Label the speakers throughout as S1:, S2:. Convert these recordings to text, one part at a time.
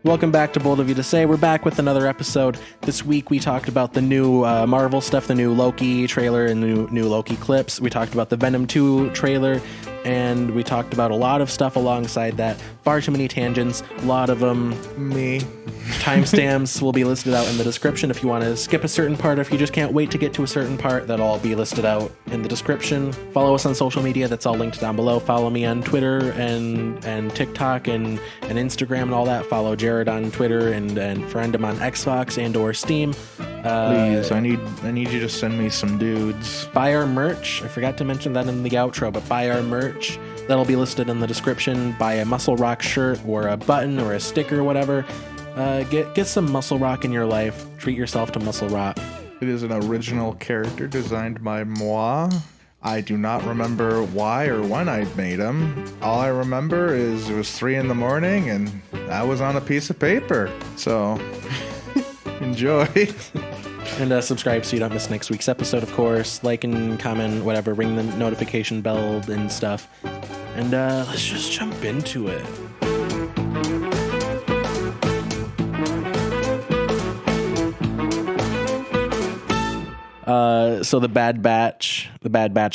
S1: Welcome back to Bold of You to Say. We're back with another episode. This week we talked about the new Marvel stuff, the new Loki trailer and the new Loki clips. We talked about the Venom 2 trailer, and we talked about a lot of stuff alongside that. Far too many tangents, a lot of them.
S2: Me.
S1: Timestamps will be listed out in the description if you want to skip a certain part, or if you just can't wait to get to a certain part, that'll all be listed out in the description. Follow us on social media, that's all linked down below. Follow me on Twitter and TikTok and Instagram and all that. Follow Jared on Twitter and friend him on Xbox and or Steam.
S2: Please, I need you to send me some dudes.
S1: Buy our merch. I forgot to mention that in the outro, but buy our merch. That'll be listed in the description. Buy a Muscle Rock shirt or a button or a sticker, whatever. Get some Muscle Rock in your life. Treat yourself to Muscle Rock.
S2: It is an original character designed by moi. I do not remember why or when I made him. All I remember is it was 3 a.m. and I was on a piece of paper. So, enjoy.
S1: And subscribe so you don't miss next week's episode, of course. Like and comment, whatever. Ring the notification bell and stuff. And let's just jump into it. So the Bad Batch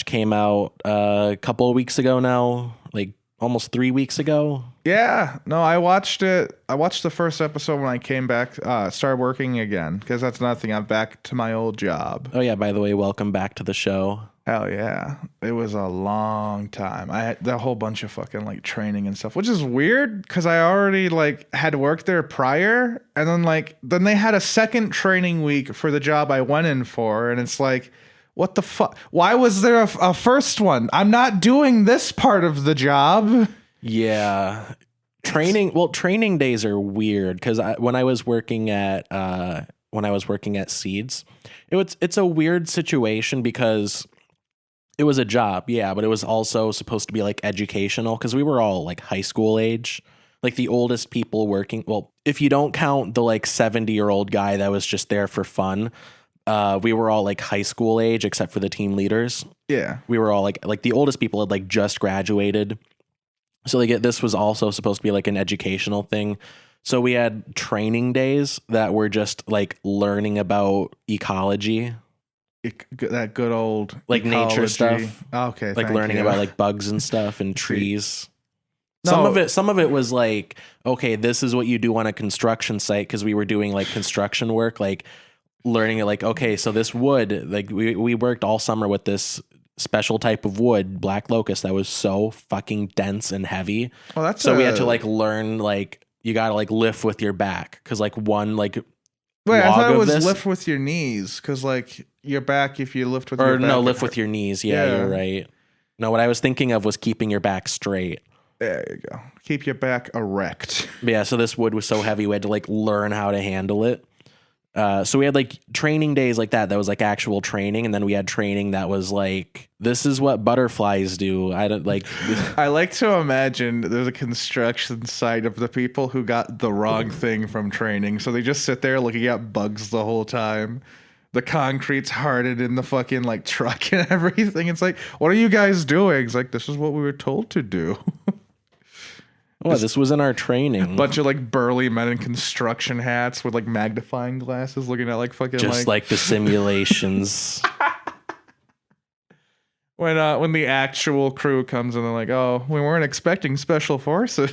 S1: came out a couple of weeks ago now, like almost 3 weeks ago.
S2: Yeah, no, I watched it. I watched the first episode when I came back, started working again, because that's nothing. I'm back to my old job.
S1: Oh yeah, by the way, welcome back to the show.
S2: Hell yeah. It was a long time. I had a whole bunch of fucking like training and stuff, which is weird because I already like had worked there prior. And then they had a second training week for the job I went in for. And it's like, what the fuck? Why was there a first one? I'm not doing this part of the job.
S1: Yeah. Training days are weird because when I was working at Seeds, it's a weird situation because it was a job, yeah, but it was also supposed to be like educational because we were all like high school age, like the oldest people working. Well, if you don't count the like 70-year-old guy that was just there for fun, we were all like high school age except for the team leaders.
S2: Yeah,
S1: we were all like the oldest people had like just graduated. So this was also supposed to be like an educational thing. So we had training days that were just like learning about ecology.
S2: That good old
S1: like
S2: ecology.
S1: Nature stuff.
S2: Okay,
S1: like learning about like bugs and stuff and trees.
S2: No.
S1: Some of it was like, okay, this is what you do on a construction site because we were doing like construction work, like learning like, okay, so this wood, like we worked all summer with this special type of wood, black locust, that was so fucking dense and heavy.
S2: Oh,
S1: we had to like learn like you gotta like lift with your back because like one like
S2: wait, I thought it was lift with your knees because like your back, if you lift with your back,
S1: lift with your knees. Yeah, you're right. No, what I was thinking of was keeping your back straight.
S2: There you go. Keep your back erect.
S1: Yeah, so this wood was so heavy we had to like learn how to handle it. So we had like training days like that was like actual training, and then we had training that was like, this is what butterflies do. I don't like
S2: I like to imagine there's a construction site of the people who got the wrong thing from training, so they just sit there looking at bugs the whole time. The concrete's hardened in the fucking like truck and everything. It's like, what are you guys doing? It's like, this is what we were told to do.
S1: Oh, this was in our training.
S2: Bunch of like burly men in construction hats with like magnifying glasses looking at like fucking
S1: just like the simulations.
S2: When the actual crew comes in, they're like, oh, we weren't expecting special forces.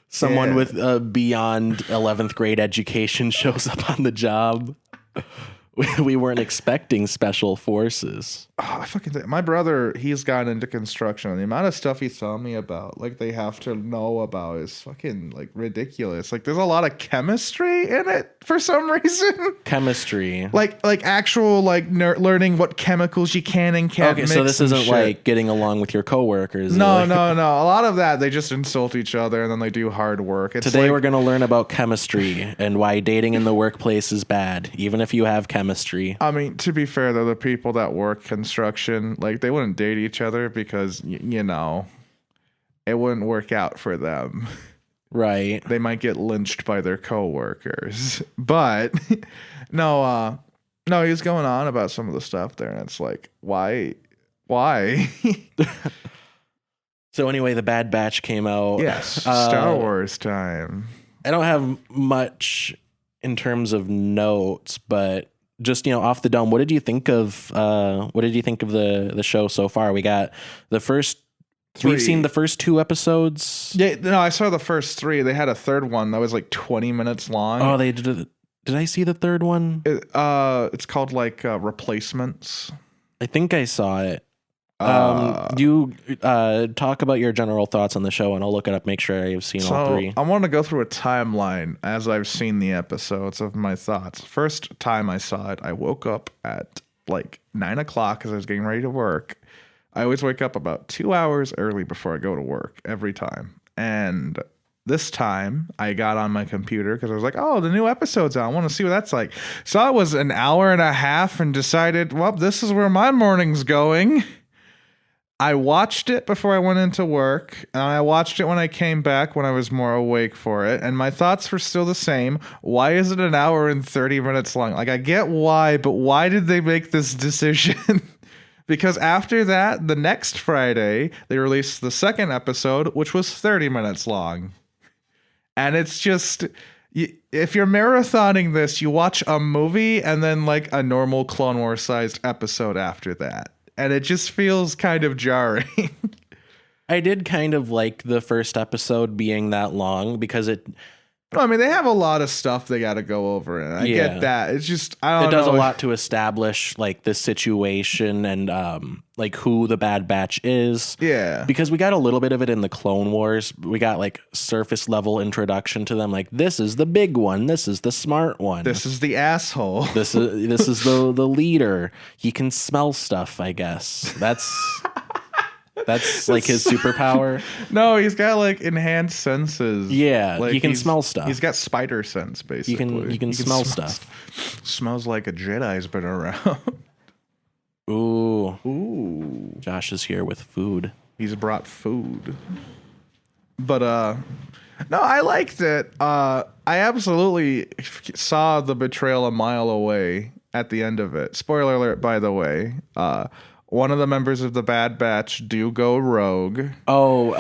S1: Someone with beyond 11th grade education shows up on the job. We weren't expecting special forces.
S2: Oh, I fucking think my brother, he's gotten into construction, and the amount of stuff he's telling me about, like they have to know about, is fucking like ridiculous. Like there's a lot of chemistry in it for some reason.
S1: Chemistry,
S2: like actual like learning what chemicals you can and can't.
S1: Okay, so this isn't like getting along with your coworkers.
S2: No. A lot of that they just insult each other and then they do hard work.
S1: Today we're gonna learn about chemistry and why dating in the workplace is bad, even if you have chemistry.
S2: I mean, to be fair though, the people that work construction, like they wouldn't date each other because you know it wouldn't work out for them.
S1: Right.
S2: They might get lynched by their coworkers. But no, he's going on about some of the stuff there, and it's like, why?
S1: So anyway, the Bad Batch came out.
S2: Yes, Star Wars time.
S1: I don't have much in terms of notes, but just, off the dome, what did you think of the show so far? We got the first 3. We've seen the first 2 episodes.
S2: Yeah, no, I saw the first 3. They had a third one that was like 20 minutes long.
S1: Oh, they did. Did I see the third one?
S2: It's called like Replacements.
S1: I think I saw it. You talk about your general thoughts on the show, and I'll look it up, make sure I've seen all 3.
S2: I want to go through a timeline as I've seen the episodes of my thoughts. First time I saw it, I woke up at like 9 o'clock as I was getting ready to work. I always wake up about 2 hours early before I go to work every time. And this time I got on my computer because I was like, oh, the new episode's out. I want to see what that's like. So it was an hour and a half and decided, well, this is where my morning's going. I watched it before I went into work, and I watched it when I came back when I was more awake for it, and my thoughts were still the same. Why is it an hour and 30 minutes long? Like, I get why, but why did they make this decision? Because after that, the next Friday, they released the second episode, which was 30 minutes long. And it's just, if you're marathoning this, you watch a movie and then like a normal Clone Wars sized episode after that. And it just feels kind of jarring.
S1: I did kind of like the first episode being that long because it...
S2: I mean, they have a lot of stuff they got to go over, and I get that. It's just, I don't know.
S1: It does a lot to establish, like, the situation and, like, who the Bad Batch is.
S2: Yeah.
S1: Because we got a little bit of it in the Clone Wars. We got, like, surface-level introduction to them. Like, this is the big one. This is the smart one.
S2: This is the asshole.
S1: This is the leader. He can smell stuff, I guess. That's like his superpower.
S2: No, he's got like enhanced senses.
S1: Yeah,
S2: like
S1: he can smell stuff.
S2: He's got spider sense, basically.
S1: You can smell stuff.
S2: Smells like a Jedi's been around.
S1: Ooh. Josh is here with food.
S2: He's brought food. But no, I liked it. I absolutely saw the betrayal a mile away at the end of it. Spoiler alert, by the way. One of the members of the Bad Batch do go rogue.
S1: Oh,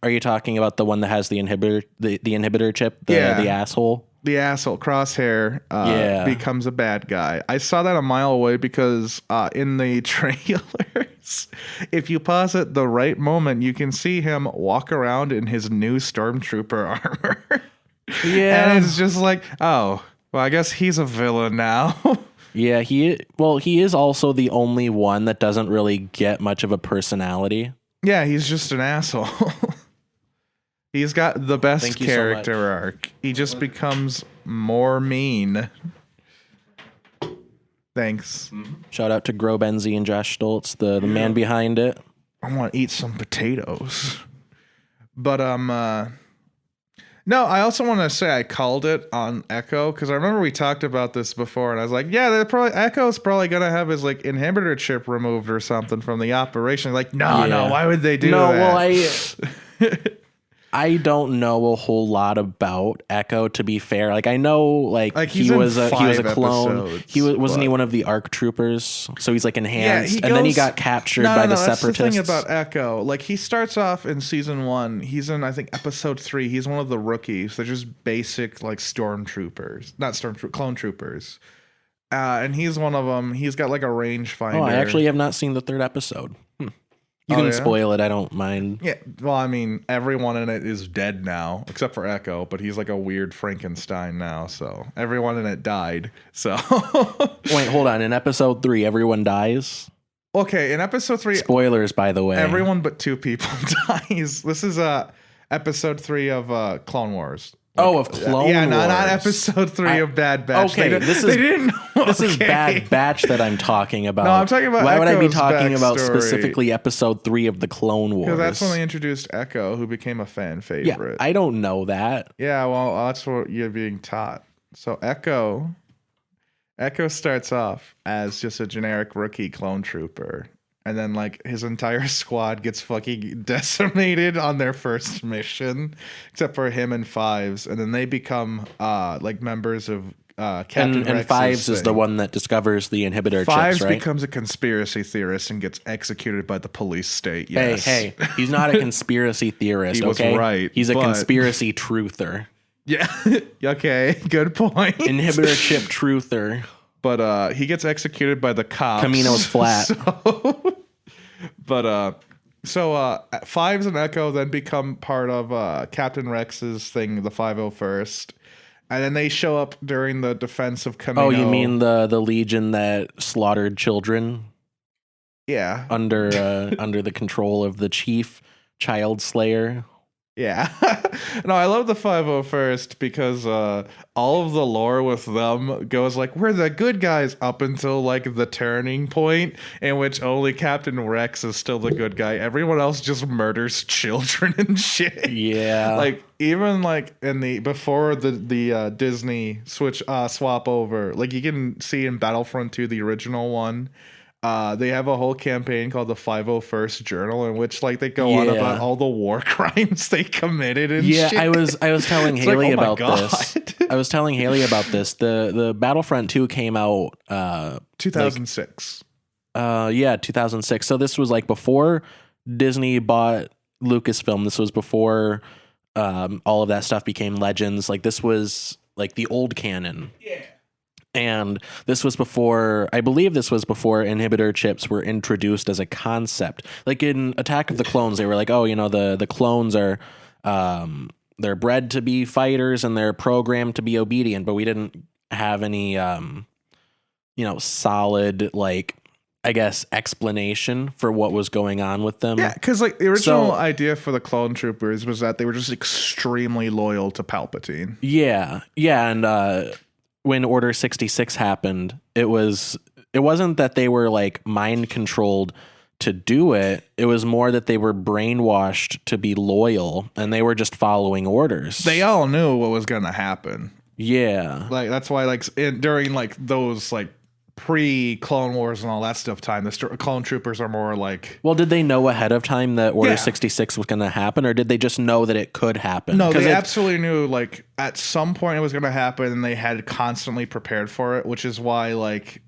S1: are you talking about the one that has the inhibitor chip? The asshole?
S2: The asshole, Crosshair, becomes a bad guy. I saw that a mile away because in the trailers, if you pause at the right moment, you can see him walk around in his new Stormtrooper armor. Yeah. And it's just like, oh, well, I guess he's a villain now.
S1: Yeah, he is also the only one that doesn't really get much of a personality.
S2: Yeah, he's just an asshole. He's got the best character arc. He just becomes more mean. Thanks.
S1: Shout out to Grow Benzie and Josh Stoltz, the man behind it.
S2: I want to eat some potatoes. But no, I also want to say I called it on Echo because I remember we talked about this before, and I was like, yeah, Echo's probably gonna have his like inhibitor chip removed or something from the operation. Like, no, why would they do that?
S1: No, well, I don't know a whole lot about Echo, to be fair. Like, I know, like he was a clone. Wasn't he one of the ARC troopers? So he's like enhanced, and then he got captured by the Separatists.
S2: That's the thing about Echo. Like, he starts off in season 1. He's in, I think, episode 3. He's one of the rookies. They're just basic like stormtroopers, clone troopers. And he's one of them. He's got like a rangefinder.
S1: Oh, I actually have not seen the 3rd episode. You can spoil it. I don't mind.
S2: Yeah. Well, I mean, everyone in it is dead now, except for Echo, but he's like a weird Frankenstein now. So everyone in it died. So
S1: wait, hold on. In episode 3, everyone dies.
S2: Okay. In episode 3,
S1: spoilers, by the way,
S2: everyone but 2 people dies. This is episode 3 of Clone Wars.
S1: Of Clone Wars.
S2: Yeah, not episode 3 of Bad Batch.
S1: Okay, this is Bad Batch that I'm talking about.
S2: No, I'm talking about
S1: Why would I be
S2: Echo's
S1: talking about
S2: backstory?
S1: specifically episode 3 of the Clone Wars?
S2: Because that's when they introduced Echo, who became a fan favorite.
S1: Yeah, I don't know that.
S2: Yeah, well, that's what you're being taught. So Echo starts off as just a generic rookie clone trooper. And then, like, his entire squad gets fucking decimated on their first mission, except for him and Fives. And then they become, like, members of Captain
S1: And
S2: Rex's
S1: Fives is the
S2: thing.
S1: one that discovers the inhibitor
S2: Fives
S1: chips, right?
S2: becomes a conspiracy theorist and gets executed by the police state. Yes.
S1: Hey, he's not a conspiracy theorist,
S2: He was
S1: okay?
S2: right,
S1: He's a
S2: but-
S1: conspiracy truther.
S2: Yeah. Okay. Good point.
S1: Inhibitor chip truther.
S2: But he gets executed by the cops.
S1: Camino's flat.
S2: So Fives and Echo then become part of Captain Rex's thing, the 501st. And then they show up during the defense of Camino.
S1: Oh, you mean the Legion that slaughtered children
S2: Yeah.
S1: under the control of the chief child slayer?
S2: Yeah. No, I love the 501st because all of the lore with them goes like, we're the good guys up until like the turning point in which only Captain Rex is still the good guy. Everyone else just murders children and shit.
S1: Yeah.
S2: Like even like in the before the Disney swap over, like you can see in Battlefront 2, the original one. They have a whole campaign called the 501st Journal in which like they go on about all the war crimes they committed and shit.
S1: I was telling
S2: It's
S1: Haley
S2: like, oh my
S1: about
S2: God.
S1: this. I was telling Haley about this. The Battlefront 2 came out
S2: 2006.
S1: 2006. So this was like before Disney bought Lucasfilm. This was before all of that stuff became Legends. Like this was like the old canon.
S2: Yeah.
S1: And this was before, I believe this was before inhibitor chips were introduced as a concept. Like in Attack of the Clones, they were like, oh, you know, the clones are, they're bred to be fighters and they're programmed to be obedient, but we didn't have any, solid, like, I guess, explanation for what was going on with them.
S2: Yeah, because like the original idea for the clone troopers was that they were just extremely loyal to Palpatine.
S1: Yeah. And, when Order 66 happened, it wasn't that they were like mind controlled to do it. It was more that they were brainwashed to be loyal and they were just following orders.
S2: They all knew what was going to happen.
S1: Yeah.
S2: Like that's why like during like those like pre-Clone Wars and all that stuff time, the clone troopers are more like...
S1: Well, did they know ahead of time that Order 66 was going to happen, or did they just know that it could happen?
S2: No, they absolutely knew, like, at some point it was going to happen, and they had constantly prepared for it, which is why, like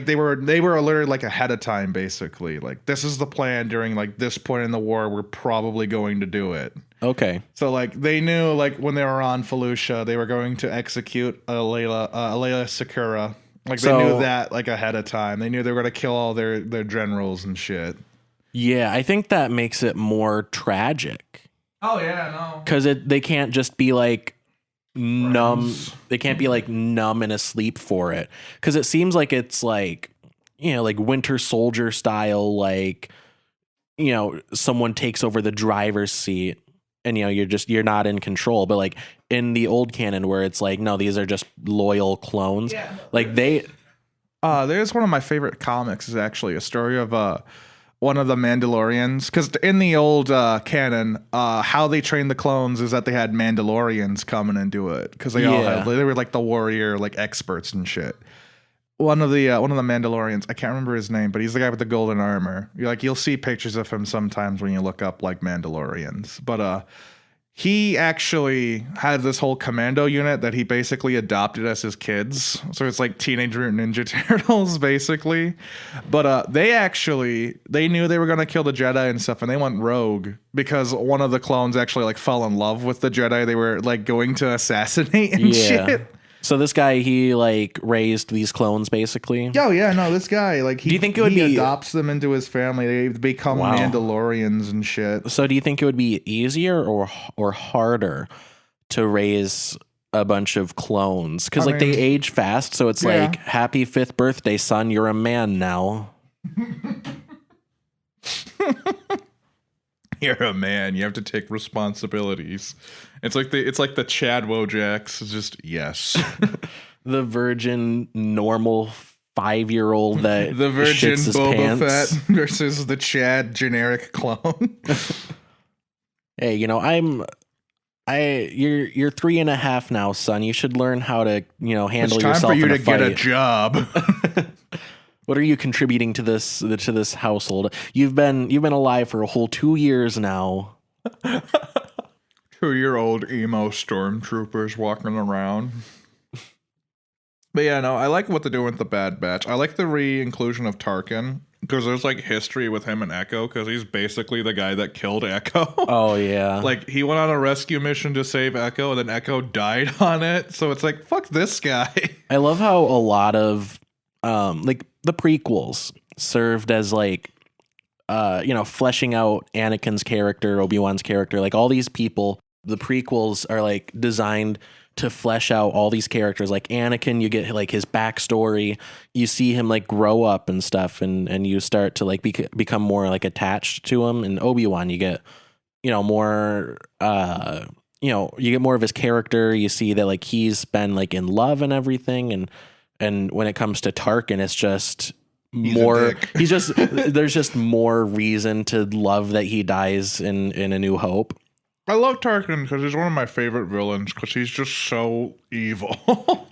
S2: they were alerted, like, ahead of time, basically. Like, this is the plan during, like, this point in the war, we're probably going to do it.
S1: Okay.
S2: So, like, they knew, like, when they were on Felucia, they were going to execute Alayla Sakura. Like, they knew that, like, ahead of time. They knew they were going to kill all their generals and shit.
S1: Yeah, I think that makes it more tragic.
S2: Oh, yeah, no.
S1: Because they can't just be, like, numb. They can't be, like, numb and asleep for it. Because it seems like it's, like, you know, like Winter Soldier style, like, you know, someone takes over the driver's seat. And, you know, you're not in control. But, like, in the old canon where it's like, no, these are just loyal clones. Yeah. Like,
S2: there's one of my favorite comics is actually a story of one of the Mandalorians. Because in the old canon, how they trained the clones is that they had Mandalorians come in and do it. Because they were, like, the warrior, like, experts and shit. One of the Mandalorians, I can't remember his name, but he's the guy with the golden armor. You'll see pictures of him sometimes when you look up like Mandalorians. But he actually had this whole commando unit that he basically adopted as his kids. So it's like Teenage Mutant Ninja Turtles, basically. But they knew they were gonna kill the Jedi and stuff, and they went rogue because one of the clones actually like fell in love with the Jedi they were like going to assassinate and shit.
S1: So this guy, he like raised these clones basically.
S2: Oh yeah, no, this guy like
S1: do you think it would be
S2: adopts them into his family? They become Mandalorians and shit.
S1: So do you think it would be easier or harder to raise a bunch of clones? Because like they age fast, so it's like happy 5th birthday, son. You're a man now.
S2: You're a man. You have to take responsibilities. It's like the Chad Wojaks. It's just yes.
S1: The virgin normal 5-year-old that
S2: the virgin
S1: shits his
S2: Boba
S1: pants.
S2: Fett versus the Chad generic clone.
S1: Hey, you know, you're 3.5 now, son. You should learn how to, you know, handle
S2: it's time
S1: yourself
S2: for you
S1: in a
S2: to
S1: fight.
S2: get a job.
S1: What are you contributing to this household? You've been alive for a whole 2 years now.
S2: 2-year-old emo stormtroopers walking around. But yeah, no, I like what they're doing with the Bad Batch. I like the re-inclusion of Tarkin because there's like history with him and Echo because he's basically the guy that killed Echo.
S1: Oh yeah.
S2: Like he went on a rescue mission to save Echo and then Echo died on it. So it's like, fuck this guy.
S1: I love how a lot of like the prequels served as like fleshing out Anakin's character, Obi-Wan's character, like all these people. The prequels are like designed to flesh out all these characters. Like Anakin, you get like his backstory, you see him like grow up and stuff, and you start to like become more like attached to him. And Obi-Wan, you get more you get more of his character. You see that like he's been like in love and everything, and when it comes to Tarkin, it's just more there's just more reason to love that he dies in A New Hope.
S2: I love Tarkin because he's one of my favorite villains because he's just so evil.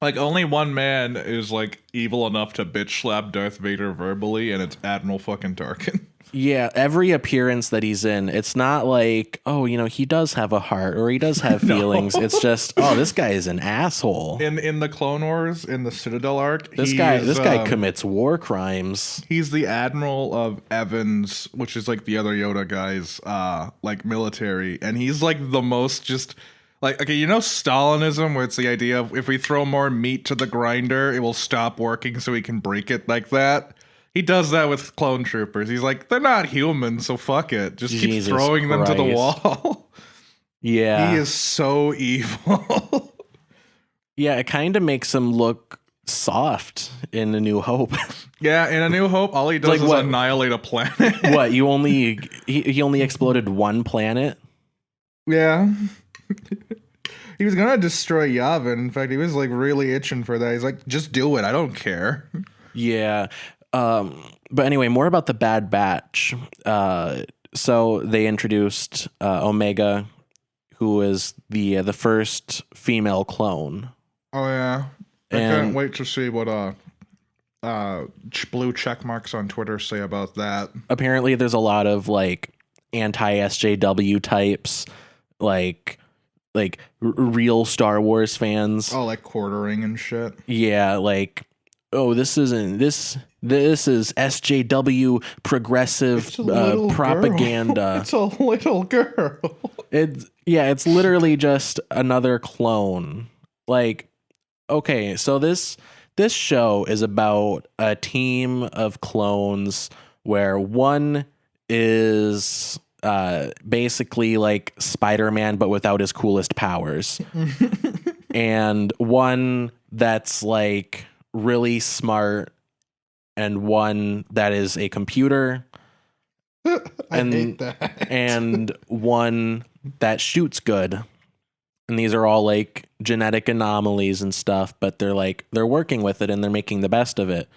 S2: Like only one man is like evil enough to bitch slap Darth Vader verbally, and it's Admiral fucking Tarkin.
S1: Yeah, every appearance that he's in, it's not like, oh, he does have a heart or he does have feelings. No. It's just, oh, this guy is an asshole.
S2: In the Clone Wars, in the Citadel arc,
S1: this guy commits war crimes.
S2: He's the Admiral of Evans, which is like the other Yoda guy's like military, and he's like the most just like, okay, Stalinism, where it's the idea of if we throw more meat to the grinder, it will stop working so we can break it like that. He does that with clone troopers. He's like, they're not human, so fuck it. Just keep throwing them to the wall.
S1: Yeah.
S2: He is so evil.
S1: Yeah, it kind of makes him look soft in A New Hope.
S2: Yeah, in A New Hope, all he does is annihilate a planet.
S1: What, he only exploded one planet?
S2: Yeah. He was going to destroy Yavin. In fact, he was like really itching for that. He's like, just do it. I don't care.
S1: Yeah. But anyway, more about the Bad Batch. So they introduced Omega, who is the first female clone.
S2: Oh yeah, I can't wait to see what blue check marks on Twitter say about that.
S1: Apparently, there's a lot of like anti-SJW types, like real Star Wars fans.
S2: Oh, like quartering and shit.
S1: Yeah, like, oh, this is SJW progressive propaganda.
S2: It's a little girl.
S1: It's literally just another clone. Like, okay, so this show is about a team of clones where one is basically like Spider-Man but without his coolest powers. And one that's like really smart, and one that is a computer.
S2: I hate that.
S1: And one that shoots good. And these are all like genetic anomalies and stuff, but they're working with it and they're making the best of it.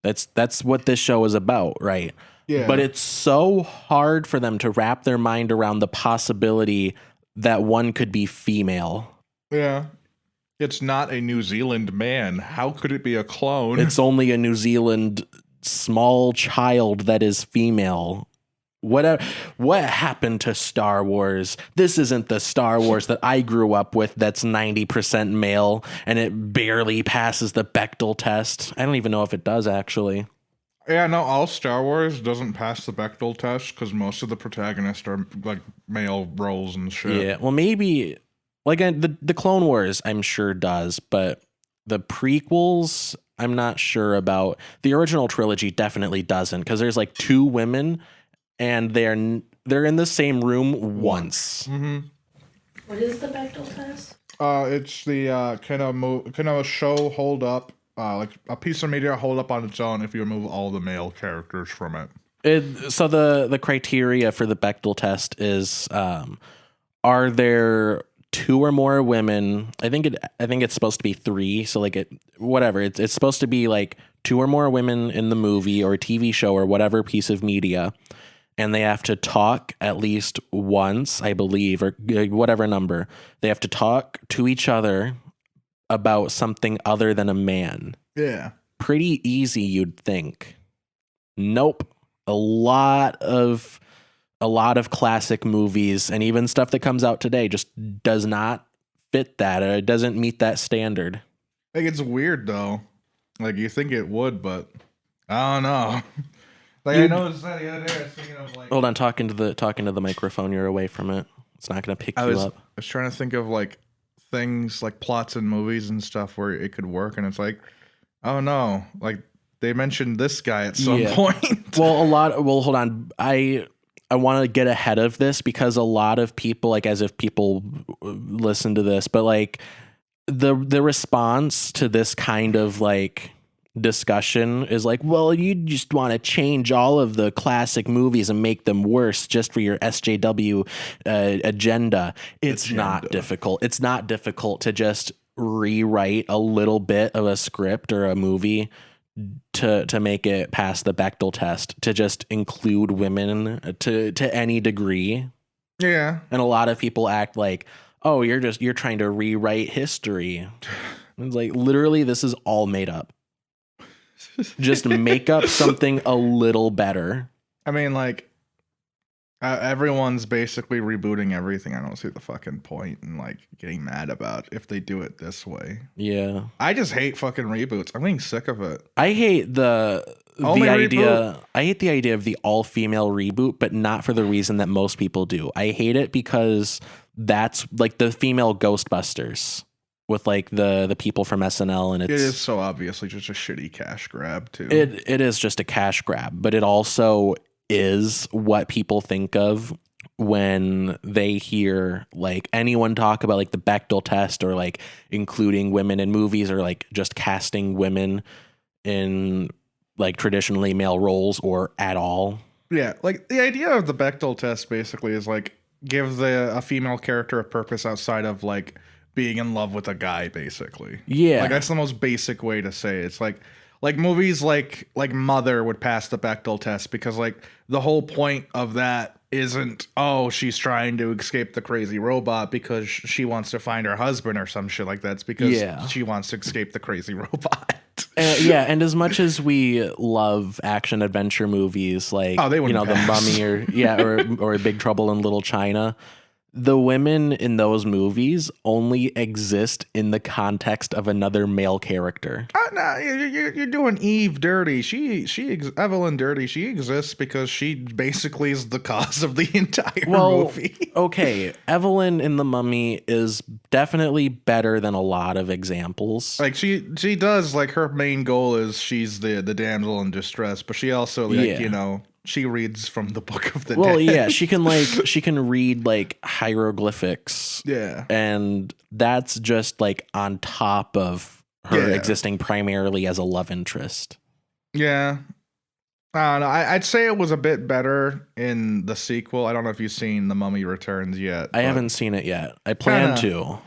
S1: That's what this show is about, right?
S2: Yeah.
S1: But it's so hard for them to wrap their mind around the possibility that one could be female.
S2: Yeah. It's not a New Zealand man. How could it be a clone?
S1: It's only a New Zealand small child that is female. What happened to Star Wars? This isn't the Star Wars that I grew up with that's 90% male and it barely passes the Bechdel test. I don't even know if it does, actually.
S2: Yeah, no, all Star Wars doesn't pass the Bechdel test because most of the protagonists are like male roles and shit.
S1: Yeah, well, maybe like the Clone Wars, I'm sure does, but the prequels, I'm not sure about. The original trilogy definitely doesn't, because there's like two women and they're in the same room once.
S2: Mm-hmm.
S3: What is the Bechdel test?
S2: It's the kind of a show hold up, like a piece of media hold up on its own if you remove all the male characters from it.
S1: So the criteria for the Bechdel test is, are there two or more women? I think it's supposed to be three. So like it's supposed to be like two or more women in the movie or TV show or whatever piece of media. And they have to talk at least once, I believe, or whatever number. They have to talk to each other about something other than a man.
S2: Yeah.
S1: Pretty easy, you'd think. Nope. A lot of classic movies and even stuff that comes out today just does not fit that, or it doesn't meet that standard.
S2: Like, it's weird though. Like, you think it would, but I don't know. Like, I noticed that the other day. I was thinking of like.
S1: Hold on, talking to the microphone. You're away from it. It's not gonna pick you up.
S2: I was trying to think of like things like plots in movies and stuff where it could work, and it's like, oh no, like they mentioned this guy at some point.
S1: Well, hold on. I want to get ahead of this because a lot of people, like, as if people listen to this, but like the response to this kind of like discussion is like, well, you just want to change all of the classic movies and make them worse just for your SJW agenda. It's not difficult. It's not difficult to just rewrite a little bit of a script or a movie to make it pass the Bechdel test, to just include women to any degree.
S2: Yeah.
S1: And a lot of people act like, oh, you're trying to rewrite history. It's like, literally, this is all made up. Just make up something a little better.
S2: I mean, like, everyone's basically rebooting everything. I don't see the fucking point in like getting mad about if they do it this way.
S1: Yeah.
S2: I just hate fucking reboots. I'm getting sick of it.
S1: I hate the idea. I hate the idea of the all-female reboot, but not for the reason that most people do. I hate it because that's like the female Ghostbusters with like the people from SNL, and it
S2: is so obviously just a shitty cash grab too.
S1: It is just a cash grab, but it also is what people think of when they hear like anyone talk about like the Bechdel test or like including women in movies or like just casting women in like traditionally male roles or at all.
S2: Yeah, like the idea of the Bechdel test basically is like give a female character a purpose outside of like being in love with a guy, basically.
S1: Yeah.
S2: Like that's the most basic way to say it. It's like movies like Mother would pass the Bechdel test because like the whole point of that isn't, oh, she's trying to escape the crazy robot because she wants to find her husband or some shit like that. It's because she wants to escape the crazy robot.
S1: And as much as we love action adventure movies like The Mummy or Big Trouble in Little China, the women in those movies only exist in the context of another male character.
S2: No, you're doing Eve dirty. Evelyn dirty. She exists because she basically is the cause of the entire movie.
S1: Okay, Evelyn in The Mummy is definitely better than a lot of examples.
S2: Like she does, like her main goal is she's the damsel in distress, but she also she reads from the Book of the Dead.
S1: Well, yeah, she can read like hieroglyphics.
S2: Yeah.
S1: And that's just like on top of her existing primarily as a love interest.
S2: Yeah. I don't know. I'd say it was a bit better in the sequel. I don't know if you've seen The Mummy Returns yet.
S1: I haven't seen it yet. I plan to.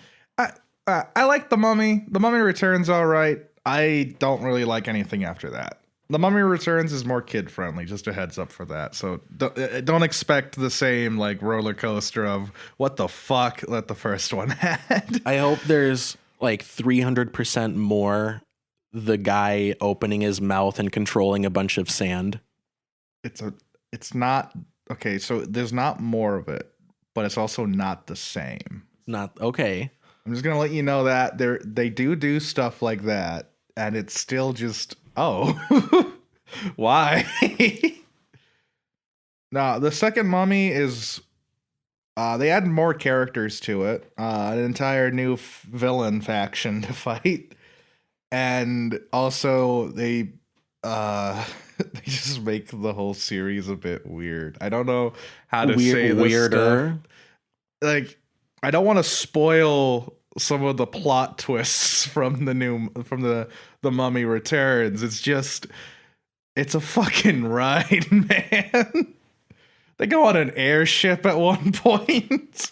S2: I like The Mummy. The Mummy Returns all right. I don't really like anything after that. The Mummy Returns is more kid friendly, just a heads up for that. So don't expect the same like roller coaster of what the fuck that the first one had.
S1: I hope there's like 300% more the guy opening his mouth and controlling a bunch of sand.
S2: It's not okay, so there's not more of it, but it's also not the same.
S1: Not okay.
S2: I'm just gonna let you know that they do stuff like that, and it's still just why? Now, the second Mummy is they add more characters to it, an entire new villain faction to fight, and also they they just make the whole series a bit weird. I don't know how to say this
S1: weirder
S2: stuff. Like, I don't want to spoil some of the plot twists from the Mummy Returns. It's a fucking ride, man. They go on an airship at one point.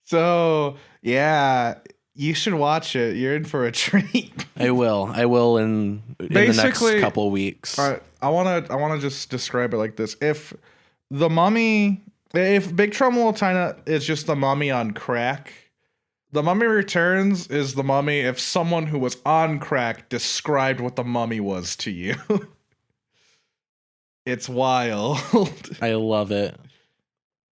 S2: So yeah, you should watch it. You're in for a treat.
S1: I will in the next couple weeks.
S2: All right, I wanna just describe it like this. If Big Trouble in Little China is just the Mummy on crack, The Mummy Returns is the Mummy if someone who was on crack described what the Mummy was to you. It's wild.
S1: I love it.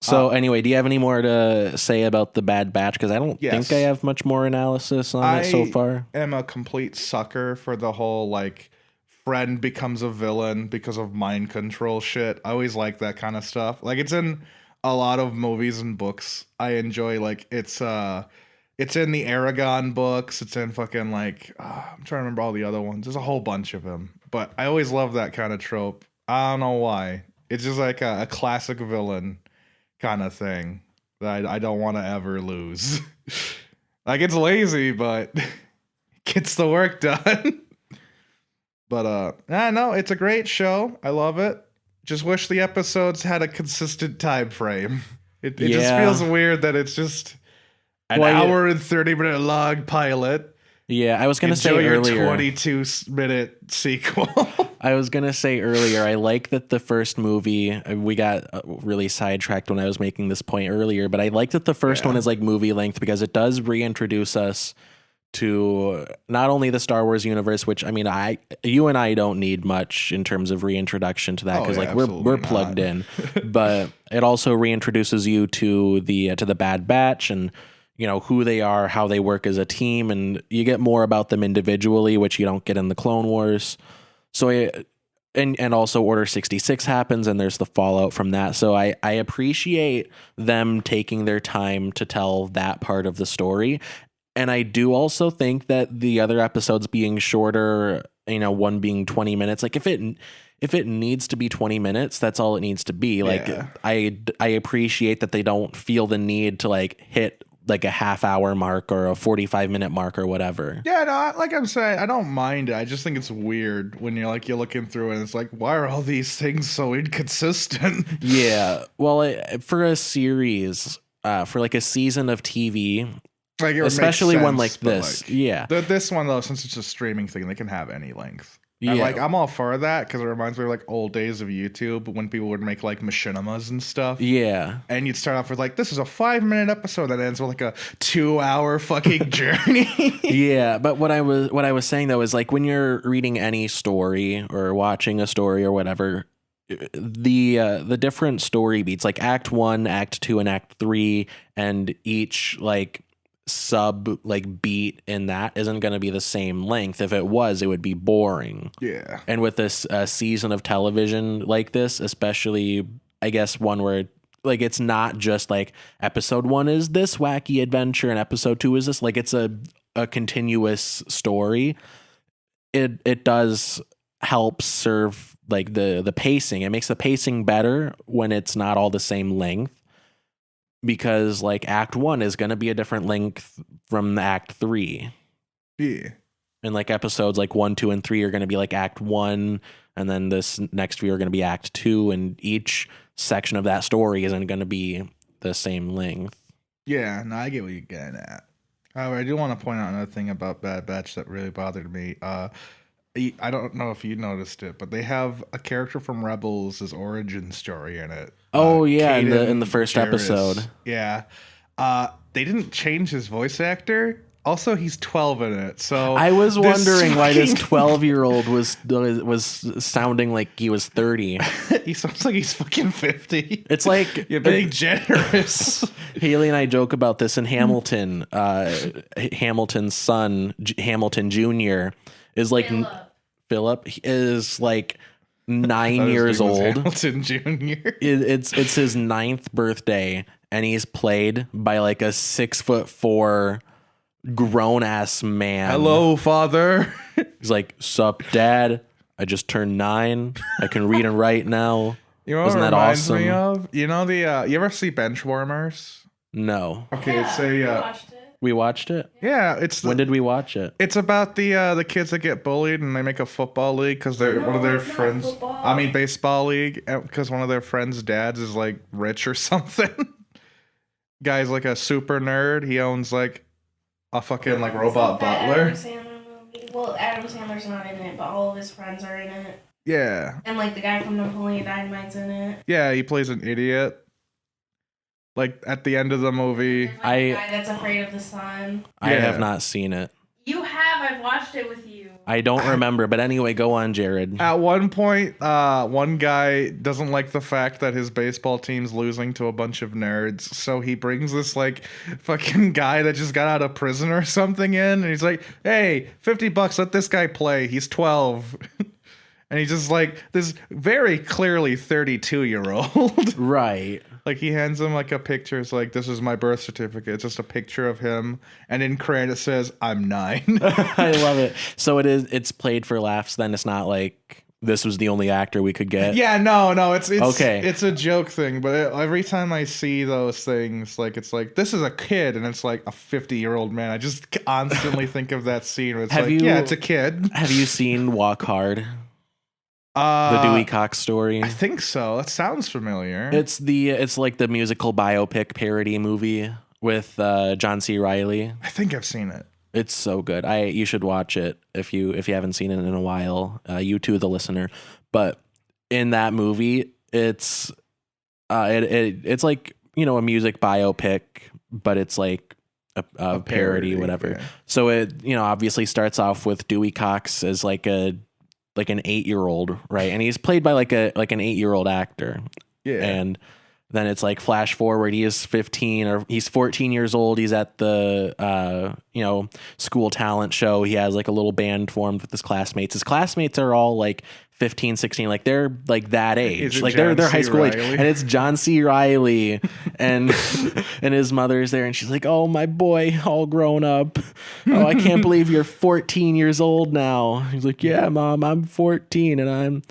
S1: So anyway, do you have any more to say about the Bad Batch? Because I don't
S2: Yes.
S1: think I have much more analysis on it so far.
S2: I am a complete sucker for the whole like friend becomes a villain because of mind control shit. I always like that kind of stuff. Like it's in a lot of movies and books. I enjoy like it's in the Aragon books. It's in fucking like I'm trying to remember all the other ones. There's a whole bunch of them. But I always love that kind of trope. I don't know why. It's just like a classic villain kind of thing that I don't want to ever lose. Like it's lazy, but gets the work done. But no, it's a great show. I love it. Just wish the episodes had a consistent time frame. It just feels weird that it's just an hour and 30-minute long pilot.
S1: Yeah, I was going to say earlier.
S2: Your 22-minute sequel.
S1: I was going to say earlier, I like that the first movie, we got really sidetracked when I was making this point earlier, but I like that the first one is like movie length because it does reintroduce us to not only the Star Wars universe, which I mean, you and I don't need much in terms of reintroduction to that because we're plugged in, but it also reintroduces you to the Bad Batch and you know who they are, how they work as a team, and you get more about them individually, which you don't get in the Clone Wars. So and also Order 66 happens and there's the fallout from that. So I appreciate them taking their time to tell that part of the story. And I do also think that the other episodes being shorter, you know, one being 20 minutes, like if it needs to be 20 minutes, that's all it needs to be. Like I appreciate that they don't feel the need to like hit like a half-hour mark or a 45-minute mark or whatever.
S2: Yeah, no, like I'm saying, I don't mind it. I just think it's weird when you're looking through it and it's like, why are all these things so inconsistent?
S1: Yeah. Well, for a series, for like a season of TV,
S2: like
S1: especially
S2: sense,
S1: one like this.
S2: This one, though, since it's a streaming thing, they can have any length.
S1: Yeah.
S2: And, I'm all for that because it reminds me of like old days of YouTube when people would make like machinimas and stuff.
S1: Yeah.
S2: And you'd start off with like, this is a 5-minute episode that ends with like a 2-hour fucking journey.
S1: Yeah. But what I was saying though is like when you're reading any story or watching a story or whatever, the different story beats like Act 1, Act 2, and Act 3, and each like sub like beat in that isn't going to be the same length. If it was, it would be boring.
S2: Yeah.
S1: And with this season of television like this, especially I guess one where like it's not just like episode 1 is this wacky adventure and episode 2 is this, like it's a continuous story. It does help serve like the pacing. It makes the pacing better when it's not all the same length. Because like Act 1 is going to be a different length from Act 3.
S2: Yeah.
S1: And like episodes like 1, 2, and 3 are going to be like Act 1. And then this next few are going to be Act 2. And each section of that story isn't going to be the same length.
S2: Yeah, no, I get what you're getting at. However, I do want to point out another thing about Bad Batch that really bothered me. I don't know if you noticed it, but they have a character from Rebels' origin story in it.
S1: Oh yeah, in the first episode.
S2: Yeah, they didn't change his voice actor. Also, he's 12 in it. So
S1: I was wondering why this 12-year-old was sounding like he was 30.
S2: He sounds like he's fucking 50.
S1: It's like
S2: you're being generous.
S1: Haley and I joke about this in Hamilton. Hamilton's son, Hamilton Jr., is like Philip is like 9 years old.
S2: Hamilton Jr.
S1: It's his 9th birthday, and he's played by like a 6'4" grown ass man.
S2: Hello, father.
S1: He's like, "Sup, dad? I just turned 9. I can read and write now."
S2: You know what
S1: Isn't that
S2: reminds
S1: awesome?
S2: me of? You know the you ever see Benchwarmers?
S1: No.
S2: Okay,
S3: Yeah,
S2: it's a
S1: We watched it.
S2: yeah. It's
S1: When did we watch it?
S2: It's about the kids that get bullied and they make a football league because they're one of their
S3: it's not
S2: friends.
S3: football.
S2: I mean baseball league because one of their friends' dads is like rich or something. Guy's like a super nerd. He owns like a fucking like robot butler.
S3: Adam Sandler movie. Well, Adam Sandler's not in it, but all of his friends are in it.
S2: Yeah,
S3: And like the guy from Napoleon Dynamite's in it.
S2: yeah. He plays an idiot. Like at the end of the movie.
S3: There's like a guy that's afraid of the sun.
S1: I
S2: Yeah.
S1: have not seen it.
S3: You have. I've watched it with you.
S1: I don't remember, but anyway, go on, Jared.
S2: At one point, one guy doesn't like the fact that his baseball team's losing to a bunch of nerds, so he brings this like fucking guy that just got out of prison or something in, and he's like, "Hey, $50, let this guy play. He's 12." And he's just like this very clearly 32-year-old.
S1: Right.
S2: Like he hands him like a picture. It's like, this is my birth certificate. It's just a picture of him. And in credit it says, I'm 9.
S1: I love it. So it's played for laughs. Then it's not like this was the only actor we could get.
S2: Yeah, no. It's
S1: okay.
S2: It's a joke thing. But every time I see those things, like it's like, this is a kid. And it's like a 50-year-old man. I just constantly think of that scene where it's yeah, it's a kid.
S1: Have you seen Walk Hard? The Dewey Cox story.
S2: I think so. That sounds familiar.
S1: It's like the musical biopic parody movie with John C. Reilly.
S2: I think I've seen it.
S1: It's so good. You should watch it if you haven't seen it in a while. You too, the listener. But in that movie, it's it's like, you know, a music biopic, but it's like a parody, whatever. Yeah. So it, you know, obviously starts off with Dewey Cox as like an 8-year-old, right? And he's played by like an 8-year-old actor. Yeah. And then it's like flash forward, he is 15 or he's 14 years old. He's at the you know, school talent show. He has like a little band formed with his classmates. His classmates are all like 15, 16, like they're like that age. Like they're high school age. And it's John C. Reilly and and his mother's there and she's like, "Oh, my boy, all grown up. Oh, I can't believe you're 14 years old now." He's like, "Yeah, Mom, I'm 14 and I'm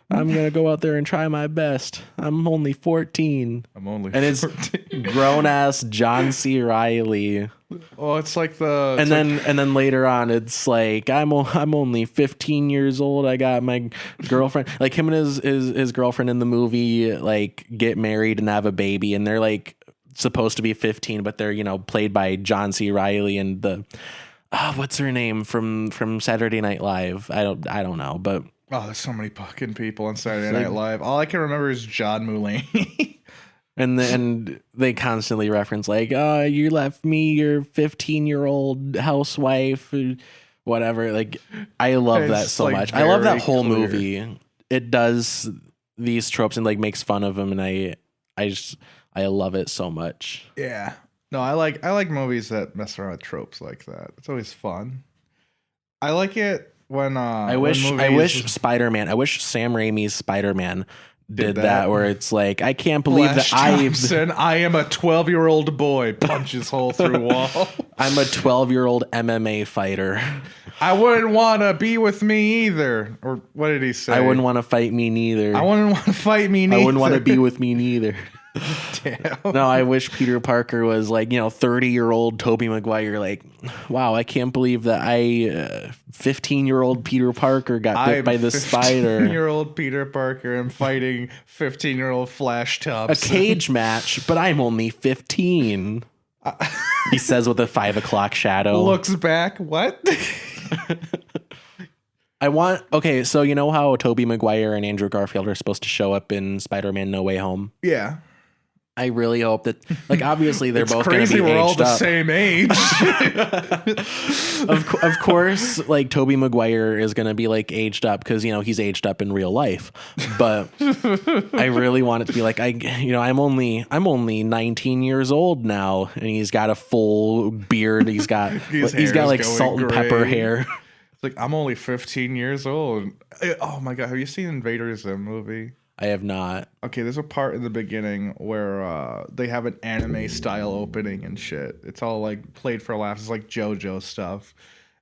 S1: going to go out there and try my best. I'm only 14."
S2: I'm only 14.
S1: And it's grown ass John C. Reilly.
S2: Oh, it's like
S1: and then later on it's like I'm only 15 years old. I got my girlfriend. Like him and his girlfriend in the movie like get married and have a baby, and they're like supposed to be 15, but they're, you know, played by John C. Reilly and the what's her name from Saturday Night Live? I don't know, but
S2: oh, there's so many fucking people on Saturday Night Live. All I can remember is John Mulaney.
S1: And they constantly reference like, "Oh, you left me your 15-year-old housewife," whatever. Like, I love that so like much. I love that whole movie. It does these tropes and like makes fun of them, and I love it so much.
S2: Yeah. No, I like movies that mess around with tropes like that. It's always fun. I like it when I wish
S1: Spider-Man. I wish Sam Raimi's Spider-Man did that where it's like, I can't believe
S2: Flash Thompson, I am a 12-year-old boy, punches hole through wall.
S1: I'm a 12-year-old MMA fighter.
S2: I wouldn't want to be with me either. Or what did he say?
S1: I wouldn't want to fight me neither.
S2: I wouldn't want to fight me neither.
S1: I wouldn't want to be with me neither.
S2: Damn.
S1: No, I wish Peter Parker was like, you know, 30-year-old Tobey Maguire. Like, wow, I can't believe that 15-year-old Peter Parker got bit by the spider.
S2: 15-year-old Peter Parker and fighting 15-year-old Flash Thompson.
S1: A cage match, but I'm only 15. He says with a 5 o'clock shadow.
S2: Looks back. What?
S1: Okay, so you know how Tobey Maguire and Andrew Garfield are supposed to show up in Spider-Man No Way Home?
S2: Yeah.
S1: I really hope that, like, obviously they're both going to be aged up.
S2: We're all the same age.
S1: Of course, like Tobey Maguire is going to be like aged up because, you know, he's aged up in real life. But I really want it to be like, I'm only 19 years old now, and he's got a full beard. He's got like salt and pepper hair.
S2: It's like, I'm only 15 years old. Oh my God, have you seen Invader Zim movie?
S1: I have not.
S2: Okay, there's a part in the beginning where they have an anime style opening and shit. It's all like played for laughs. It's like JoJo stuff.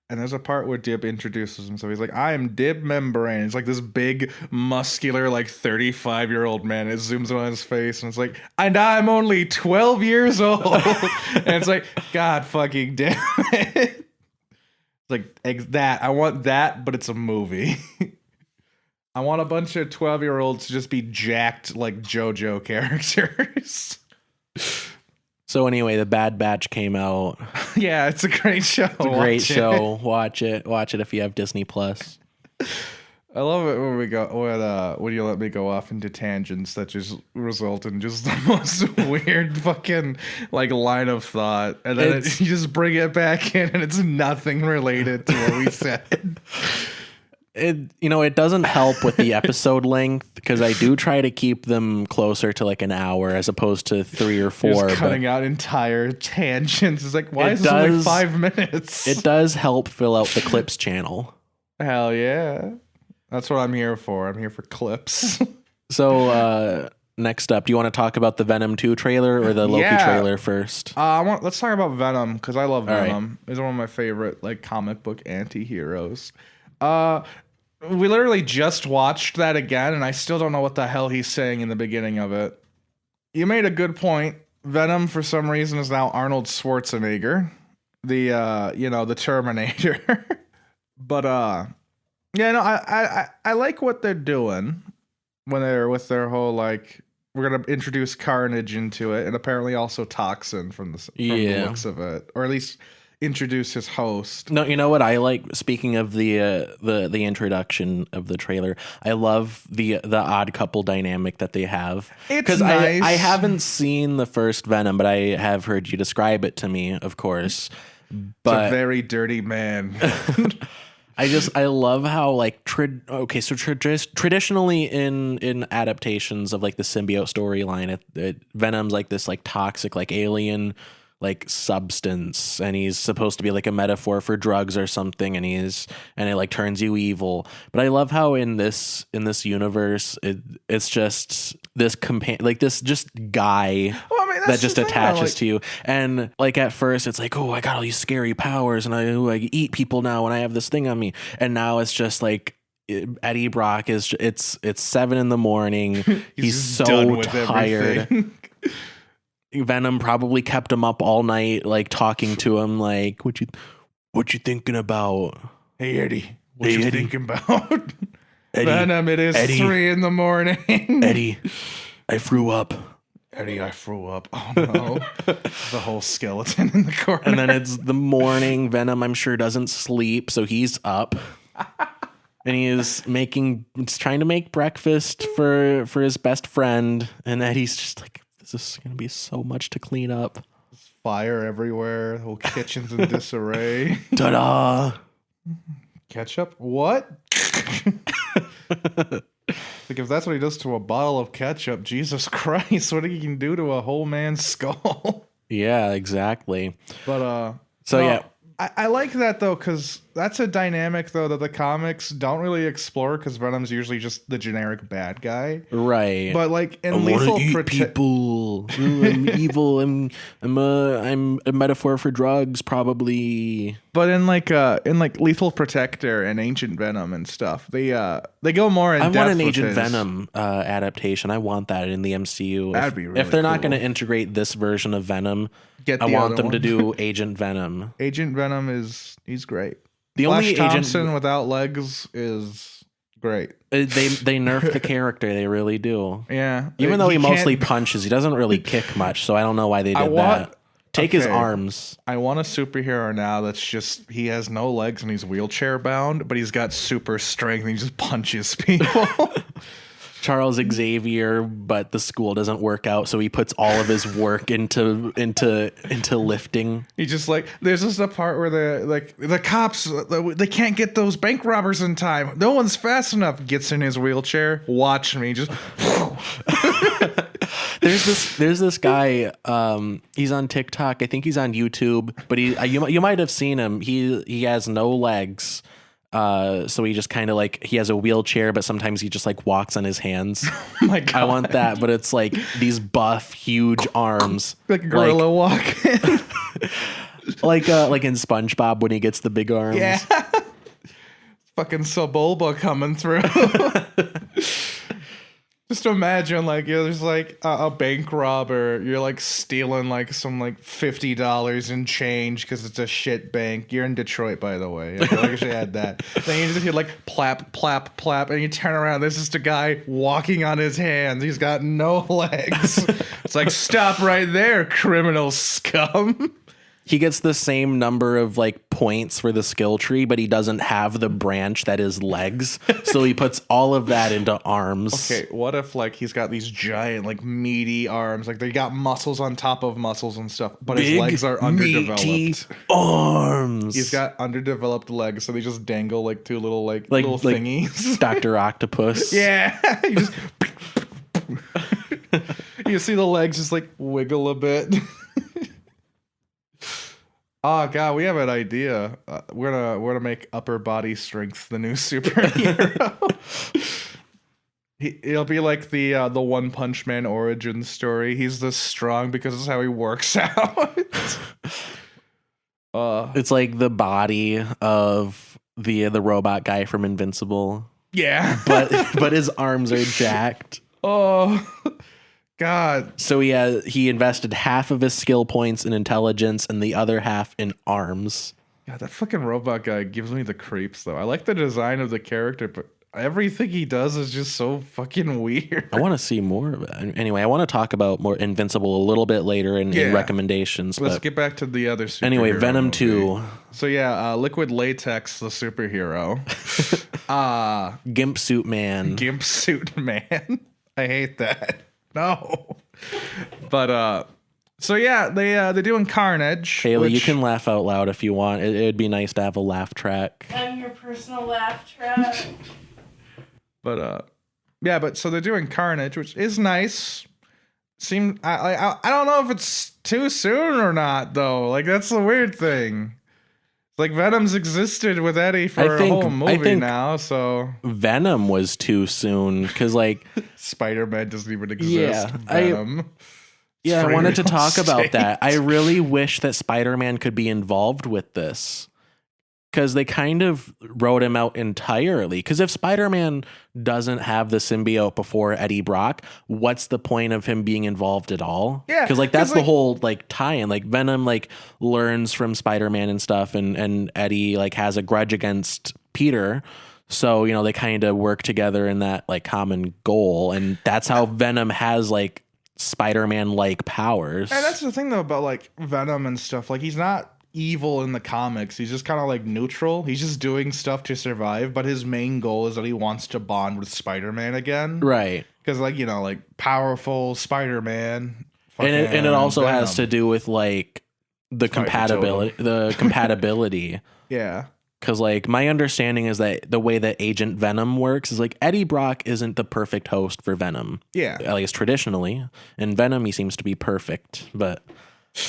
S2: And there's a part where Dib introduces himself. He's like, "I am Dib Membrane." It's like this big, muscular, like 35-year-old man. It zooms in on his face and it's like, "And I'm only 12 years old." And it's like, God fucking damn it. It's like that. I want that, but it's a movie. I want a bunch of 12-year-olds to just be jacked like JoJo characters.
S1: So anyway, The Bad Batch came out.
S2: Yeah, it's a great show.
S1: It's a great show. Watch it. Watch it if you have Disney Plus.
S2: I love it when we go when you let me go off into tangents that just result in just the most weird fucking like line of thought, and then you just bring it back in, and it's nothing related to what we said.
S1: It doesn't help with the episode length because I do try to keep them closer to like an hour as opposed to 3 or 4.
S2: Just cutting out entire tangents. It's like, why is this only 5 minutes?
S1: It does help fill out the clips channel.
S2: Hell yeah. That's what I'm here for. I'm here for clips.
S1: So next up, do you want to talk about the Venom 2 trailer or the Loki trailer first?
S2: Let's talk about Venom because I love Venom. He's one of my favorite like comic book anti-heroes. We literally just watched that again, and I still don't know what the hell he's saying in the beginning of it. You made a good point. Venom, for some reason, is now Arnold Schwarzenegger, the Terminator. But yeah, no, I like what they're doing when they're with their whole like we're gonna introduce Carnage into it, and apparently also Toxin from the looks of it, or at least introduce his host.
S1: No, you know what I like? Speaking of the introduction of the trailer, I love the odd couple dynamic that they have.
S2: It's nice.
S1: I haven't seen the first Venom, but I have heard you describe it to me, of course. But
S2: it's a very dirty man.
S1: I love how like traditionally in adaptations of like the symbiote storyline, Venom's like this like toxic like alien like substance, and he's supposed to be like a metaphor for drugs or something, and it like turns you evil. But I love how in this universe it's just this this just guy that just attaches to you. And like at first it's like, oh, I got all these scary powers and I eat people now and I have this thing on me, and now it's just like Eddie Brock is it's 7 a.m. he's so tired. Venom probably kept him up all night, like talking to him, like, what you thinking about?
S2: Hey Eddie, what you thinking about? Eddie, Venom, it is Eddie, 3 a.m.
S1: Eddie, I threw up.
S2: Eddie, I threw up. Oh no. The whole skeleton in the corner.
S1: And then it's the morning. Venom, I'm sure, doesn't sleep, so he's up. And he's trying to make breakfast for his best friend. And Eddie's just like, this is going to be so much to clean up.
S2: There's fire everywhere. The whole kitchen's in disarray.
S1: Ta-da!
S2: Ketchup? What? Like, if that's what he does to a bottle of ketchup, Jesus Christ, what he can do to a whole man's skull?
S1: Yeah, exactly.
S2: But,
S1: yeah.
S2: I like that, though, because that's a dynamic, though, that the comics don't really explore, because Venom's usually just the generic bad guy.
S1: Right.
S2: But, like, in Lethal
S1: people. Ooh, I'm evil. I'm a metaphor for drugs, probably.
S2: But in Lethal Protector and Ancient Venom and stuff, they go more in depth.
S1: I want an Agent Venom adaptation. I want that in the MCU.
S2: That'd be really
S1: If they're not
S2: cool.
S1: going to integrate this version of Venom, I want them to do Agent Venom.
S2: Agent Venom he's great.
S1: The
S2: Flash
S1: only
S2: Thompson
S1: Agent
S2: without legs is great.
S1: They nerf the character. They really do.
S2: Yeah.
S1: Even though he mostly punches, he doesn't really kick much. So I don't know why they did that. Take his arms.
S2: I want a superhero now that's just, he has no legs and he's wheelchair bound, but he's got super strength and he just punches people.
S1: Charles Xavier, but the school doesn't work out, so he puts all of his work into lifting. He
S2: just like, there's just a part where the cops, they can't get those bank robbers in time. No one's fast enough. Gets in his wheelchair. Watch me just.
S1: There's this guy. He's on TikTok. I think he's on YouTube, but you might have seen him. He has no legs. So he just kind of like, he has a wheelchair, but sometimes he just like walks on his hands.
S2: Oh my God.
S1: I want that, but it's like these buff, huge arms.
S2: Like a gorilla walking.
S1: like in SpongeBob when he gets the big arms.
S2: Yeah. Fucking Sebulba coming through. Just imagine, like, there's like a bank robber. You're like stealing like some like $50 in change because it's a shit bank. You're in Detroit, by the way. I feel like I should add that. Then you just hear like plap, plap, plap, and you turn around. There's just a guy walking on his hands. He's got no legs. It's like, stop right there, criminal scum.
S1: he gets the same number of like points for the skill tree, but he doesn't have the branch that is legs. So he puts all of that into arms.
S2: Okay, what if like he's got these giant, like meaty arms, like they got muscles on top of muscles and stuff, but his legs are underdeveloped.
S1: Meaty arms.
S2: He's got underdeveloped legs, so they just dangle like two little little thingies.
S1: Dr. Octopus.
S2: Yeah, you just you see the legs just like wiggle a bit. Oh god, we have an idea. We're gonna make upper body strength the new superhero. It'll be like the One Punch Man origin story. He's this strong because it's how he works out.
S1: It's like the body of the robot guy from Invincible.
S2: Yeah,
S1: but his arms are jacked.
S2: Oh god.
S1: So he invested half of his skill points in intelligence and the other half in arms.
S2: God, that fucking robot guy gives me the creeps though. I like the design of the character, but everything he does is just so fucking weird.
S1: I want to see more of it. Anyway, I want to talk about more Invincible a little bit later in recommendations.
S2: Let's get back to the other superhero
S1: anyway, Venom
S2: movie.
S1: 2.
S2: So yeah, Liquid Latex, the superhero.
S1: Gimp Suit Man.
S2: Gimp Suit Man. I hate that. No. But so yeah, they're doing Carnage.
S1: Haley, you can laugh out loud if you want. It'd be nice to have a laugh track.
S3: I'm your personal laugh track.
S2: But so they're doing Carnage, which is nice. I don't know if it's too soon or not though. Like that's the weird thing. Like Venom's existed with Eddie for a whole movie now, so
S1: Venom was too soon because like
S2: Spider-Man doesn't even exist.
S1: Yeah,
S2: Venom.
S1: I wanted to talk about that. I really wish that Spider-Man could be involved with this because they kind of wrote him out entirely. Because if Spider-Man doesn't have the symbiote before Eddie Brock, what's the point of him being involved at all?
S2: Yeah,
S1: because like that's the whole like tie-in. Like Venom like learns from Spider-Man and stuff, and Eddie like has a grudge against Peter. So they kind of work together in that like common goal, and that's how Venom has like Spider-Man like powers.
S2: And that's the thing though about like Venom and stuff. Like he's not evil in the comics. He's just kind of like neutral. He's just doing stuff to survive, but his main goal is that he wants to bond with Spider-Man again.
S1: Right.
S2: Because like powerful Spider-Man.
S1: And it also Venom has to do with like the compatibility.
S2: Yeah.
S1: Because like my understanding is that the way that Agent Venom works is like Eddie Brock isn't the perfect host for Venom.
S2: Yeah.
S1: At least traditionally. In Venom, he seems to be perfect. But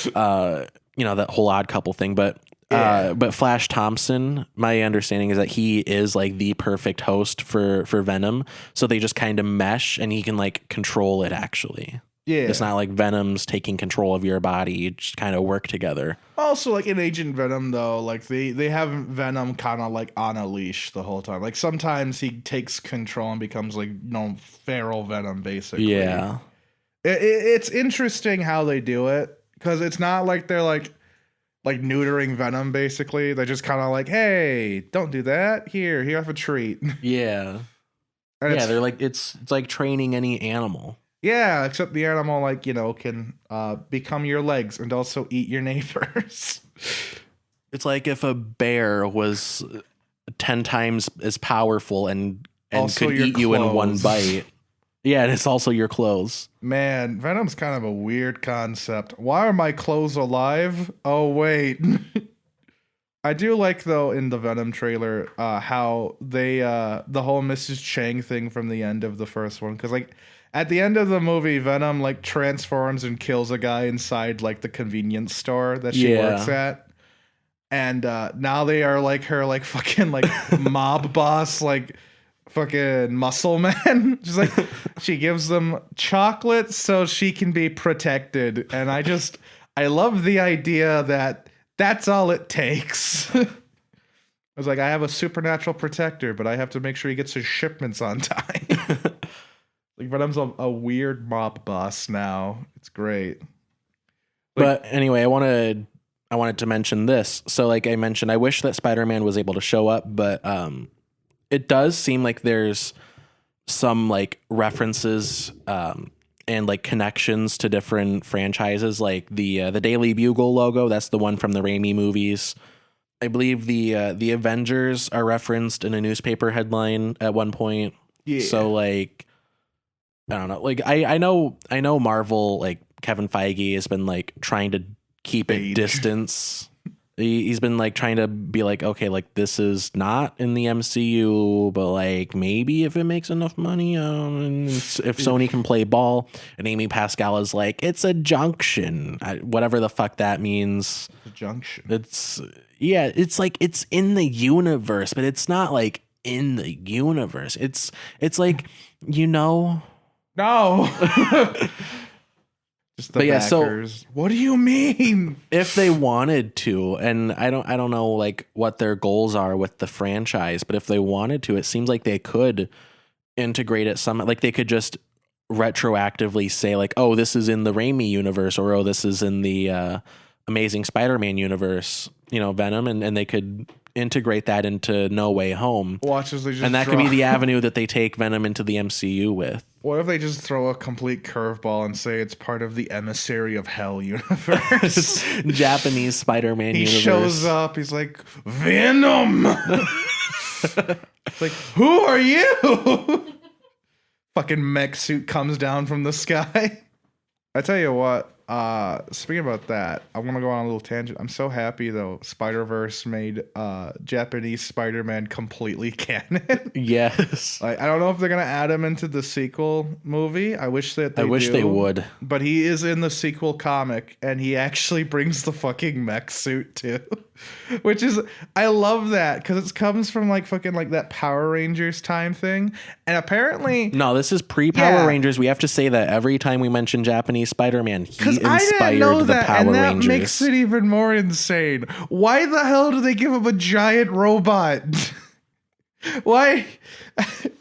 S1: that whole odd couple thing. But Flash Thompson, my understanding is that he is like the perfect host for Venom. So they just kind of mesh and he can like control it actually. Yeah. It's not like Venom's taking control of your body. You just kind of work together.
S2: Also, like in Agent Venom, though, like they have Venom kind of like on a leash the whole time. Like sometimes he takes control and becomes like feral Venom, basically.
S1: Yeah.
S2: It's interesting how they do it because it's not like they're like neutering Venom, basically. They're just kind of like, hey, don't do that. Here you have a treat.
S1: Yeah.
S2: And
S1: they're like it's like training any animal.
S2: Yeah, except the animal, like, can become your legs and also eat your neighbors.
S1: It's like if a bear was 10 times as powerful and could eat you in one bite. Yeah, and it's also your clothes.
S2: Man, Venom's kind of a weird concept. Why are my clothes alive? Oh, wait. I do like, though, in the Venom trailer, how they, the whole Mrs. Chang thing from the end of the first one. Because, like, at the end of the movie, Venom like transforms and kills a guy inside like the convenience store that she works at. And now they are like her like fucking like mob boss, like fucking muscle man. She's like she gives them chocolate so she can be protected. And I love the idea that that's all it takes. I was like, I have a supernatural protector, but I have to make sure he gets his shipments on time. Like Venom's a weird mob boss now. It's great.
S1: But anyway, I wanted to mention this. So like I mentioned, I wish that Spider-Man was able to show up, but it does seem like there's some like references and like connections to different franchises, like the Daily Bugle logo. That's the one from the Raimi movies. I believe the Avengers are referenced in a newspaper headline at one point.
S2: Yeah.
S1: So like, I don't know. Like I know Marvel, like Kevin Feige has been like trying to keep it distance. He's been like trying to be like, okay, like this is not in the MCU, but like maybe if it makes enough money, if Sony can play ball. And Amy Pascal is like, it's a junction, whatever the fuck that means.
S2: The junction.
S1: It's like it's in the universe, but it's not like in the universe. It's like,
S2: No. Just the backers. So what do you mean?
S1: If they wanted to, and I don't know like what their goals are with the franchise, but if they wanted to, it seems like they could integrate it some, like they could just retroactively say like, oh, this is in the Raimi universe, or oh, this is in the Amazing Spider-Man universe, Venom, and they could integrate that into No Way Home. And that could be the avenue that they take Venom into the MCU with.
S2: What if they just throw a complete curveball and say it's part of the Emissary of Hell universe?
S1: Japanese Spider-Man universe.
S2: He shows up, he's like, Venom! It's like, who are you? Fucking mech suit comes down from the sky. I tell you what, speaking about that, I want to go on a little tangent. I'm so happy though Spider-Verse made Japanese Spider-Man completely canon.
S1: Yes.
S2: I don't know if they're gonna add him into the sequel movie. I wish they
S1: would.
S2: But he is in the sequel comic, and he actually brings the fucking mech suit too. Which is, I love that because it comes from like fucking like that Power Rangers time thing, and apparently
S1: no, this is pre-Power Rangers. We have to say that every time we mention Japanese Spider-Man, he inspired the Power Rangers.
S2: That makes it even more insane. Why the hell do they give him a giant robot? Why?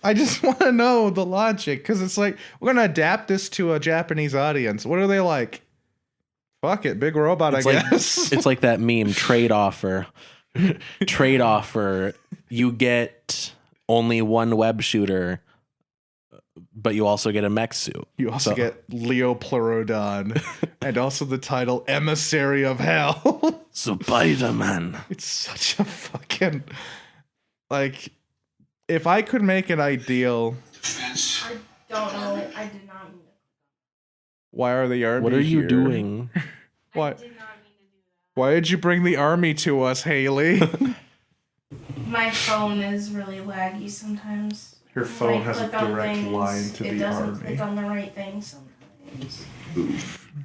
S2: I just want to know the logic, because it's like we're gonna adapt this to a Japanese audience. What are they like? Fuck it, big robot, I guess.
S1: It's like that meme, trade offer. Trade offer. You get only one web shooter, but you also get a mech suit.
S2: You also get Leo Pleurodon, and also the title Emissary of Hell.
S1: Spider-Man.
S2: It's such a fucking... Like, if I could make an ideal...
S3: I don't know it. I did not mean to.
S2: Why are the army
S1: What are you
S2: here?
S1: doing?
S2: What?
S3: I did not mean to do that.
S2: Why did you bring the army to us, Haley?
S3: My phone is really laggy sometimes.
S2: Your phone
S3: When I
S2: has a
S3: click on
S2: direct
S3: things,
S2: line to
S3: it
S2: the
S3: doesn't
S2: army.
S3: click on the right thing sometimes.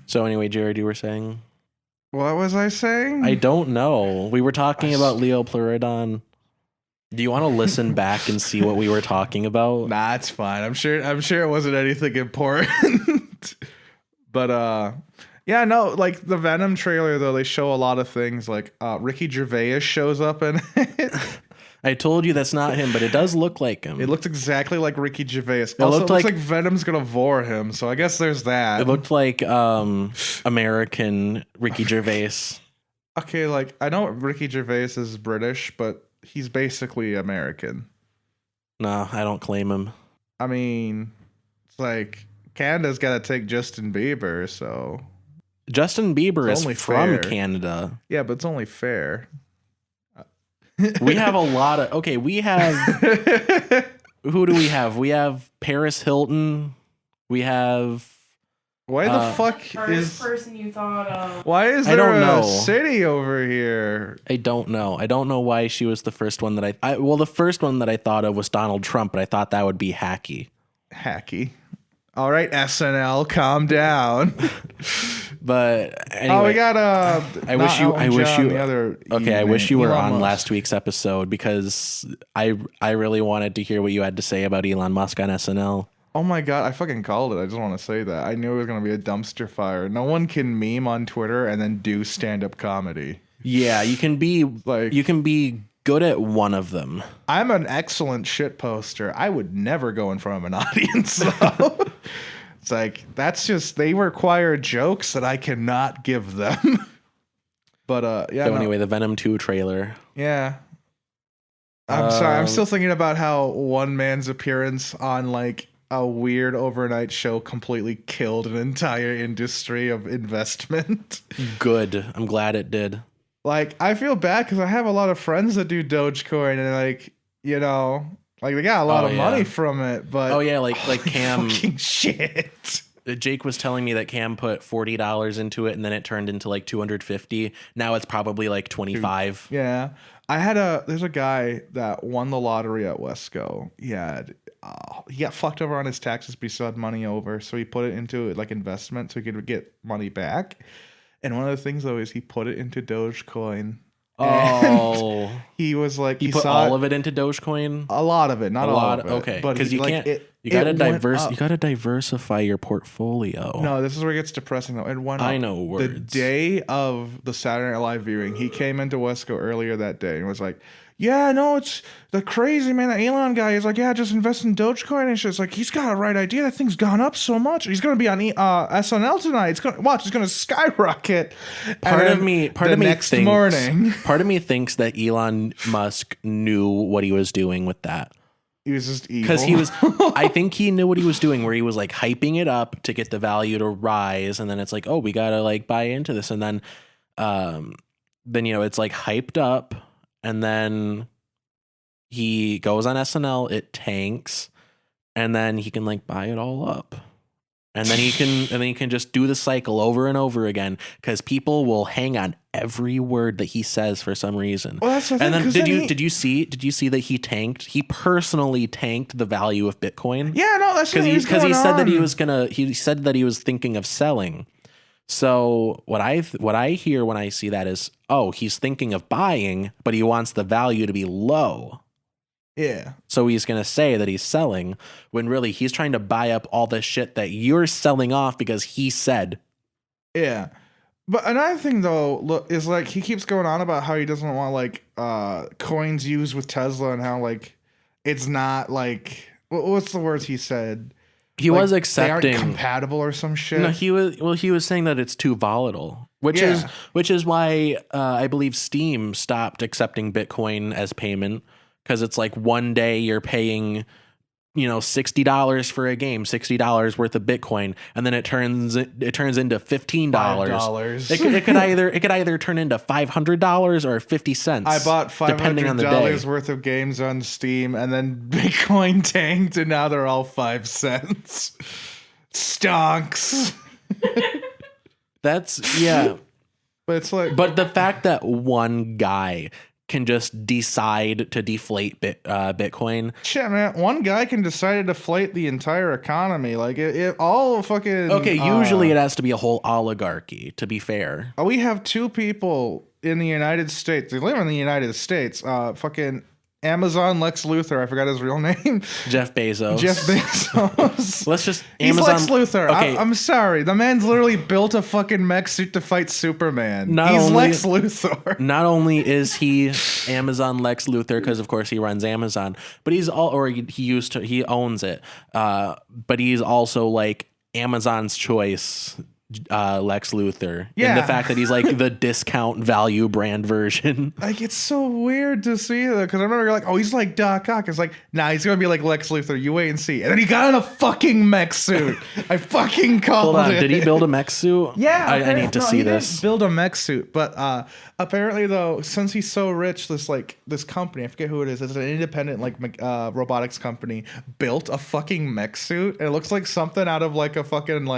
S1: So anyway, Jared, you were saying?
S2: What was I saying?
S1: I don't know. We were talking about Leo Pleurodon. Do you want to listen back and see what we were talking about?
S2: Nah, it's fine. I'm sure it wasn't anything important. But yeah, no, like the Venom trailer though, they show a lot of things. Like Ricky Gervais shows up in it.
S1: I told you that's not him, but it does look like him.
S2: It looked exactly like Ricky Gervais.
S1: It looks
S2: like Venom's gonna vor him, so I guess there's that.
S1: It looked like American Ricky Gervais.
S2: Okay, like I know Ricky Gervais is British, but he's basically American.
S1: No, I don't claim him.
S2: I mean, it's like Canada's got to take Justin Bieber, so
S1: Justin Bieber is
S2: only
S1: from
S2: fair.
S1: Canada.
S2: Yeah, but it's only fair.
S1: We have a lot of... Okay, we have... Who do we have? We have Paris Hilton. We have...
S2: Why the fuck
S3: First person you thought of.
S2: Why is
S1: I
S2: there
S1: don't
S2: a
S1: know.
S2: city over here?
S1: I don't know. I don't know why she was the first one that well, the first one that I thought of was Donald Trump, but I thought that would be hacky.
S2: Hacky. All right, SNL, calm down.
S1: But anyway,
S2: oh, we got
S1: I wish you.
S2: The other
S1: okay, I wish you were
S2: Elon
S1: on
S2: Musk.
S1: last week's episode because I really wanted to hear what you had to say about Elon Musk on SNL.
S2: Oh my god, I fucking called it. I just want to say that. I knew it was going to be a dumpster fire. No one can meme on Twitter and then do stand-up comedy.
S1: Yeah, you can be good at one of them.
S2: I'm an excellent shit poster. I would never go in front of an audience though. It's like that's just they require jokes that I cannot give them. But yeah.
S1: So anyway, the Venom 2 trailer.
S2: Yeah. I'm sorry. I'm still thinking about how one man's appearance on like a weird overnight show completely killed an entire industry of investment.
S1: Good. I'm glad it did.
S2: Like, I feel bad because I have a lot of friends that do Dogecoin and like, you know, like they got a lot of money from it. But
S1: like Cam.
S2: Fucking shit.
S1: Jake was telling me that Cam put $40 into it and then it turned into like $250. Now it's probably like $25.
S2: Yeah. There's a guy that won the lottery at Wesco. He got fucked over on his taxes, but he still had money over. So he put it into like investment so he could get money back. And one of the things though is he put it into Dogecoin.
S1: Oh,
S2: he was like,
S1: he put all of it into Dogecoin.
S2: A lot of it, not all of it.
S1: Okay,
S2: but
S1: because you
S2: like,
S1: can't. You gotta diversify your portfolio.
S2: No, this is where it gets depressing though. It went up.
S1: I know words.
S2: The day of the Saturday Night Live viewing, he came into Wesco earlier that day and was like, "Yeah, no, it's the crazy man. The Elon guy is like, yeah, just invest in Dogecoin and shit. It's like he's got a right idea. That thing's gone up so much. He's gonna be on SNL tonight. It's gonna skyrocket."
S1: Part of me thinks that Elon Musk knew what he was doing with that.
S2: He was just evil.
S1: Because I think he knew what he was doing, where he was like hyping it up to get the value to rise, and then it's like, oh, we gotta like buy into this, and then it's like hyped up, and then he goes on SNL, it tanks, and then he can like buy it all up. And then he can just do the cycle over and over again because people will hang on every word that he says for some reason.
S2: Well, that's the thing,
S1: and then did you see that he tanked? He personally tanked the value of Bitcoin.
S2: Yeah, no, that's because
S1: he said that he was gonna. He said that he was thinking of selling. So what I hear when I see that is, oh, he's thinking of buying, but he wants the value to be low.
S2: Yeah.
S1: So he's going to say that he's selling when really he's trying to buy up all the shit that you're selling off because he said.
S2: Yeah. But another thing though, look, is like he keeps going on about how he doesn't want like coins used with Tesla and how like it's not like what's the words he said?
S1: He was accepting
S2: they aren't compatible or some shit.
S1: No, he was saying that it's too volatile, which is why I believe Steam stopped accepting Bitcoin as payment. Because it's like one day you're paying, $60 for a game, $60 worth of Bitcoin, and then it turns into $15.
S2: $5.
S1: It could either turn into $500 or 50 cents.
S2: I bought $500 worth of games on Steam, and then Bitcoin tanked, and now they're all 5 cents. Stonks.
S1: That's yeah.
S2: But it's like,
S1: but the fact that one guy can just decide to deflate Bitcoin.
S2: Shit, man. One guy can decide to deflate the entire economy. Like, it all fucking...
S1: Okay, usually it has to be a whole oligarchy, to be fair.
S2: We have two people in the United States. They live in the United States. Fucking Amazon Lex Luthor. I forgot his real name.
S1: Jeff Bezos. Let's just...
S2: He's Lex Luthor. Okay. I'm sorry. The man's literally built a fucking mech suit to fight Superman. He's Lex Luthor.
S1: Not only is he Amazon Lex Luthor, because of course he runs Amazon, but he owns it. But he's also like Amazon's choice Lex Luthor.
S2: Yeah.
S1: And the fact that he's like the discount value brand version.
S2: Like, it's so weird to see that, because I remember you're like, oh, he's like Doc Ock. It's like, nah, he's gonna be like Lex Luthor. You wait and see. And then he got in a fucking mech suit. I fucking called it.
S1: Did he build a mech suit?
S2: Yeah.
S1: I need to see this.
S2: Didn't build a mech suit, but apparently though, since he's so rich, this company, I forget who it is, it's an independent robotics company, built a fucking mech suit, and it looks like something out of like a fucking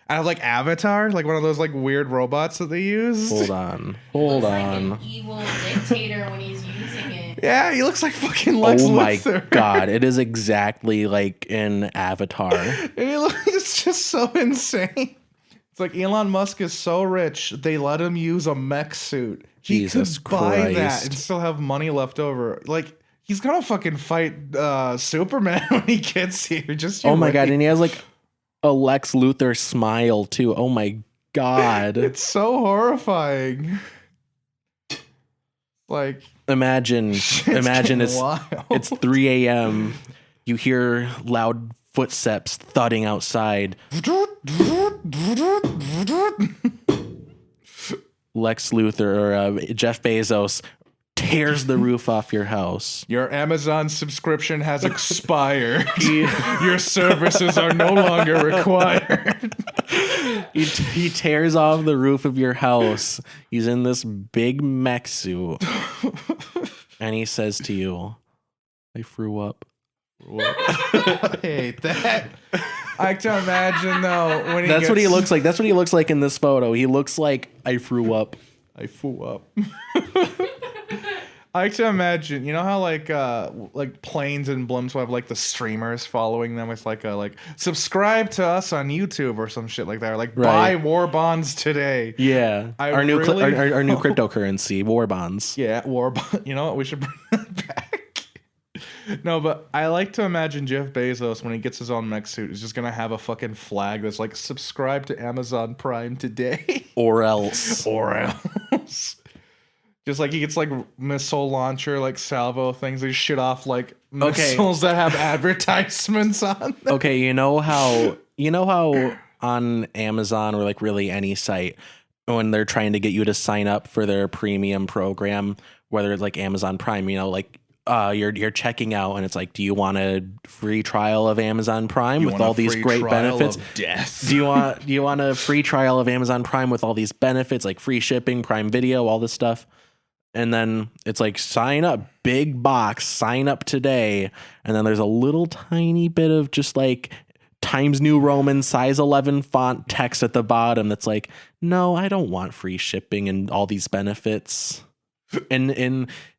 S2: out of like Avatar, like one of those like weird robots that they use.
S1: Hold on.
S3: Like an evil dictator when he's using it.
S2: Yeah, he looks like fucking Lex Luthor.
S1: Oh my god, it is exactly like in Avatar.
S2: It's just so insane. It's like Elon Musk is so rich, they let him use a mech suit. He could buy that and still have money left over. Like, he's gonna fucking fight Superman when he gets here.
S1: Oh my god, and he has like a Lex Luthor smile too. Oh my god.
S2: It's so horrifying. Like,
S1: imagine it's 3 a.m. You hear loud footsteps thudding outside. Lex Luthor or Jeff Bezos tears the roof off your house.
S2: Your Amazon subscription has expired. Your services are no longer required.
S1: He tears off the roof of your house. He's in this big mech suit. And he says to you, I threw up.
S2: I hate that. I can imagine though when he
S1: That's what he looks like. That's what he looks like in this photo. He looks like I threw up.
S2: I flew up. I like to imagine, you know how like planes and blimps will have like the streamers following them with like subscribe to us on YouTube or some shit like that, or like buy war bonds today.
S1: Yeah, our new cryptocurrency, war bonds.
S2: Yeah, war bond. You know what? We should bring that back. No, but I like to imagine Jeff Bezos when he gets his own mech suit is just gonna have a fucking flag that's like subscribe to Amazon Prime today,
S1: or else.
S2: Just like he gets like missile launcher, like salvo things. They shit off like missiles that have advertisements on them.
S1: Okay, you know how on Amazon or like really any site when they're trying to get you to sign up for their premium program, whether it's like Amazon Prime, you know, like you're checking out and it's like, do you want a free trial of Amazon Prime with all these great benefits? Do you want a free trial of Amazon Prime with all these benefits like free shipping, Prime Video, all this stuff? And then it's like, sign up, big box, sign up today. And then there's a little tiny bit of just like Times New Roman size 11 font text at the bottom that's like, no, I don't want free shipping and all these benefits. And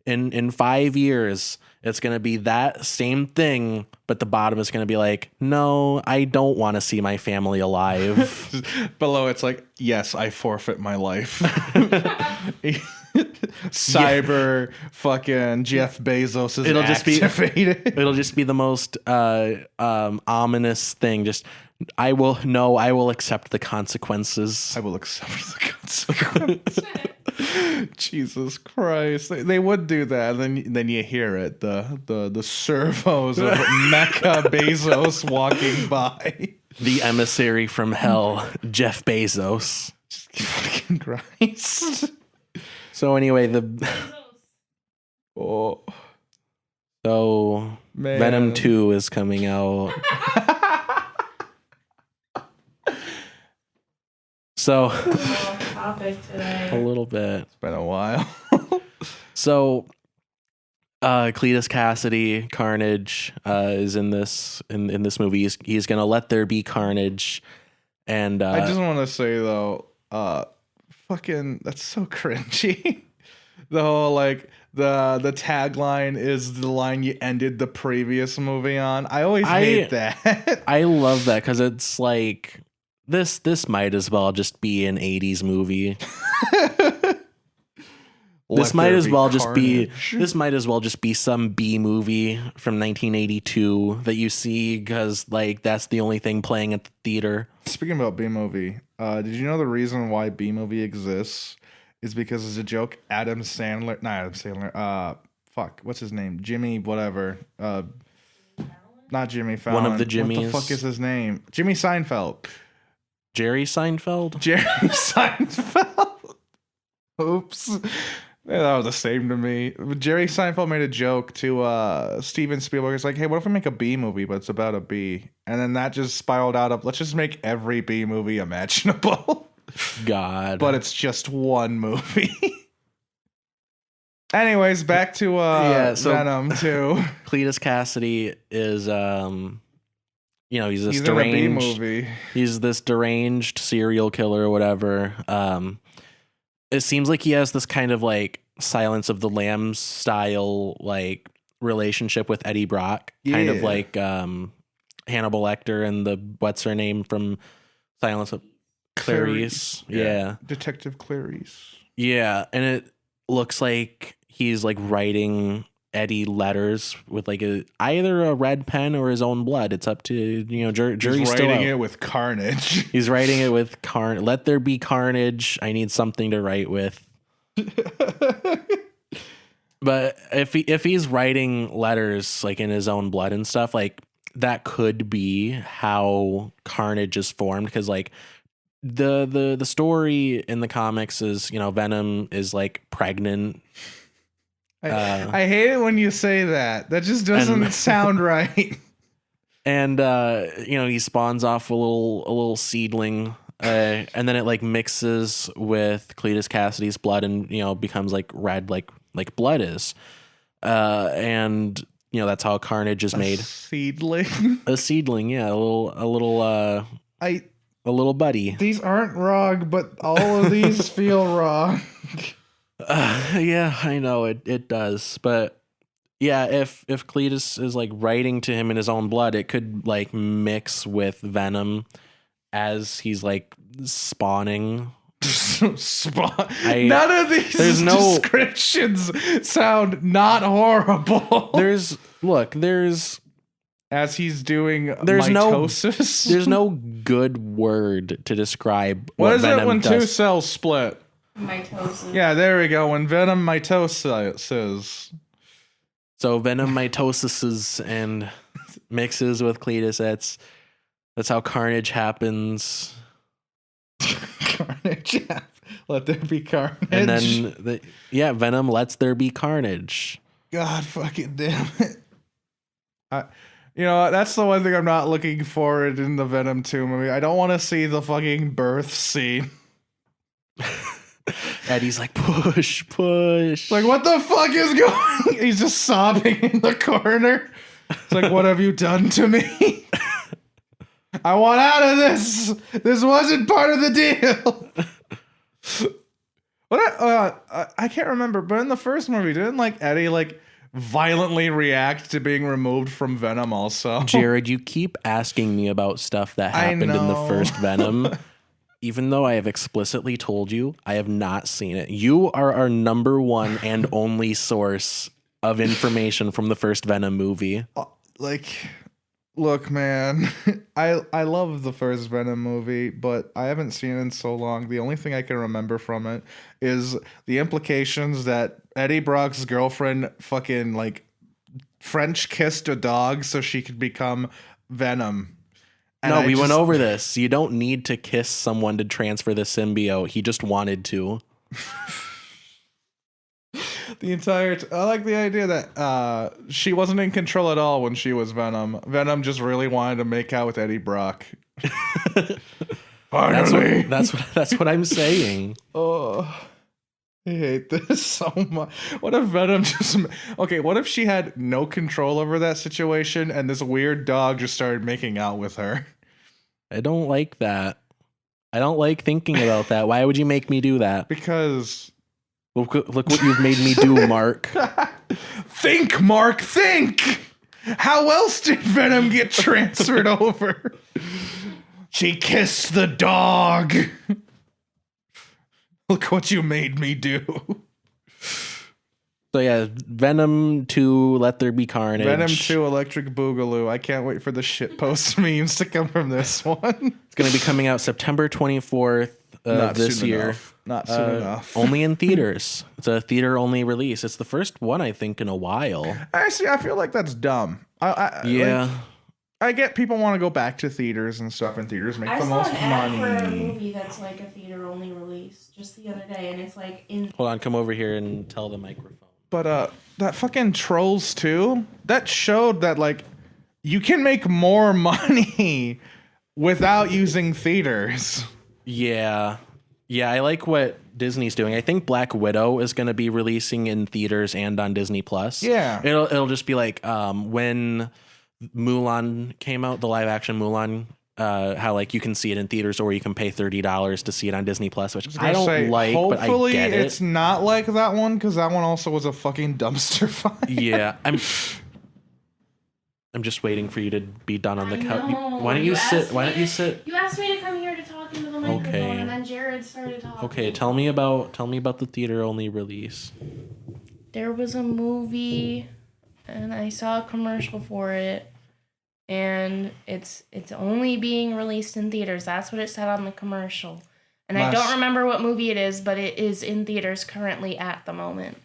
S1: in 5 years, it's going to be that same thing, but the bottom is going to be like, no, I don't want to see my family alive.
S2: Below it's like, yes, I forfeit my life. Cyber fucking Jeff Bezos is activated.
S1: It'll just be the most ominous thing. Just I will accept the consequences.
S2: I will accept the consequences. Jesus Christ. They would do that, and then you hear it, the servos of Mecha Bezos walking by.
S1: The emissary from hell, Jeff Bezos.
S2: Fucking Christ.
S1: So anyway,
S2: Oh.
S1: So
S2: Man.
S1: Venom 2 is coming out. So
S3: Topic today.
S1: a little bit.
S2: It's been a while.
S1: So Cletus Cassidy, Carnage, is in this movie. He's gonna let there be carnage. And
S2: I just want to say though, fucking that's so cringy. The whole like the tagline is the line you ended the previous movie on. I always hate that.
S1: I love that because it's like this might as well just be an 80s movie. This might as well just be some B movie from 1982 that you see because like that's the only thing playing at the theater.
S2: Speaking about B movie, did you know the reason why B movie exists is because it's a joke not Adam Sandler, what's his name? Jimmy whatever. Not Jimmy Fallon.
S1: One of the Jimmys.
S2: What the fuck is his name? Jimmy Seinfeld.
S1: Jerry Seinfeld?
S2: Jerry Seinfeld. Oops. Yeah, that was the same to me. Jerry Seinfeld made a joke to Steven Spielberg. It's like, hey, what if we make a B movie, but it's about a bee? And then that just spiraled out of, let's just make every B movie imaginable.
S1: God.
S2: But it's just one movie. Anyways, back to Venom 2.
S1: Cletus Cassidy is he's this deranged
S2: in a B movie.
S1: He's this deranged serial killer or whatever. It seems like he has this kind of like Silence of the Lambs style like relationship with Eddie Brock, kind of like Hannibal Lecter and the what's her name from Silence of Clarice. Yeah.
S2: Detective Clarice.
S1: Yeah, and it looks like he's like writing Eddie letters with like either a red pen or his own blood. It's up to jury's
S2: He's
S1: still
S2: writing
S1: out.
S2: it with carnage.
S1: He's writing it with carnage. Let there be carnage. I need something to write with. But if he's writing letters like in his own blood and stuff, like that could be how carnage is formed, because like the story in the comics is Venom is like pregnant
S2: I hate it when you say that. That just doesn't sound right.
S1: And he spawns off a little seedling, and then it like mixes with Cletus Cassidy's blood, and becomes like red, like blood is, and that's how Carnage is made.
S2: Seedling.
S1: A seedling, yeah, a little buddy.
S2: These aren't wrong, but all of these feel wrong.
S1: Yeah, I know it does, but. Yeah, if Cletus is like writing to him in his own blood, it could like mix with Venom as he's like spawning.
S2: None of these descriptions sound not horrible.
S1: There's
S2: as he's doing
S1: there's
S2: mitosis.
S1: There's no good word to describe
S2: what is
S1: Venom
S2: it when
S1: does.
S2: two cells split?
S3: Mitosis.
S2: Yeah, there we go. When Venom mitoses.
S1: So Venom mitoses and mixes with Cletus. That's how Carnage happens.
S2: Carnage. Let there be carnage.
S1: And then Venom lets there be carnage.
S2: God fucking damn it. That's the one thing I'm not looking forward in the Venom 2 movie. I don't want to see the fucking birth scene.
S1: Eddie's like, push.
S2: Like, what the fuck is going? He's just sobbing in the corner. It's like, what have you done to me? I want out of this. This wasn't part of the deal. I can't remember, but in the first movie, didn't like Eddie like violently react to being removed from Venom also?
S1: Jared, you keep asking me about stuff that happened in the first Venom. Even though I have explicitly told you, I have not seen it. You are our number one and only source of information from the first Venom movie.
S2: Look, man, I love the first Venom movie, but I haven't seen it in so long. The only thing I can remember from it is the implications that Eddie Brock's girlfriend fucking like French kissed a dog so she could become Venom.
S1: And we went over this. You don't need to kiss someone to transfer the symbiote. He just wanted to.
S2: I like the idea that she wasn't in control at all when she was Venom. Venom just really wanted to make out with Eddie Brock. Finally.
S1: That's what I'm saying.
S2: Oh, I hate this so much. What if Venom what if she had no control over that situation and this weird dog just started making out with her?
S1: I don't like that. I don't like thinking about that. Why would you make me do that?
S2: Because
S1: look what you've made me do, Mark.
S2: Think, Mark, think! How else did Venom get transferred over? She kissed the dog. Look what you made me do.
S1: So yeah, Venom 2, Let There Be Carnage.
S2: Venom 2, Electric Boogaloo. I can't wait for the shitpost memes to come from this one.
S1: It's going to be coming out September 24th this year.
S2: Not soon enough.
S1: Only in theaters. It's a theater-only release. It's the first one, I think, in a while.
S2: Actually, I feel like that's dumb. I get people want to go back to theaters and stuff, and theaters make the most money.
S3: I saw an ad for a movie that's like a theater-only release just the other day, and it's like in...
S1: Hold on, come over here and tell the microphone.
S2: But that fucking Trolls 2, that showed that, like, you can make more money without using theaters.
S1: Yeah. Yeah, I like what Disney's doing. I think Black Widow is going to be releasing in theaters and on Disney Plus.
S2: Yeah.
S1: It'll just be like when Mulan came out, the live action Mulan, how like you can see it in theaters or you can pay $30 to see it on Disney Plus, which I don't like, but I get it.
S2: It's not like that one because that one also was a fucking dumpster fire.
S1: Yeah, I'm just waiting for you to be done on the couch. Why don't you sit?
S3: You asked me to come here to talk into the microphone, and then Jared started talking.
S1: Okay, tell me about the theater only release.
S3: There was a movie, and I saw a commercial for it, and it's only being released in theaters. That's what it said on the commercial. And I don't remember what movie it is, but it is in theaters currently at the moment.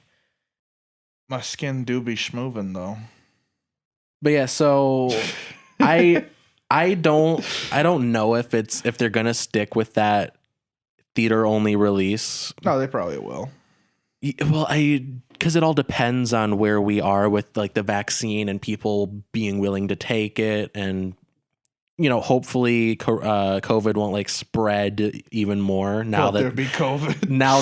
S2: My skin do be schmoving though.
S1: But yeah, so I don't know if they're gonna stick with that theater only release.
S2: No, they probably will.
S1: Well, because it all depends on where we are with like the vaccine and people being willing to take it, and hopefully COVID won't like spread even more now
S2: Will
S1: that
S2: there be COVID?
S1: now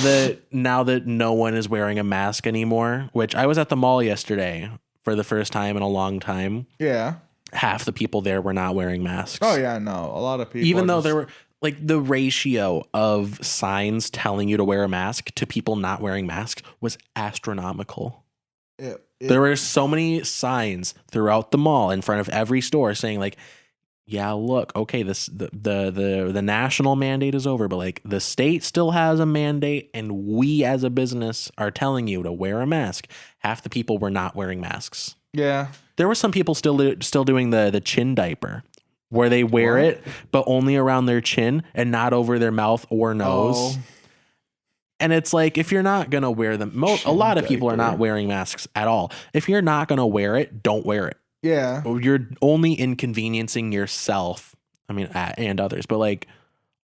S1: that no one is wearing a mask anymore. Which I was at the mall yesterday for the first time in a long time.
S2: Yeah.
S1: Half the people there were not wearing masks.
S2: Oh yeah, no. A lot of people.
S1: Even though there were like the ratio of signs telling you to wear a mask to people not wearing masks was astronomical. There were so many signs throughout the mall in front of every store saying like, yeah, look, okay, the national mandate is over, but like the state still has a mandate and we as a business are telling you to wear a mask. Half the people were not wearing masks.
S2: Yeah.
S1: There were some people still doing the chin diaper where they wear it, but only around their chin and not over their mouth or nose. Oh. And it's like, if you're not going to wear them, a lot of people are not wearing masks at all. If you're not going to wear it, don't wear it.
S2: Yeah.
S1: You're only inconveniencing yourself. I mean, and others, but like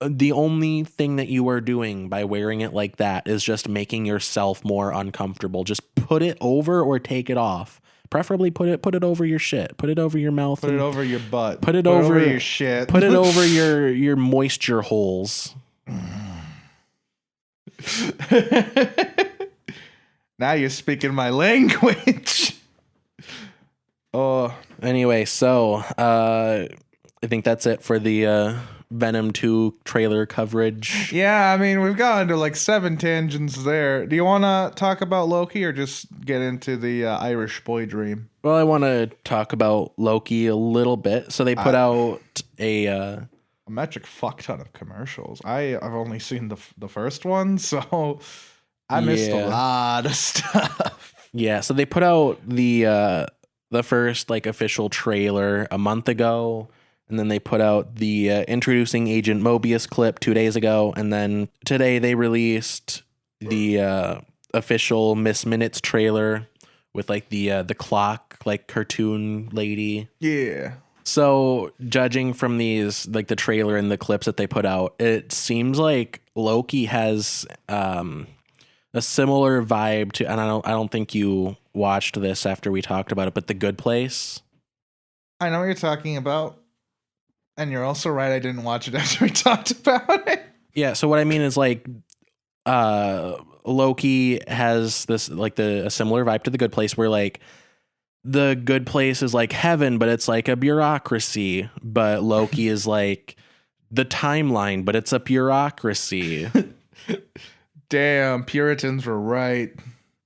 S1: the only thing that you are doing by wearing it like that is just making yourself more uncomfortable. Just put it over or take it off. Preferably put it over your shit. Put it over your mouth.
S2: Put it over your butt.
S1: Put it over
S2: your shit.
S1: Put it over your moisture holes.
S2: Now you're speaking my language. Oh,
S1: anyway, so I think that's it for the Venom 2 trailer coverage.
S2: Yeah, I mean, we've gone into like 7 tangents there. Do you want to talk about Loki or just get into the Irish boy dream?
S1: Well, I want to talk about Loki a little bit. So they put out a
S2: metric fuck ton of commercials. I've only seen the first one, so I missed a lot of stuff.
S1: Yeah, so they put out the first like official trailer a month ago. And then they put out the introducing Agent Mobius clip 2 days ago. And then today they released the official Miss Minutes trailer with like the clock, like cartoon lady.
S2: Yeah.
S1: So judging from these, like the trailer and the clips that they put out, it seems like Loki has a similar vibe to, and I don't think you watched this after we talked about it, but The Good Place.
S2: I know what you're talking about. And you're also right, I didn't watch it after we talked about it.
S1: Yeah, so what I mean is like Loki has this like a similar vibe to The Good Place where like The Good Place is like heaven, but it's like a bureaucracy. But Loki is like the timeline, but it's a bureaucracy.
S2: Damn, Puritans were right.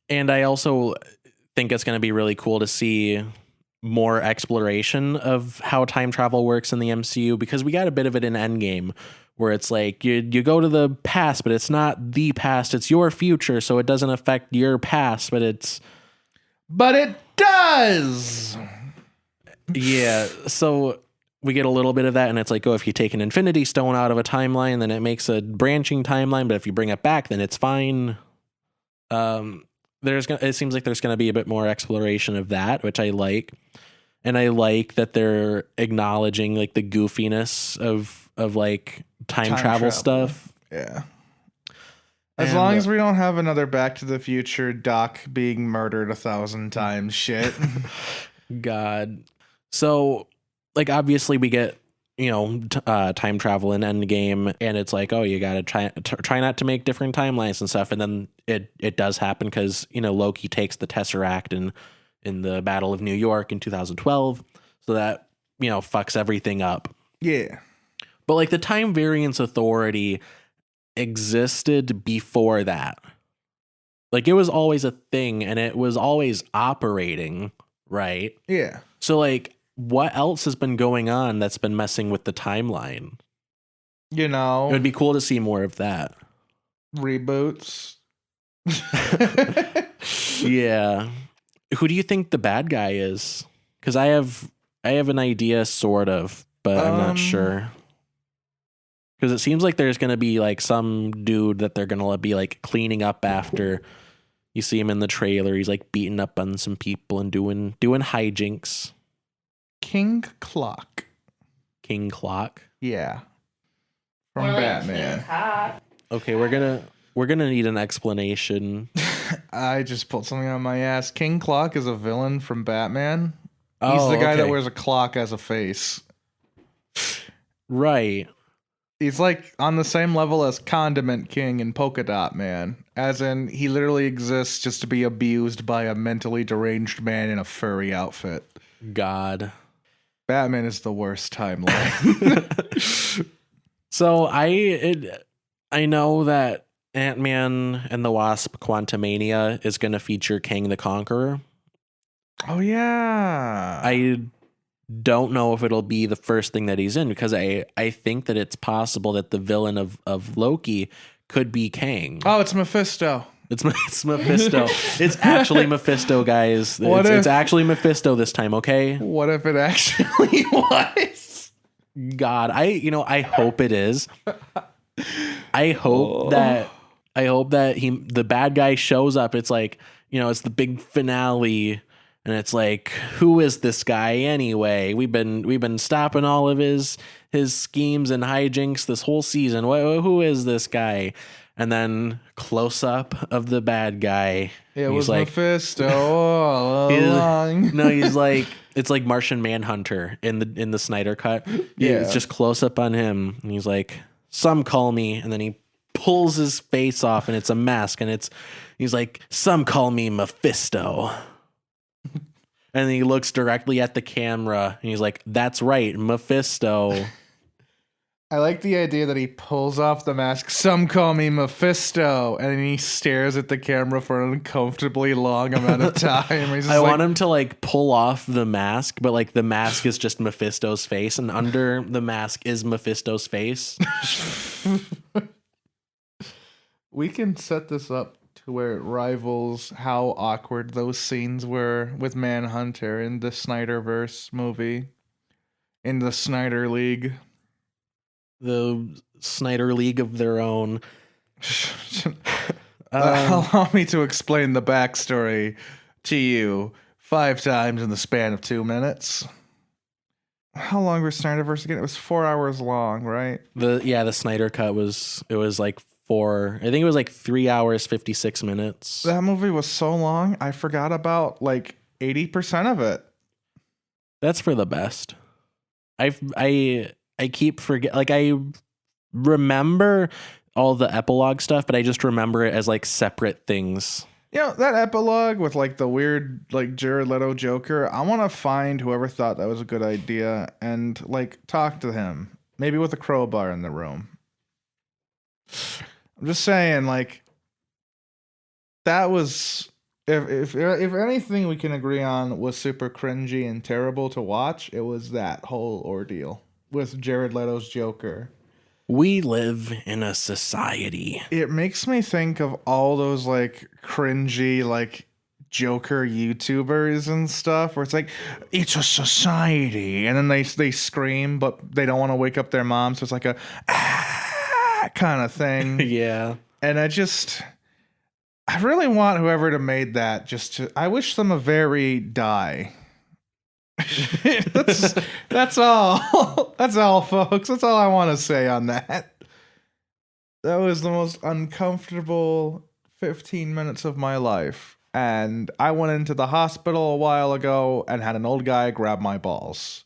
S1: And I also think it's going to be really cool to see more exploration of how time travel works in the MCU, because we got a bit of it in Endgame where it's like you go to the past, but it's not the past, it's your future, so it doesn't affect your past, but it
S2: does.
S1: Yeah, so we get a little bit of that, and it's like, oh, if you take an Infinity Stone out of a timeline, then it makes a branching timeline, but if you bring it back, then it's fine. It seems like there's going to be a bit more exploration of that, which I like. And I like that they're acknowledging like the goofiness of like time travel stuff.
S2: Yeah. As long as we don't have another Back to the Future Doc being murdered 1,000 times shit.
S1: God. So like obviously we get time travel in Endgame, and it's like, oh, you gotta try not to make different timelines and stuff, and then it does happen because Loki takes the Tesseract in the Battle of New York in 2012, so that fucks everything up.
S2: Yeah,
S1: but like the Time Variance Authority existed before that. Like it was always a thing, and it was always operating, right?
S2: Yeah.
S1: So like, what else has been going on that's been messing with the timeline? It would be cool to see more of that.
S2: Reboots.
S1: Yeah. Who do you think the bad guy is? Because I have an idea, sort of, but I'm not sure. Because it seems like there's going to be like some dude that they're going to be like cleaning up after. You see him in the trailer. He's like beating up on some people and doing hijinks.
S2: King Clock.
S1: King Clock?
S2: Yeah. From Batman.
S1: Okay, we're we're gonna need an explanation.
S2: I just pulled something on my ass. King Clock is a villain from Batman. He's the guy that wears a clock as a face.
S1: Right.
S2: He's like on the same level as Condiment King and Polka Dot Man. As in, he literally exists just to be abused by a mentally deranged man in a furry outfit.
S1: God.
S2: Batman is the worst timeline.
S1: So I know that Ant-Man and the Wasp Quantumania is going to feature Kang the Conqueror.
S2: Oh, yeah.
S1: I don't know if it'll be the first thing that he's in, because I think that it's possible that the villain of Loki could be Kang.
S2: Oh, it's Mephisto.
S1: It's Mephisto. It's actually Mephisto, guys. It's actually Mephisto this time, okay?
S2: What if it actually was?
S1: God, I hope it is. I hope that the bad guy shows up. It's like, it's the big finale, and it's like, who is this guy anyway? We've been stopping all of his schemes and hijinks this whole season. Who is this guy? And then close up of the bad guy.
S2: It was like, Mephisto all along.
S1: No, he's like, it's like Martian Manhunter in the Snyder cut.
S2: Yeah,
S1: it's just close up on him, and he's like, some call me, and then he pulls his face off, and it's a mask, and he's like, some call me Mephisto. And then he looks directly at the camera, and he's like, that's right, Mephisto.
S2: I like the idea that he pulls off the mask. Some call me Mephisto, and then he stares at the camera for an uncomfortably long amount of time.
S1: I want him to like pull off the mask, but like the mask is just Mephisto's face, and under the mask is Mephisto's face.
S2: We can set this up to where it rivals how awkward those scenes were with Manhunter in the Snyderverse movie, in the Snyder League.
S1: The Snyder League of their own.
S2: Allow me to explain the backstory to you 5 times in the span of 2 minutes. How long was Snyderverse again? It was 4 hours long, right?
S1: The Snyder cut was like 4. I think it was like 3 hours 56 minutes.
S2: That movie was so long, I forgot about like 80% of it.
S1: That's for the best. I keep forget, like I remember all the epilogue stuff, but I just remember it as like separate things.
S2: That epilogue with like the weird like Jared Leto Joker, I want to find whoever thought that was a good idea and like talk to him, maybe with a crowbar in the room. I'm just saying, like, that was if anything we can agree on was super cringy and terrible to watch, it was that whole ordeal with Jared Leto's Joker.
S1: We live in a society.
S2: It makes me think of all those like cringy like Joker YouTubers and stuff where it's like, it's a society, and then they scream but they don't want to wake up their mom, so it's like a kind of thing.
S1: Yeah. And
S2: I really want whoever made that I wish them a very die. That's all. That's all, folks. That's all I want to say on that. That was the most uncomfortable 15 minutes of my life. And I went into the hospital a while ago and had an old guy grab my balls.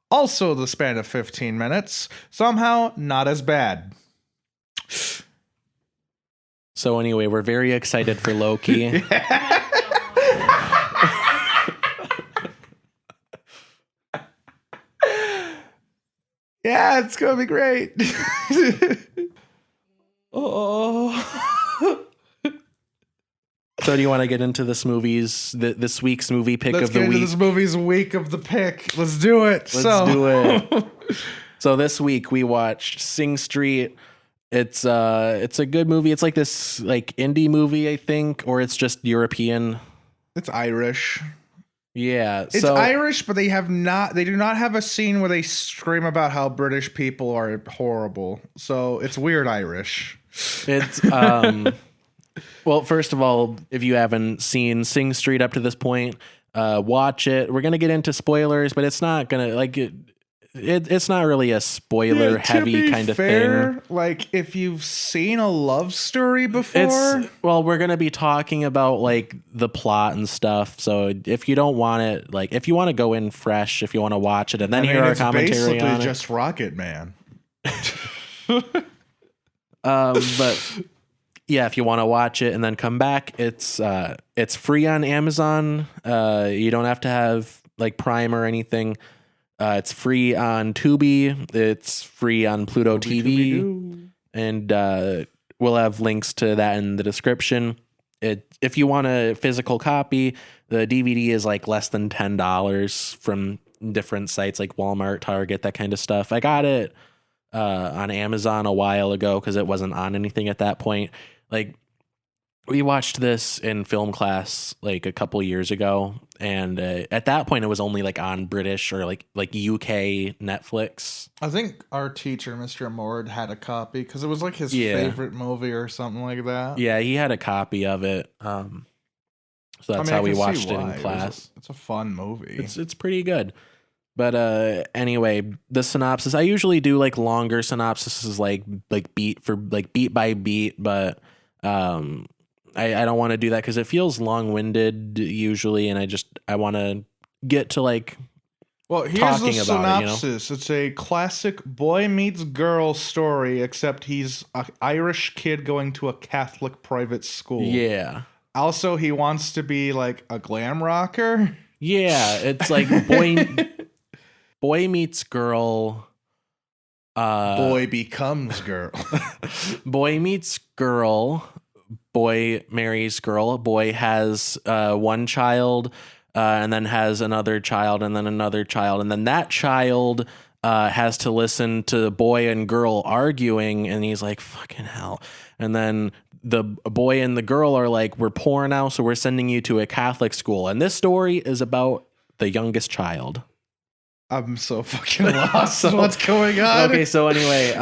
S2: Also the span of 15 minutes. Somehow not as bad.
S1: So anyway, we're very excited for Loki.
S2: Yeah, it's gonna be great. Oh.
S1: So do you want to get into this week's movie pick
S2: Let's
S1: of the
S2: get
S1: week?
S2: into this movie's week of the pick. Let's do it.
S1: Let's do it. So this week we watched Sing Street. It's a good movie. It's like this like indie movie, I think, or it's just European.
S2: It's Irish.
S1: Yeah,
S2: it's Irish, but they do not have a scene where they scream about how British people are horrible. So it's weird Irish.
S1: It's well, first of all, if you haven't seen Sing Street up to this point, watch it. We're gonna get into spoilers, but it's not gonna it's not really a spoiler heavy kind of thing.
S2: Like if you've seen a love story before,
S1: well, we're gonna be talking about like the plot and stuff. So if you don't want it, like if you want to go in fresh, if you want to watch it and then hear our commentary on it,
S2: just Rocket Man.
S1: But yeah, if you want to watch it and then come back, it's free on Amazon. You don't have to have like Prime or anything. It's free on Tubi. It's free on Pluto TV. And we'll have links to that in the description. If you want a physical copy, the DVD is like less than $10 from different sites like Walmart, Target, that kind of stuff. I got it on Amazon a while ago because it wasn't on anything at that point. Like, we watched this in film class like a couple years ago, and at that point it was only like on British or like UK Netflix.
S2: I think our teacher, Mr. Mord, had a copy because it was like his favorite movie or something like that.
S1: Yeah, he had a copy of it. So that's how we watched it in class.
S2: It's a fun movie.
S1: It's pretty good. But anyway, the synopsis. I usually do like longer synopsises, like beat by beat, but I don't want to do that because it feels long-winded usually, and I want to get to like
S2: here's the synopsis. It's a classic boy meets girl story, except he's an Irish kid going to a Catholic private school.
S1: Yeah.
S2: Also, he wants to be like a glam rocker.
S1: Yeah, it's like boy meets girl.
S2: Boy becomes girl.
S1: Boy meets girl. Boy marries girl. Boy has one child, and then has another child, and then another child, and then that child has to listen to boy and girl arguing, and he's like, "Fucking hell!" And then the boy and the girl are like, "We're poor now, so we're sending you to a Catholic school." And this story is about the youngest child.
S2: I'm so fucking lost. What's going on?
S1: Okay, so anyway,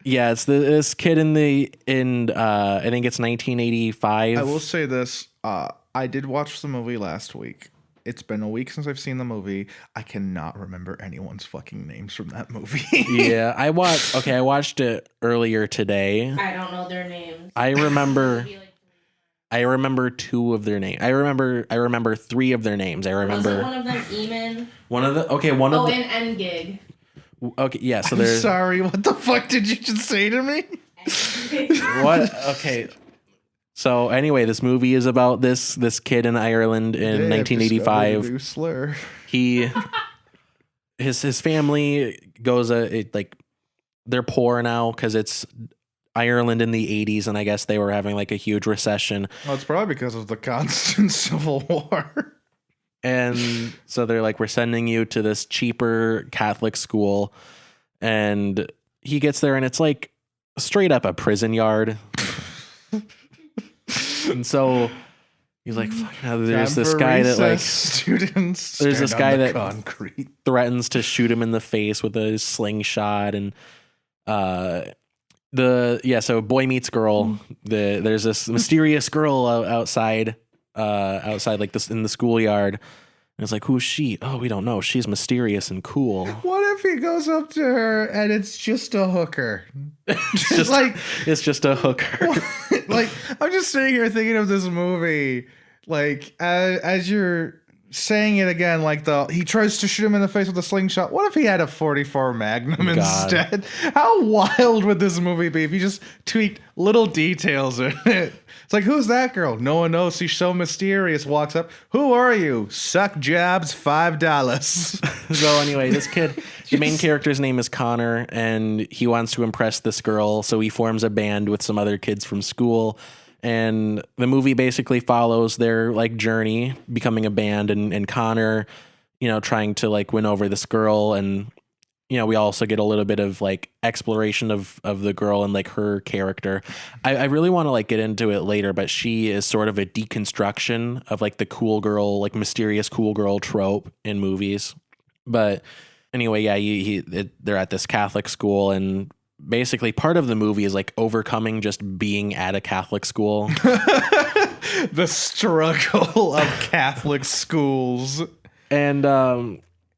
S1: yeah, it's this kid in I think it's 1985.
S2: I will say this: I did watch the movie last week. It's been a week since I've seen the movie. I cannot remember anyone's fucking names from that movie.
S1: Yeah, I watched it earlier today.
S3: I don't know their names.
S1: I remember two of their names. I remember three of their names. I remember.
S3: Was one of them Eamon?
S1: And
S3: Ngig.
S1: Okay, yeah. So there's.
S2: I'm sorry. What the fuck did you just say to me?
S1: What? Okay. So anyway, this movie is about this kid in Ireland in 1985.
S2: New slur.
S1: His family goes they're poor now because it's Ireland in the 80s, and I guess they were having like a huge recession.
S2: Well, it's probably because of the constant civil war.
S1: And so they're like, we're sending you to this cheaper Catholic school. And he gets there and it's like straight up a prison yard. And so he's like, fuck, there's this guy that like
S2: students.
S1: There's this guy that
S2: concrete
S1: threatens to shoot him in the face with a slingshot. And so boy meets girl. There's this mysterious girl outside like this in the schoolyard. And it's like, who's she? Oh, we don't know. She's mysterious and cool.
S2: What if he goes up to her and it's just a hooker?
S1: It's just a hooker.
S2: Like, I'm just sitting here thinking of this movie. Like, as you're saying it again, like he tries to shoot him in the face with a slingshot. What if he had a 44 Magnum instead? How wild would this movie be if you just tweaked little details in it? It's like, who's that girl? No one knows. She's so mysterious. Walks up. Who are you? Suck jobs, $5.
S1: So anyway, this kid, the main character's name is Conor, and he wants to impress this girl. So he forms a band with some other kids from school. And the movie basically follows their like journey becoming a band, and Conor, trying to like win over this girl. And, we also get a little bit of like exploration of the girl and like her character. I really want to like get into it later, but she is sort of a deconstruction of like the cool girl, like mysterious cool girl trope in movies. But anyway, yeah, they're at this Catholic school, and basically part of the movie is like overcoming just being at a Catholic school.
S2: The struggle of Catholic schools.
S1: And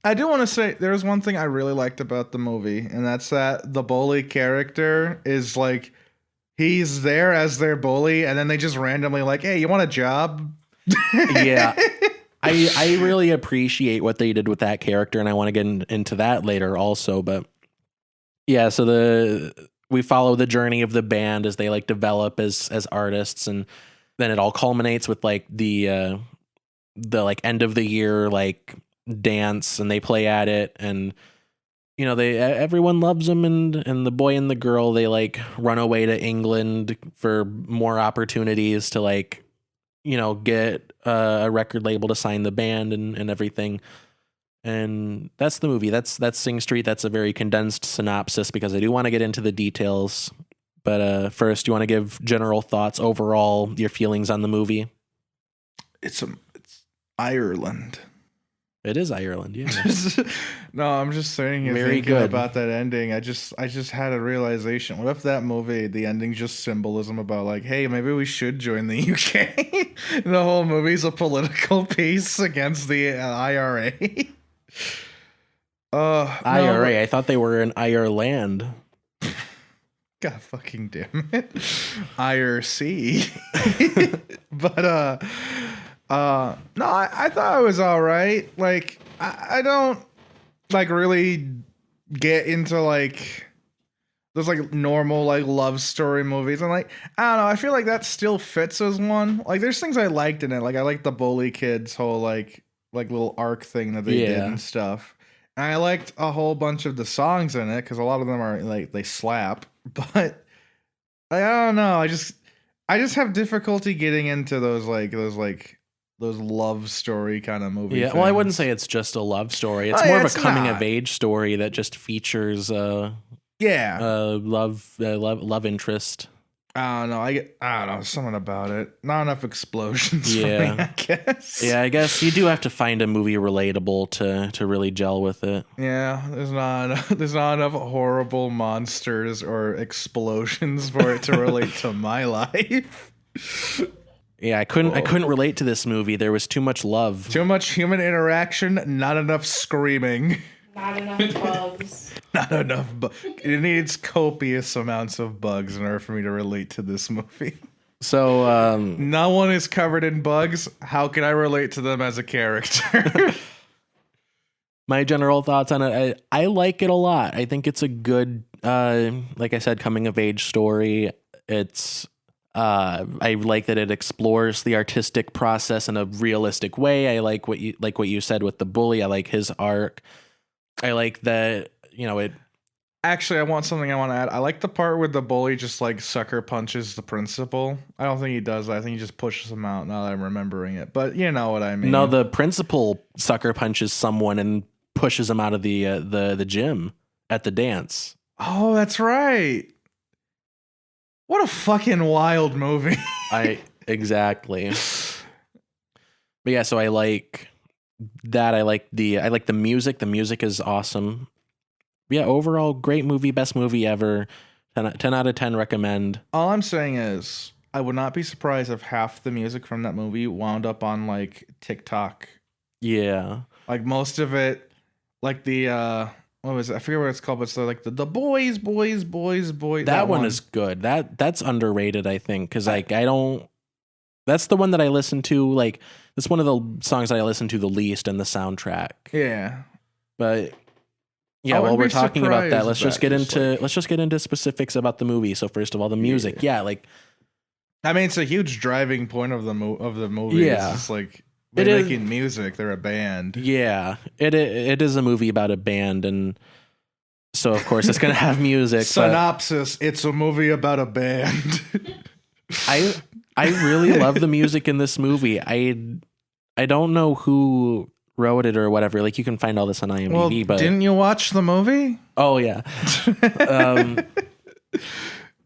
S2: I do want to say there was one thing I really liked about the movie, and that's that the bully character is like, he's there as their bully, and then they just randomly like, hey, you want a job?
S1: Yeah. I really appreciate what they did with that character, and I want to get into that later also. But yeah, so we follow the journey of the band as they like develop as artists, and then it all culminates with like the like end of the year like dance, and they play at it, and you know everyone loves them, and the boy and the girl, they like run away to England for more opportunities to like, you know, get a record label to sign the band and everything. And that's the movie. That's Sing Street. That's a very condensed synopsis because I do want to get into the details. But first, you want to give general thoughts, overall, your feelings on the movie?
S2: It's Ireland.
S1: It is Ireland, yeah.
S2: No, I'm just saying here,
S1: very
S2: thinking
S1: good
S2: about that ending. I just had a realization. What if that movie, the ending's just symbolism about like, hey, maybe we should join the UK? The whole movie's a political piece against the IRA.
S1: IRA. No, I thought they were in Ireland.
S2: God fucking damn it. IRC. But no, I thought it was all right. Like, I don't like really get into like those like normal like love story movies. And like, I don't know, I feel like that still fits as one. Like, there's things I liked in it. Like, I liked the bully kid's whole like little arc thing that they did and stuff. And I liked a whole bunch of the songs in it because a lot of them are like they slap. But I don't know. I just have difficulty getting into those love story kind of movies.
S1: Yeah, well, I wouldn't say it's just a love story. It's more of a coming of age story that just features love interest.
S2: I don't know. I don't know, something about it. Not enough explosions for me, I guess.
S1: Yeah, I guess you do have to find a movie relatable to really gel with it.
S2: Yeah, there's not enough horrible monsters or explosions for it to relate to my life.
S1: Yeah, I couldn't relate to this movie. There was too much love.
S2: Too much human interaction, not enough screaming.
S3: Not enough bugs.
S2: Not enough it needs copious amounts of bugs in order for me to relate to this movie.
S1: So,
S2: no one is covered in bugs. How can I relate to them as a character?
S1: My general thoughts on it, I like it a lot. I think it's a good, like I said, coming of age story. It's I like that it explores the artistic process in a realistic way. I like what you said with the bully. I like his arc. I like that, you know, it.
S2: Actually, I want to add. I like the part where the bully just like sucker punches the principal. I don't think he does that. I think he just pushes him out now that I'm remembering it. But you know what I mean.
S1: No, the principal sucker punches someone and pushes him out of the gym at the dance.
S2: Oh, that's right. What a fucking wild movie.
S1: Exactly. But yeah, so I like that. I like the music. The music is awesome. Yeah, overall great movie, best movie ever. 10 out of 10 recommend.
S2: All I'm saying is I would not be surprised if half the music from that movie wound up on like TikTok.
S1: Yeah.
S2: Like most of it, like the what was it? I forget what it's called, but it's like the boys.
S1: That one is good. That's underrated, I think, because like that's the one that I listen to. Like, it's one of the songs that I listen to the least in the soundtrack.
S2: Yeah,
S1: but yeah, while we're talking about that, let's just get into specifics about the movie. So first of all, the music. Yeah, like,
S2: I mean, it's a huge driving point of the movie.
S1: Yeah,
S2: it's like they're making music. They're a band.
S1: Yeah, it is a movie about a band, and so of course it's gonna have music.
S2: Synopsis: it's a movie about a band.
S1: I really love the music in this movie. I don't know who wrote it or whatever. Like, you can find all this on IMDb.
S2: Well,
S1: but
S2: didn't you watch the movie?
S1: Oh yeah.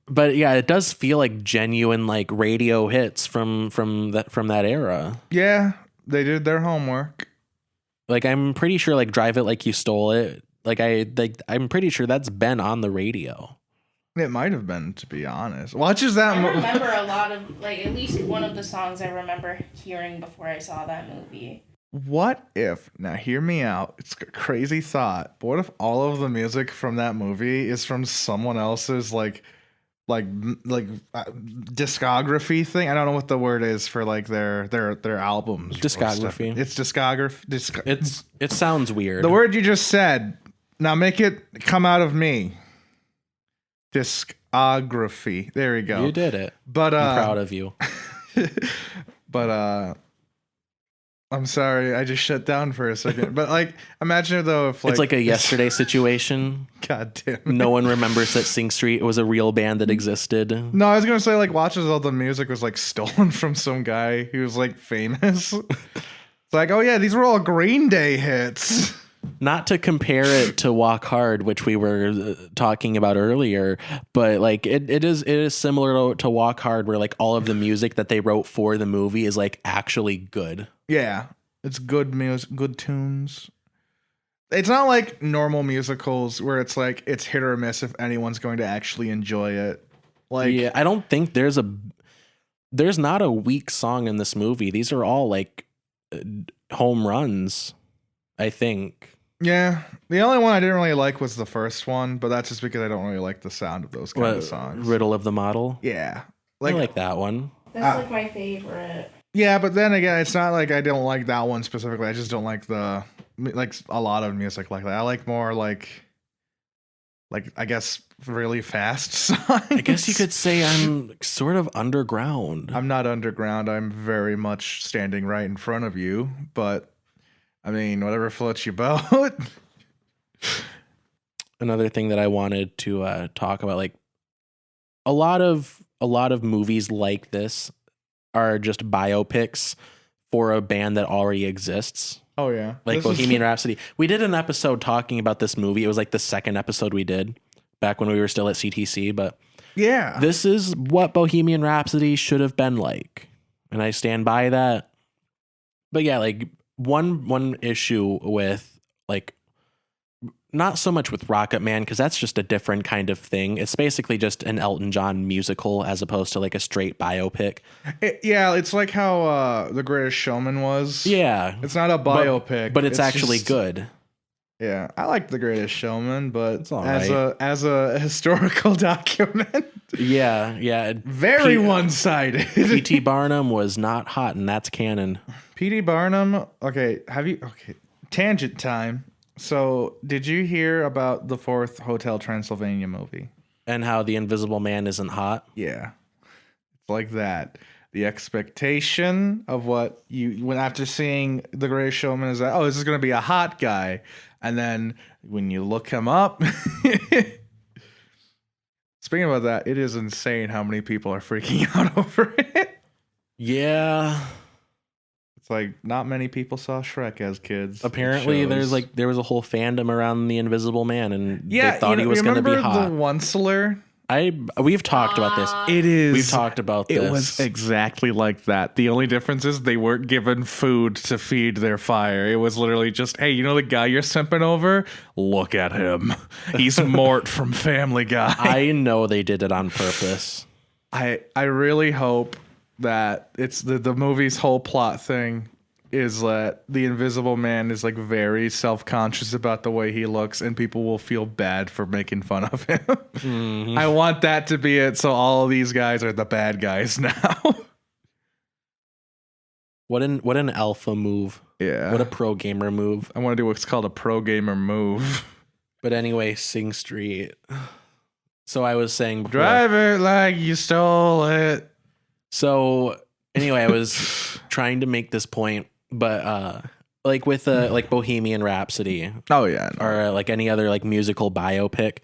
S1: But yeah, it does feel like genuine like radio hits from that era.
S2: Yeah, they did their homework.
S1: Like, I'm pretty sure like Drive It Like You Stole It. I'm pretty sure that's been on the radio.
S2: It might have been, to be honest. Watches that.
S3: I remember a lot of, like, at least one of the songs I remember hearing before I saw that movie.
S2: What if, now hear me out, it's a crazy thought, but what if all of the music from that movie is from someone else's like discography thing? I don't know what the word is for like their albums.
S1: Discography.
S2: It's discography.
S1: It sounds weird.
S2: The word you just said. Now make it come out of me. Discography. There we go.
S1: You did it.
S2: But
S1: I'm proud of you.
S2: But I'm sorry, I just shut down for a second. But like, imagine though if like
S1: it's like a yesterday situation.
S2: God damn it.
S1: No one remembers that Sing Street was a real band that existed.
S2: No, I was gonna say like, watches all the music was like stolen from some guy who was like famous. It's like, oh yeah, these were all Green Day hits.
S1: Not to compare it to Walk Hard, which we were talking about earlier, but like it is similar to Walk Hard, where like all of the music that they wrote for the movie is like actually good.
S2: Yeah, it's good music, good tunes. It's not like normal musicals where it's like it's hit or miss if anyone's going to actually enjoy it. Like,
S1: yeah, I don't think there's not a weak song in this movie. These are all like home runs, I think.
S2: Yeah, the only one I didn't really like was the first one, but that's just because I don't really like the sound of those kind of songs.
S1: Riddle of the Model?
S2: Yeah.
S1: I like that one.
S3: That's like my favorite.
S2: Yeah, but then again, it's not like I don't like that one specifically. I just don't like a lot of music like that. I like more like I guess really fast songs.
S1: I guess you could say I'm sort of underground.
S2: I'm not underground. I'm very much standing right in front of you, but I mean, whatever floats your boat.
S1: Another thing that I wanted to talk about, like a lot of movies like this are just biopics for a band that already exists.
S2: Oh yeah,
S1: like Bohemian Rhapsody. We did an episode talking about this movie. It was like the second episode we did back when we were still at CTC. But
S2: yeah,
S1: this is what Bohemian Rhapsody should have been like, and I stand by that. But yeah, like one issue with like, not so much with Rocket Man, because that's just a different kind of thing. It's basically just an Elton John musical as opposed to like a straight biopic.
S2: It's like how The Greatest Showman was.
S1: Yeah.
S2: It's not a biopic.
S1: But it's actually just good.
S2: Yeah. I like The Greatest Showman, but
S1: it's all right.
S2: as a historical document.
S1: Yeah.
S2: Very one-sided.
S1: P.T. Barnum was not hot, and that's canon.
S2: P.T. Barnum, okay, tangent time. So, did you hear about the fourth Hotel Transylvania movie?
S1: And how the Invisible Man isn't hot?
S2: Yeah. It's like that. The expectation of what when after seeing The Greatest Showman is that, oh, this is going to be a hot guy. And then when you look him up, speaking about that, it is insane how many people are freaking out over it.
S1: Yeah.
S2: Like, not many people saw Shrek as kids.
S1: Apparently there was a whole fandom around the Invisible Man, and they thought he was going to be hot.
S2: The Onceler?
S1: We've talked about this.
S2: It is.
S1: We've talked about this.
S2: It was exactly like that. The only difference is they weren't given food to feed their fire. It was literally just, hey, you know the guy you're simping over? Look at him. He's Mort from Family Guy.
S1: I know they did it on purpose.
S2: I really hope that it's the movie's whole plot thing is that the Invisible Man is like very self-conscious about the way he looks, and people will feel bad for making fun of him. Mm-hmm. I want that to be it, so all of these guys are the bad guys now.
S1: What an alpha move.
S2: Yeah.
S1: What a pro gamer move.
S2: I want to do what's called a pro gamer move.
S1: But anyway, Sing Street. So I was saying before,
S2: drive it like you stole it.
S1: So anyway, I was trying to make this point, but like with like Bohemian Rhapsody,
S2: oh yeah,
S1: or like any other like musical biopic,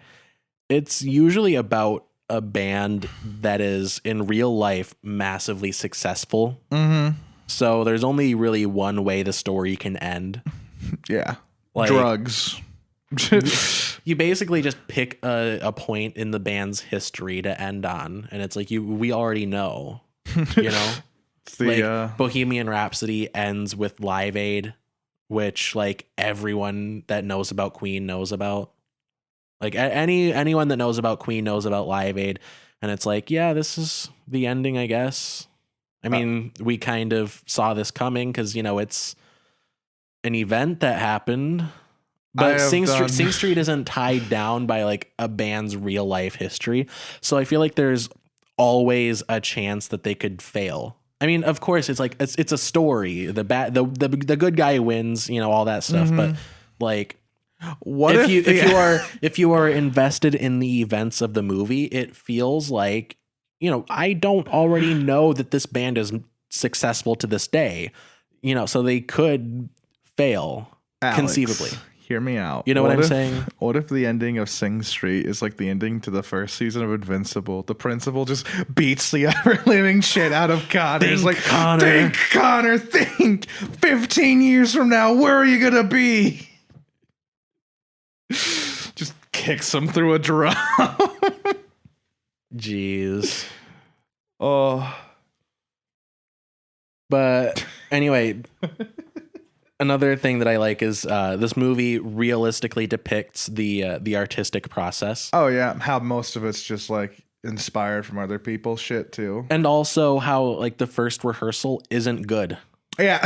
S1: it's usually about a band that is in real life massively successful.
S2: Mm-hmm.
S1: So there's only really one way the story can end.
S2: Yeah,
S1: like,
S2: drugs.
S1: You basically just pick a point in the band's history to end on, and it's like we already know. You know, Bohemian Rhapsody ends with Live Aid, which like everyone that knows about Queen knows about. Like anyone that knows about Queen knows about Live Aid, and it's like, yeah, this is the ending, I guess. I mean, we kind of saw this coming because, you know, it's an event that happened.
S2: I
S1: But
S2: have
S1: Sing
S2: done-
S1: Street isn't tied down by like a band's real life history. So I feel like there's always a chance that they could fail. I mean, of course, it's like it's a story. The good guy wins, you know, all that stuff. But like,
S2: What
S1: if you are invested in the events of the movie, it feels like, you know, I don't already know that this band is successful to this day, you know, so they could fail conceivably.
S2: Hear me out.
S1: You know what I'm saying?
S2: What if the ending of Sing Street is like the ending to the first season of Invincible? The principal just beats the ever living shit out of Conor. It's like,
S1: Conor.
S2: think, Conor, think. 15 years from now, where are you gonna be? Just kicks him through a drum.
S1: Jeez.
S2: Oh,
S1: But anyway, another thing that I like is this movie realistically depicts the artistic process.
S2: oh yeah. How most of it's just like inspired from other people's shit too.
S1: And also how like the first rehearsal isn't good.
S2: Yeah,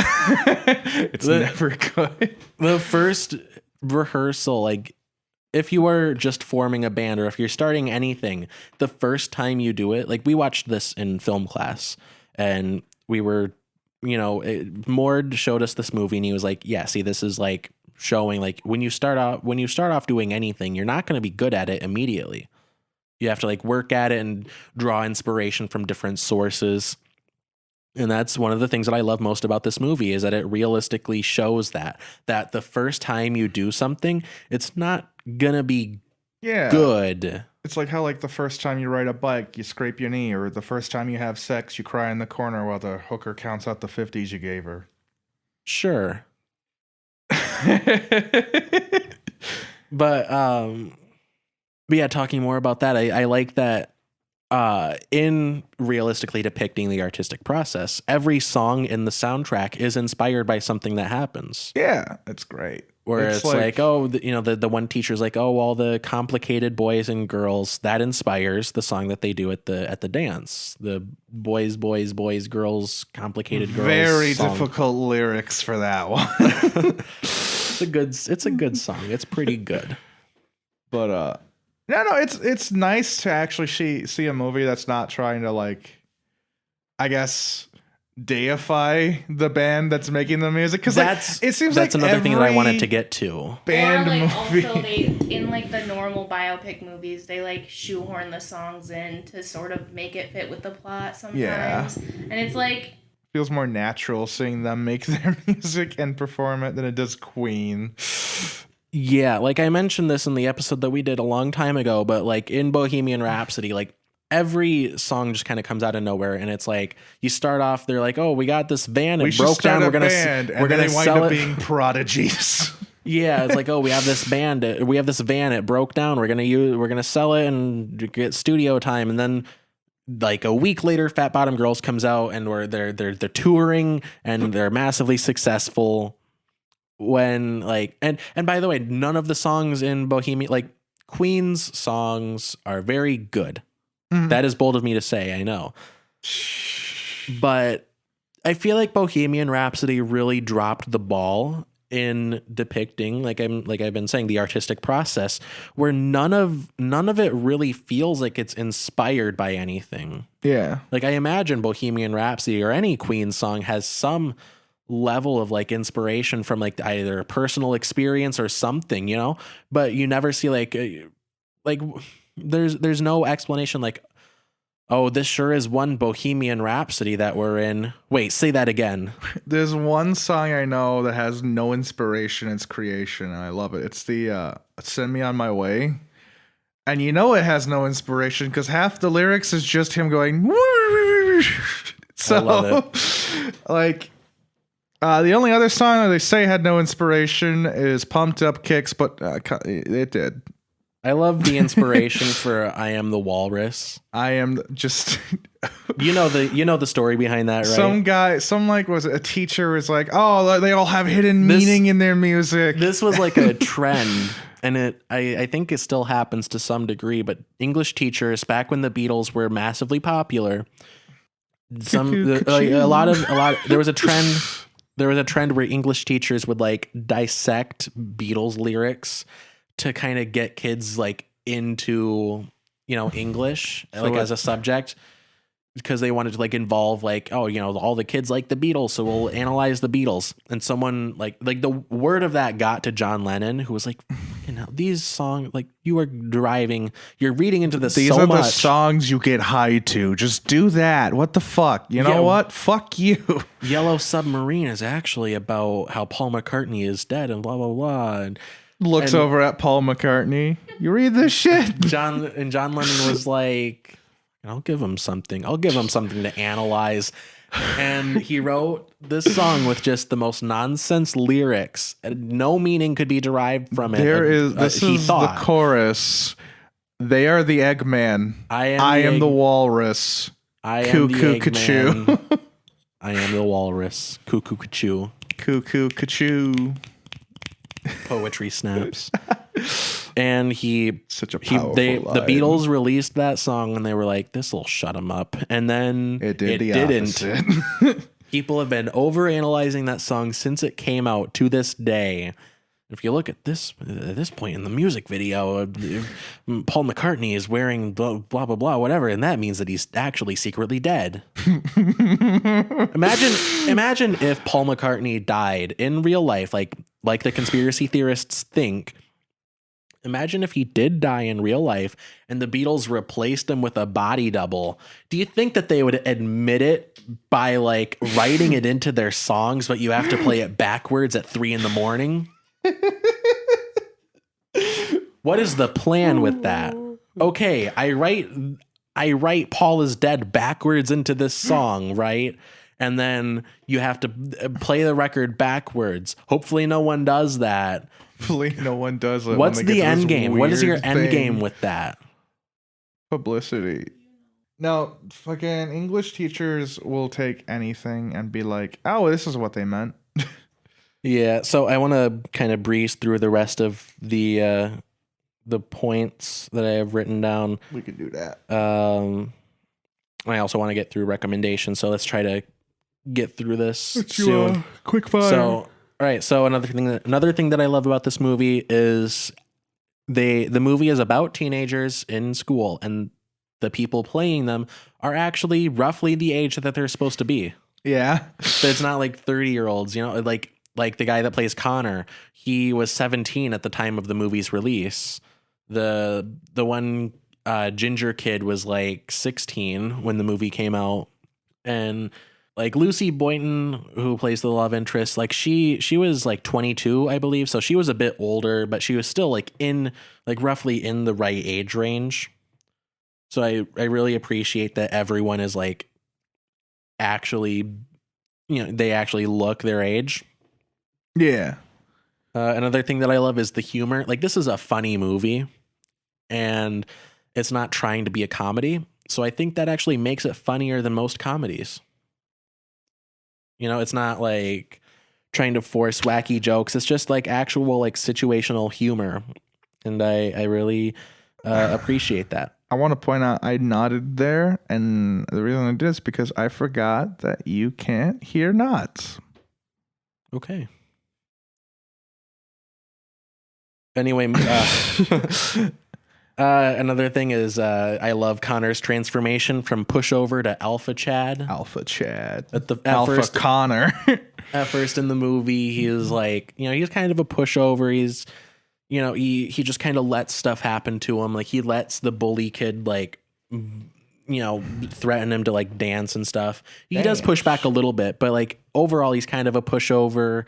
S2: it's never good.
S1: The first rehearsal, like if you are just forming a band or if you're starting anything, the first time you do it, like we watched this in film class and we were, you know, Mord showed us this movie and he was like, yeah, see, this is like showing like when you start off doing anything, you're not going to be good at it immediately. You have to like work at it and draw inspiration from different sources. And that's one of the things that I love most about this movie is that it realistically shows that the first time you do something, it's not gonna be good.
S2: It's like how like the first time you ride a bike, you scrape your knee, or the first time you have sex, you cry in the corner while the hooker counts out the 50s you gave her.
S1: Sure. But yeah, talking more about that, I like that in realistically depicting the artistic process, every song in the soundtrack is inspired by something that happens.
S2: Yeah, it's great.
S1: Where it's like oh, you know, the one teacher's like, oh, all the complicated boys and girls, that inspires the song that they do at the dance. The boys, girls, complicated girls.
S2: Very
S1: song.
S2: difficult lyrics for that one.
S1: It's a good song. It's pretty good.
S2: But no, it's nice to actually see a movie that's not trying to like, I guess, deify the band that's making the music, because it seems
S1: that's
S2: like
S1: another thing that I wanted to
S2: every
S1: get to.
S2: band
S3: or like
S2: movie.
S3: also they in like the normal biopic movies, they like shoehorn the songs in to sort of make it fit with the plot sometimes.
S2: Yeah.
S3: And it's like
S2: Feels more natural seeing them make their music and perform it than it does Queen.
S1: Yeah, like I mentioned this in the episode that we did a long time ago, but like in Bohemian Rhapsody, like every song just kind of comes out of nowhere, and it's like you start off, they're like, "Oh, we got this van, it broke down. We're gonna sell it."
S2: Being prodigies.
S1: Yeah, it's like, "Oh, we have this van, it broke down. We're gonna sell it and get studio time." And then like a week later, Fat Bottom Girls comes out, and they're touring and they're massively successful. When like and by the way, none of the songs in Bohemian, like Queen's songs, are very good. Mm-hmm. That is bold of me to say, I know, but I feel like Bohemian Rhapsody really dropped the ball in depicting, like I've been saying, the artistic process, where none of it really feels like it's inspired by anything.
S2: Yeah,
S1: like I imagine Bohemian Rhapsody or any Queen song has some level of like inspiration from like either a personal experience or something, you know, but you never see like there's no explanation like, oh, this sure is one Bohemian Rhapsody that we're in. Wait, say that again.
S2: There's one song I know that has no inspiration in its creation, and I love it. It's the Send Me On My Way. And you know it has no inspiration because half the lyrics is just him going so
S1: I love it.
S2: Like the only other song that they say had no inspiration is Pumped Up Kicks, but it did.
S1: I love the inspiration for I Am the Walrus.
S2: I am just
S1: you know the story behind that, right?
S2: Some was a teacher was like, oh, they all have hidden meaning in their music.
S1: This was like a trend, and I think it still happens to some degree, but English teachers back when the Beatles were massively popular, there was a trend there was a trend where English teachers would like dissect Beatles lyrics to kind of get kids like into, English like as a subject, because they wanted to like involve like, oh, all the kids like the Beatles, so we'll analyze the Beatles. And someone like the word of that got to John Lennon, who was like, these songs, like you're reading into this.
S2: These
S1: so
S2: are
S1: much.
S2: the songs you get high to. Just do that. What the fuck? You know what? Fuck you.
S1: Yellow Submarine is actually about how Paul McCartney is dead and blah blah blah. And
S2: Looks over at Paul McCartney. You read this shit?
S1: John Lennon was like, I'll give him something to analyze. And he wrote this song with just the most nonsense lyrics, and no meaning could be derived from it.
S2: This is the chorus. They are the Eggman. I am the walrus.
S1: I am
S2: Cuckoo
S1: the
S2: Cachoo.
S1: Eggman. I am the walrus. Cuckoo Cachoo.
S2: Cuckoo Cachoo.
S1: Poetry snaps. And
S2: such a powerful line.
S1: the Beatles released that song and they were like, this will shut them up. And then
S2: it didn't.
S1: People have been over analyzing that song since it came out to this day. If you look at this point in the music video, Paul McCartney is wearing blah blah blah whatever, and that means that he's actually secretly dead. Imagine if Paul McCartney died in real life, like the conspiracy theorists think. Imagine if he did die in real life and the Beatles replaced him with a body double. Do you think that they would admit it by like writing it into their songs, but you have to play it backwards at 3 a.m? What is the plan with that? Okay, I write Paul is dead backwards into this song, right? And then you have to play the record backwards. Hopefully no one does that.
S2: Hopefully no one does it.
S1: What's the end game? What is your end game with that?
S2: Publicity. Now, fucking English teachers will take anything and be like, oh, this is what they meant.
S1: Yeah, so I want to kind of breeze through the rest of the points that I have written down.
S2: We could do that.
S1: I also want to get through recommendations, so let's try to get through this soon.
S2: Quick fire.
S1: So, all right. So another thing that I love about this movie is the movie is about teenagers in school, and the people playing them are actually roughly the age that they're supposed to be.
S2: Yeah,
S1: so it's not like 30-year-olds. Like the guy that plays Conor, he was 17 at the time of the movie's release. The one ginger kid was like 16 when the movie came out, and like Lucy Boynton, who plays the love interest, like she was like 22, I believe. So she was a bit older, but she was still like roughly in the right age range. So I really appreciate that everyone is like actually, they actually look their age.
S2: Yeah.
S1: Another thing that I love is the humor. Like, this is a funny movie, and it's not trying to be a comedy. So I think that actually makes it funnier than most comedies. It's not like trying to force wacky jokes. It's just like actual like situational humor, and I really appreciate that.
S2: I want to point out I nodded there, and the reason I did is because I forgot that you can't hear nods.
S1: Okay. Anyway, another thing is I love Conor's transformation from pushover to alpha Chad.
S2: Alpha Chad.
S1: Alpha
S2: Conor.
S1: At first in the movie, he is like, he's kind of a pushover. He's, he just kind of lets stuff happen to him. Like, he lets the bully kid, like, threaten him to like dance and stuff. He does push back a little bit, but like overall, he's kind of a pushover.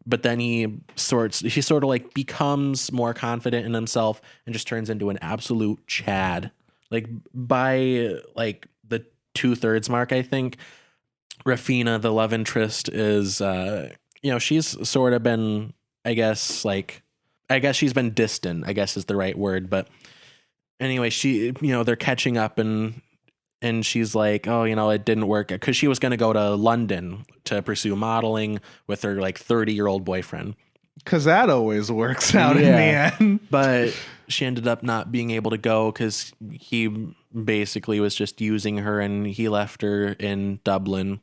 S1: But then he sort of like becomes more confident in himself and just turns into an absolute Chad. Like by like the 2/3 mark, I think Rafina, the love interest, is, she's sort of been, I guess she's been distant, I guess is the right word. But anyway, she, they're catching up and she's like, oh, it didn't work, because she was going to go to London to pursue modeling with her like 30-year-old boyfriend.
S2: Because that always works out in the end.
S1: But she ended up not being able to go because he basically was just using her, and he left her in Dublin.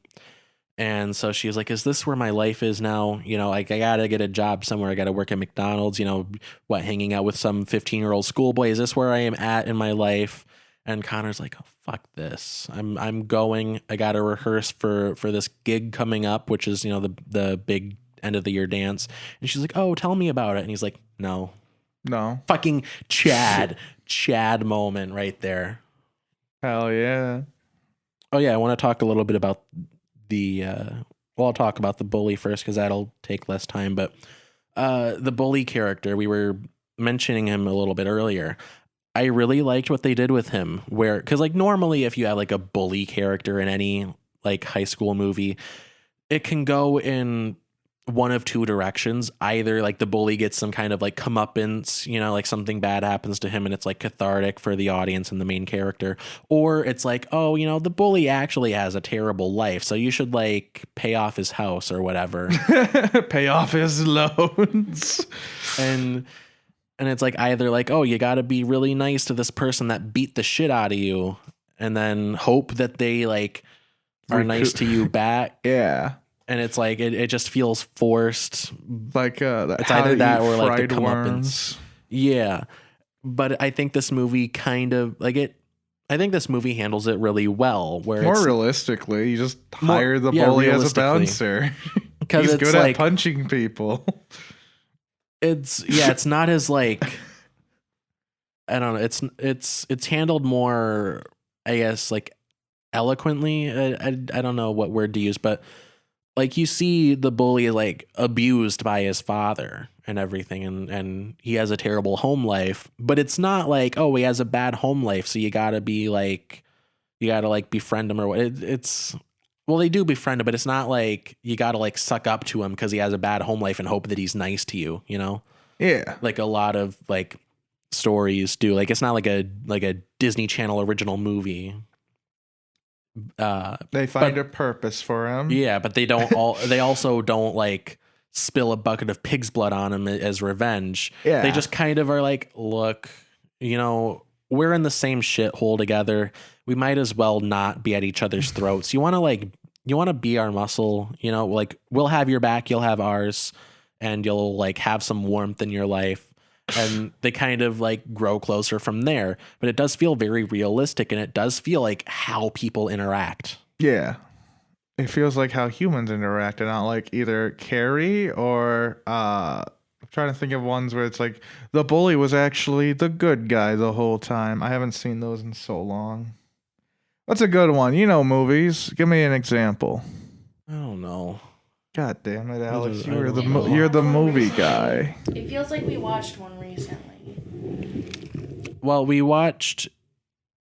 S1: And so she was like, is this where my life is now? You know, like I gotta get a job somewhere. I gotta work at McDonald's, you know, hanging out with some 15-year-old schoolboy. Is this where I am at in my life? And Connor's like, oh, fuck this. I'm going. I gotta rehearse for this gig coming up, which is, you know, the big end of the year dance. And she's like, oh, tell me about it. And he's like, no. Fucking Chad moment right there.
S2: Hell yeah.
S1: Oh yeah, I want to talk a little bit about I'll talk about the bully first because that'll take less time. But the bully character, we were mentioning him a little bit earlier. I really liked what they did with him, because like normally if you have like a bully character in any like high school movie, it can go in one of two directions. Either like the bully gets some kind of like comeuppance, you know, like something bad happens to him and it's like cathartic for the audience and the main character, or it's like, oh, you know, the bully actually has a terrible life, so you should like pay off his house or whatever.
S2: Pay off his loans.
S1: And it's like either like, oh, you got to be really nice to this person that beat the shit out of you and then hope that they like are nice to you back.
S2: Yeah.
S1: And it's like it just feels forced.
S2: Like
S1: it's either that or like the
S2: comeuppance.
S1: Yeah, but I think this movie kind of like it. I think this movie handles it really well. Where
S2: more realistically, you just hire the bully as a bouncer because he's good at punching people.
S1: It's not as like I don't know. It's handled more, I guess, like eloquently. I don't know what word to use, but. Like you see the bully like abused by his father and everything, and he has a terrible home life, but it's not like, oh, he has a bad home life, so you gotta befriend him or what. Well, they do befriend him, but it's not like you gotta like suck up to him because he has a bad home life and hope that he's nice to you, you know?
S2: Yeah.
S1: Like a lot of like stories do. Like it's not like a Disney Channel original movie.
S2: They find a purpose for him.
S1: Yeah, but they also don't like spill a bucket of pig's blood on him as revenge.
S2: Yeah.
S1: They just kind of are like, look, you know, we're in the same shithole together. We might as well not be at each other's throats. You want to be our muscle, you know, like we'll have your back, you'll have ours, and you'll like have some warmth in your life. And they kind of like grow closer from there, but it does feel very realistic, and it does feel like how people interact.
S2: Yeah, it feels like how humans interact, and not like either Carrie or I'm trying to think of ones where it's like the bully was actually the good guy the whole time. I haven't seen those in so long. What's a good one? You know, movies. Give me an example.
S1: I don't know.
S2: God damn it, Alex! You're the movie guy.
S3: It feels like we watched one recently.
S1: Well, we watched.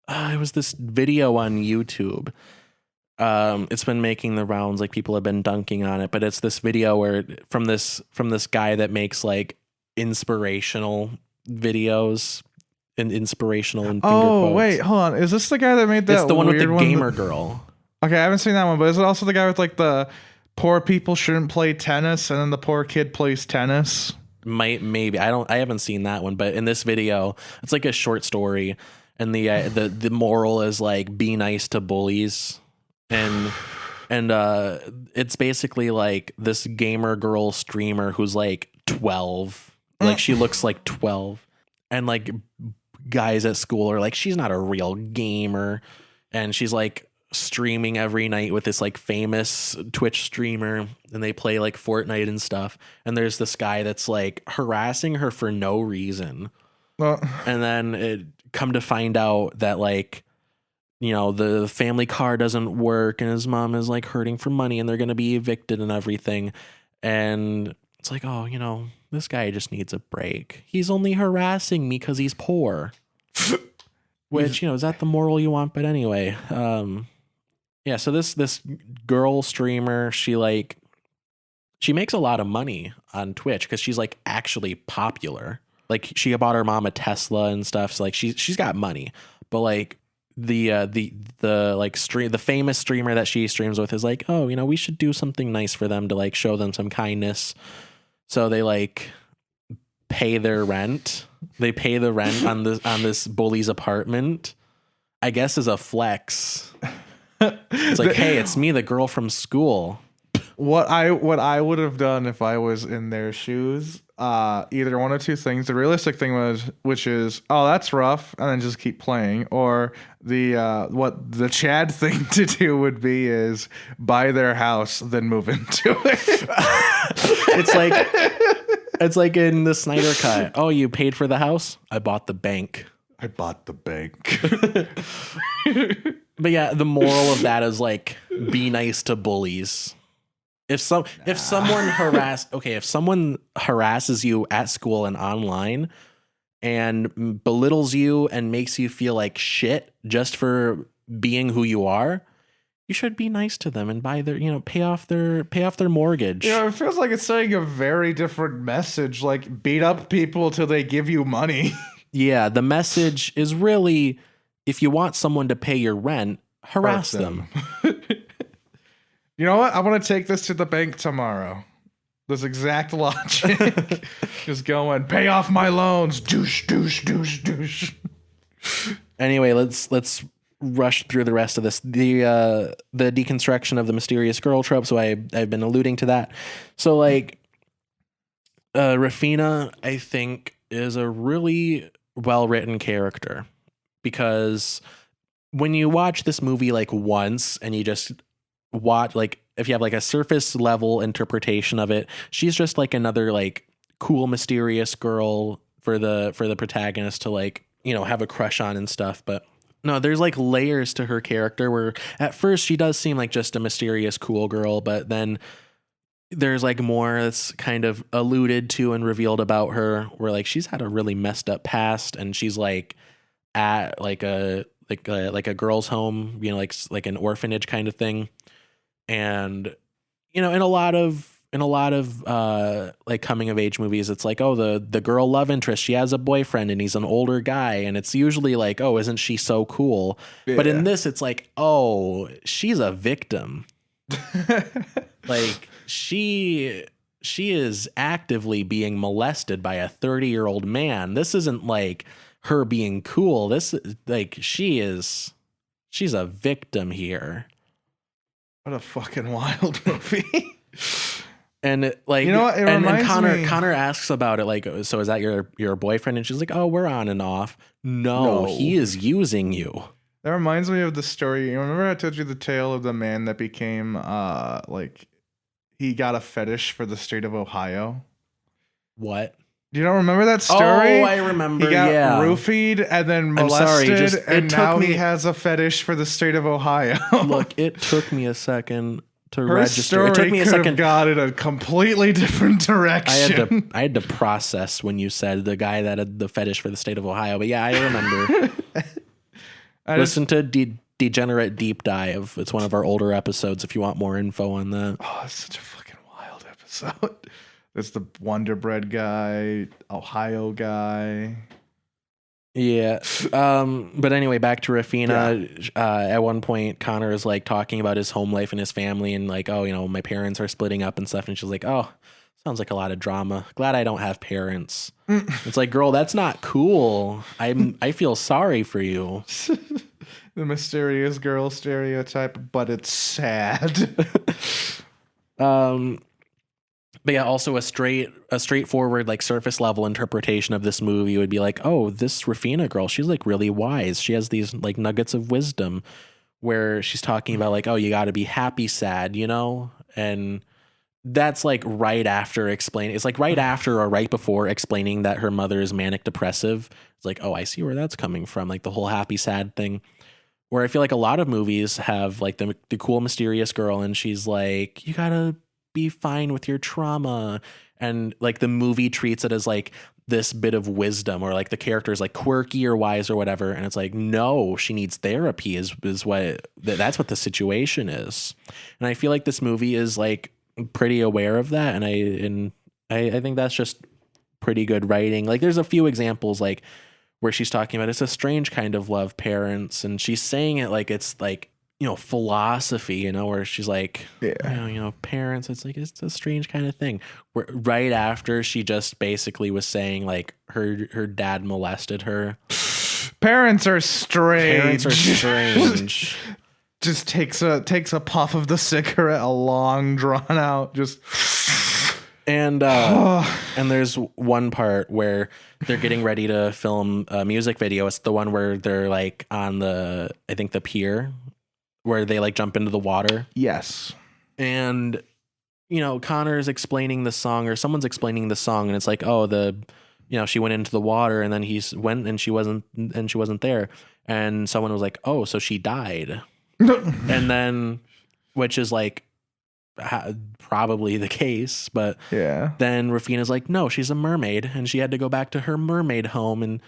S1: It was this video on YouTube. It's been making the rounds. Like people have been dunking on it, but it's this video where from this guy that makes like inspirational videos and inspirational and finger quotes.
S2: Wait, hold on. Is this the guy that made that?
S1: It's the one with the gamer
S2: that...
S1: girl.
S2: Okay, I haven't seen that one, but is it also the guy with like the poor people shouldn't play tennis, and then the poor kid plays tennis?
S1: Maybe I haven't seen that one, but in this video, it's like a short story, and the moral is like be nice to bullies, and it's basically like this gamer girl streamer who's like 12, like she looks like 12, and like guys at school are like, she's not a real gamer, and she's like streaming every night with this like famous Twitch streamer, and they play like Fortnite and stuff, and there's this guy that's like harassing her for no reason, and then it come to find out that like, you know, the family car doesn't work and his mom is like hurting for money and they're gonna be evicted and everything, and it's like, oh, you know, this guy just needs a break. He's only harassing me because he's poor. Which, you know, is that the moral you want? But anyway, yeah, so this girl streamer, she makes a lot of money on Twitch because she's like actually popular. Like she bought her mom a Tesla and stuff. So like she's got money. But like the famous streamer that she streams with is like, oh, you know, we should do something nice for them to like show them some kindness. So they like pay their rent. They pay the rent on this bully's apartment, I guess, as a flex. It's like, hey, it's me, the girl from school.
S2: What I would have done if I was in their shoes, either one of two things. The realistic thing which is, oh, that's rough, and then just keep playing. Or what the Chad thing to do would be is buy their house, then move into it.
S1: It's like in the Snyder Cut. Oh, you paid for the house? I bought the bank. But yeah, the moral of that is like, be nice to bullies. If someone harasses you at school and online and belittles you and makes you feel like shit just for being who you are, you should be nice to them and buy their, pay off their mortgage.
S2: It feels like it's saying a very different message, like beat up people till they give you money.
S1: Yeah, the message is really, if you want someone to pay your rent, harass them.
S2: You know what? I want to take this to the bank tomorrow. This exact logic. Just going, pay off my loans. Douche, douche, douche, douche.
S1: Anyway, let's rush through the rest of this. The deconstruction of the mysterious girl trope. So I've been alluding to that. So like, Rafina, I think, is a really well-written character, because when you watch this movie like once and you just watch, like, if you have like a surface level interpretation of it, she's just like another like cool mysterious girl for the protagonist to like, have a crush on and stuff. But no, there's like layers to her character where at first she does seem like just a mysterious cool girl, but then there's like more that's kind of alluded to and revealed about her, where like she's had a really messed up past, and she's like at like a girl's home, like an orphanage kind of thing. And in a lot of like coming of age movies, it's like, oh, the girl love interest, she has a boyfriend and he's an older guy, and it's usually like, oh, isn't she so cool? Yeah. But in this, it's like, oh, she's a victim. Like she is actively being molested by a 30-year-old man. This isn't like her being cool. This is like, she's a victim here.
S2: What a fucking wild movie.
S1: And like,
S2: what? It reminds me.
S1: Conor asks about it, like, so is that your boyfriend? And she's like, oh, we're on and off. No, he is using you.
S2: That reminds me of the story. You remember I told you the tale of the man that became like, he got a fetish for the state of Ohio?
S1: What?
S2: You don't remember that story?
S1: Oh, I remember.
S2: He got roofied and then molested, and now he has a fetish for the state of Ohio.
S1: Look, it took me a second to
S2: Her
S1: register.
S2: Story
S1: it took me a second.
S2: Have gone in a completely different direction.
S1: I had to process when you said the guy that had the fetish for the state of Ohio. But yeah, I remember. Listen to Degenerate Deep Dive. It's one of our older episodes if you want more info on that.
S2: Oh, it's such a fucking wild episode. There's the Wonder Bread guy, Ohio guy.
S1: Yeah. But anyway, back to Rafina. Yeah. At one point, Conor is like talking about his home life and his family, and like, oh, my parents are splitting up and stuff. And she's like, oh, sounds like a lot of drama. Glad I don't have parents. It's like, girl, that's not cool. I feel sorry for you.
S2: The mysterious girl stereotype, but it's sad.
S1: But yeah, also a straightforward, like surface level interpretation of this movie would be like, oh, this Rafina girl, she's like really wise. She has these like nuggets of wisdom where she's talking about like, oh, you got to be happy, sad, and that's like right after explaining. It's like right after or right before explaining that her mother is manic depressive. It's like, oh, I see where that's coming from. Like the whole happy, sad thing. Where I feel like a lot of movies have like the cool, mysterious girl, and she's like, you gotta be fine with your trauma, and like the movie treats it as like this bit of wisdom, or like the character is like quirky or wise or whatever, and it's like, no, she needs therapy is what that's what the situation is. And I feel like this movie is like pretty aware of that, and I think that's just pretty good writing. Like there's a few examples like where she's talking about it's a strange kind of love, parents, and she's saying it like it's like, philosophy, where she's like, parents, it's like, it's a strange kind of thing. Where right after she just basically was saying like her dad molested her.
S2: Parents are strange. just takes a puff of the cigarette, a long drawn out, just.
S1: And there's one part where they're getting ready to film a music video. It's the one where they're like on the pier where they like jump into the water.
S2: Yes. And
S1: Connor's explaining the song, or someone's explaining the song, and it's like, oh, she went into the water and then went and she wasn't there. And someone was like, oh, so she died. And then, which is like probably the case, but then Rafina's like, no, she's a mermaid and she had to go back to her mermaid home.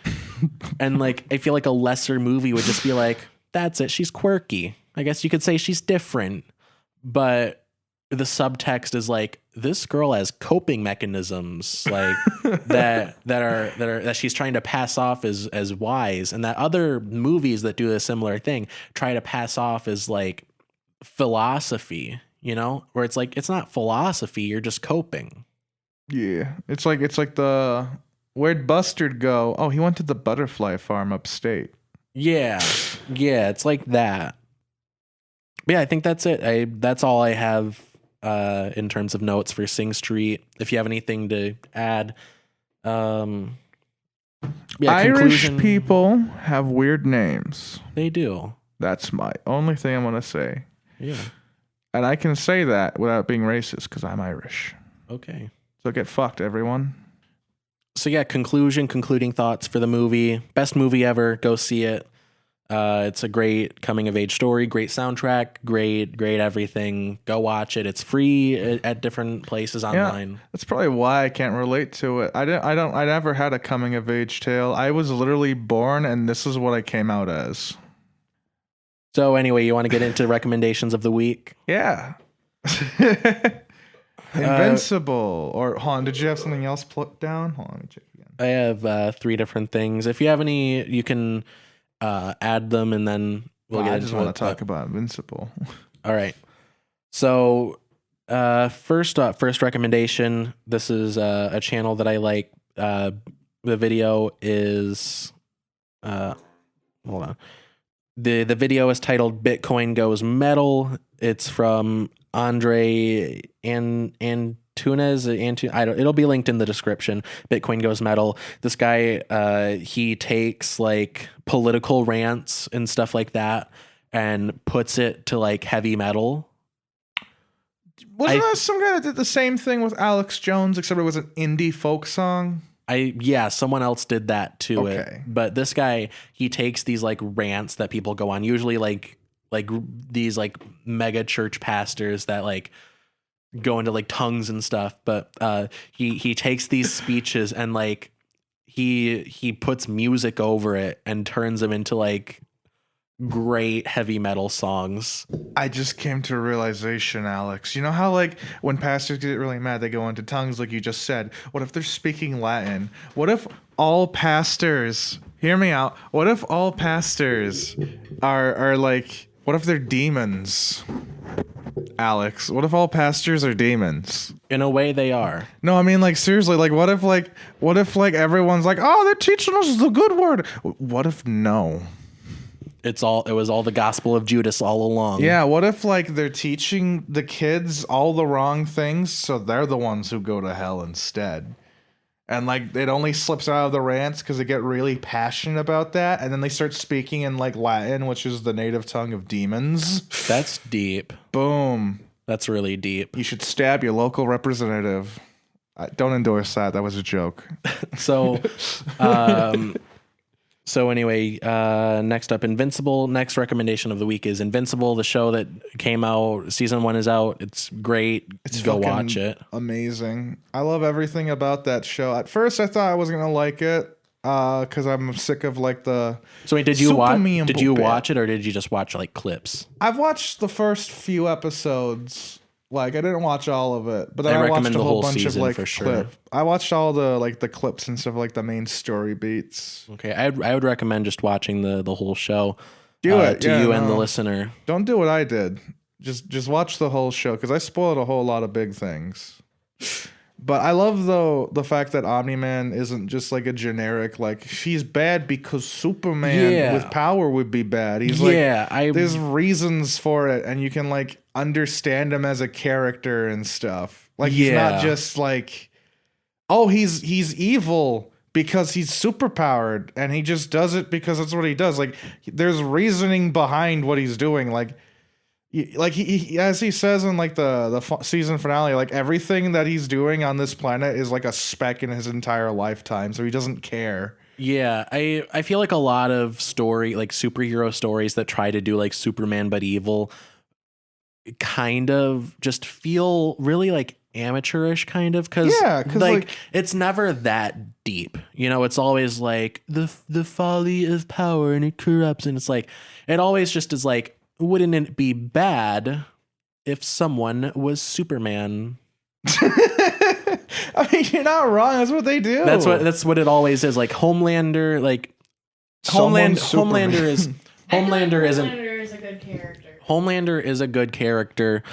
S1: And like, I feel like a lesser movie would just be like, that's it. She's quirky. I guess you could say she's different, but the subtext is like, this girl has coping mechanisms like that she's trying to pass off as wise, and that other movies that do a similar thing try to pass off as like philosophy, where it's like, it's not philosophy, you're just coping.
S2: Yeah. It's like the where'd Bustard go? Oh, he went to the butterfly farm upstate.
S1: Yeah. Yeah, it's like that. Yeah, I think that's it. That's all I have in terms of notes for Sing Street. If you have anything to add,
S2: Irish
S1: conclusion,
S2: people have weird names.
S1: They do.
S2: That's my only thing I'm gonna say.
S1: Yeah,
S2: and I can say that without being racist because I'm Irish.
S1: Okay.
S2: So get fucked, everyone.
S1: So yeah, concluding thoughts for the movie. Best movie ever. Go see it. It's a great coming of age story, great soundtrack, great everything. Go watch it. It's free at different places online.
S2: Yeah, that's probably why I can't relate to it. I never had a coming of age tale. I was literally born and this is what I came out as.
S1: So anyway, you want to get into recommendations of the week?
S2: Yeah. Invincible. Or hold on, did you have something else put down? Hold on, let me check again.
S1: I have 3 different things. If you have any, you can add them and then we'll get into it.
S2: I just want to talk about Invincible.
S1: All right. So first recommendation. This is a channel that I like. The video is hold on. The video is titled Bitcoin Goes Metal. It's from Andre Antunes. It'll be linked in the description. Bitcoin Goes Metal. This guy, he takes like political rants and stuff like that and puts it to like heavy metal.
S2: Wasn't there some guy that did the same thing with Alex Jones, except it was an indie folk song?
S1: Someone else did that to it. But this guy, he takes these like rants that people go on, usually like these like mega church pastors that like go into like tongues and stuff. But he takes these speeches and like he puts music over it and turns them into like great heavy metal songs.
S2: I just came to a realization, Alex. You know how like when pastors get really mad, they go into tongues like you just said. What if they're speaking Latin? What if all pastors, hear me out, what if all pastors are like, what if they're demons? Alex, what if all pastors are demons?
S1: In a way they are.
S2: No, I mean like seriously, like what if everyone's like, oh, they're teaching us the good word. What if no?
S1: It was all the gospel of Judas all along.
S2: Yeah, what if like they're teaching the kids all the wrong things, so they're the ones who go to hell instead? And like it only slips out of the rants because they get really passionate about that, and then they start speaking in like Latin, which is the native tongue of demons.
S1: That's deep.
S2: Boom.
S1: That's really deep.
S2: You should stab your local representative. Don't endorse that. That was a joke.
S1: So anyway, next up, Invincible. Next recommendation of the week is Invincible, the show that came out. Season 1 is out. It's great. Go watch it.
S2: Amazing. I love everything about that show. At first, I thought I wasn't gonna like it because I'm sick of like the.
S1: So wait, did you watch it or did you just watch like clips?
S2: I've watched the first few episodes. Like I didn't watch all of it, but then I watched a whole bunch of like
S1: for sure.
S2: I watched all the like the clips and stuff, like the main story beats.
S1: Okay, I would recommend just watching the whole show.
S2: Do it
S1: to you and the listener.
S2: Don't do what I did. Just watch the whole show because I spoiled a whole lot of big things. But I love though the fact that Omni-Man isn't just like a generic like she's bad because Superman with power would be bad. He's there's reasons for it, and you can like understand him as a character and stuff. Like he's not just like, oh, he's evil because he's superpowered and he just does it because that's what he does. Like there's reasoning behind what he's doing. Like he as he says in like the season finale, like everything that he's doing on this planet is like a speck in his entire lifetime, so he doesn't care.
S1: Yeah, I feel like a lot of superhero stories that try to do like Superman but evil kind of just feel really like amateurish kind of, because like it's never that deep, you know. It's always like the folly of power and it corrupts, and it's like it always just is like, wouldn't it be bad if someone was Superman?
S2: I mean, you're not wrong. That's what they do.
S1: That's what it always is. Like Homelander, like Homelander is a good character. Homelander is a good character,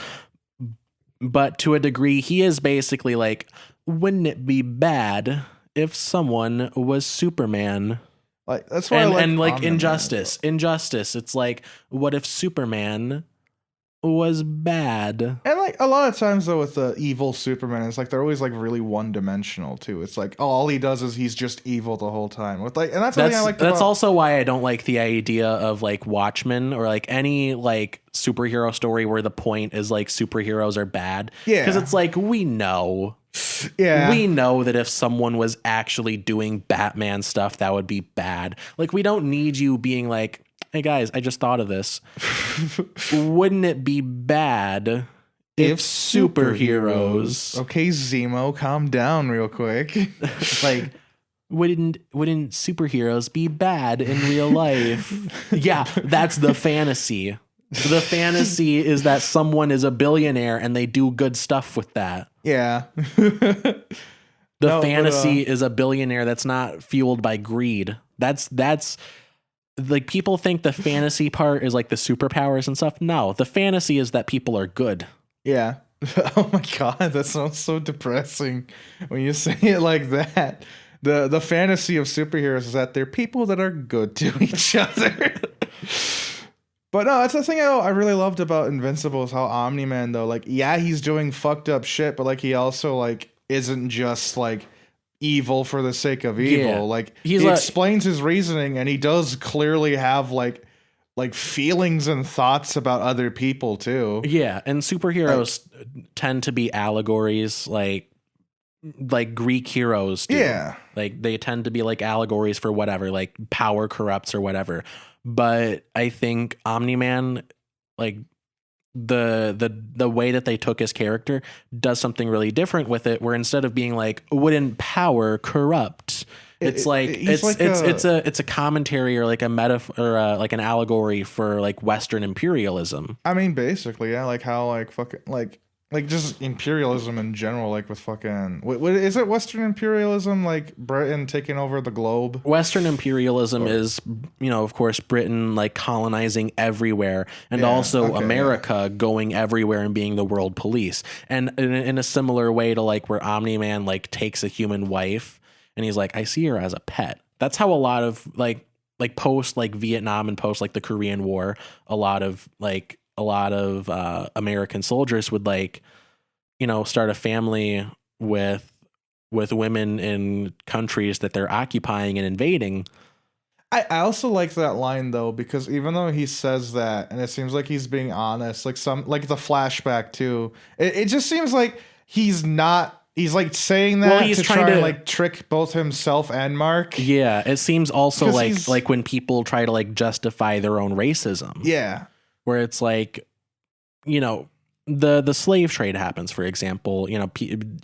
S1: but to a degree, he is basically like, wouldn't it be bad if someone was Superman?
S2: Like that's why
S1: and like Injustice. It's like, what if Superman was bad?
S2: And like a lot of times though with the evil Superman, it's like they're always like really one dimensional too. It's like, oh, all he does is he's just evil the whole time. With like, and that's something I like.
S1: That's also why I don't like the idea of like Watchmen or like any like superhero story where the point is like superheroes are bad. Yeah, because it's like we know that if someone was actually doing Batman stuff, that would be bad. Like we don't need you being like, hey guys, I just thought of this. Wouldn't it be bad if superheroes?
S2: Okay, Zemo, calm down real quick.
S1: Like, wouldn't superheroes be bad in real life? Yeah, that's the fantasy. The fantasy is that someone is a billionaire and they do good stuff with that.
S2: Yeah.
S1: The fantasy is a billionaire that's not fueled by greed. That's like, people think the fantasy part is like the superpowers and stuff. No, the fantasy is that people are good.
S2: Yeah. Oh my God, that sounds so depressing when you say it like that. The fantasy of superheroes is that they're people that are good to each other. But no, that's the thing I really loved about Invincible is how Omni-Man though, like, yeah, he's doing fucked up shit, but like he also like isn't just like evil for the sake of evil. Yeah. Like he explains his reasoning, and he does clearly have like feelings and thoughts about other people too.
S1: Yeah, and superheroes tend to be allegories, like Greek heroes do. Yeah, like they tend to be like allegories for whatever, like power corrupts or whatever. But I think Omni-Man, like the way that they took his character, does something really different with it, where instead of being like, wouldn't power corrupt, it's it's a commentary or like a metaphor or like an allegory for like Western imperialism.
S2: I mean, basically, yeah, like how like fucking like just imperialism in general, like with fucking what is it, Western imperialism, like Britain taking over the globe?
S1: Western imperialism is, you know, of course, Britain like colonizing everywhere, and America going everywhere and being the world police. And in a similar way to like where Omni-Man like takes a human wife and he's like, I see her as a pet. That's how a lot of like post like Vietnam and post like the Korean War, a lot of American soldiers would like, you know, start a family with women in countries that they're occupying and invading.
S2: I also like that line though, because even though he says that and it seems like he's being honest, like the flashback too, it just seems like he's like saying that he's trying to like trick both himself and Mark.
S1: Yeah, it seems also like when people try to like justify their own racism.
S2: Yeah.
S1: Where it's like, you know, the slave trade happens, for example, you know,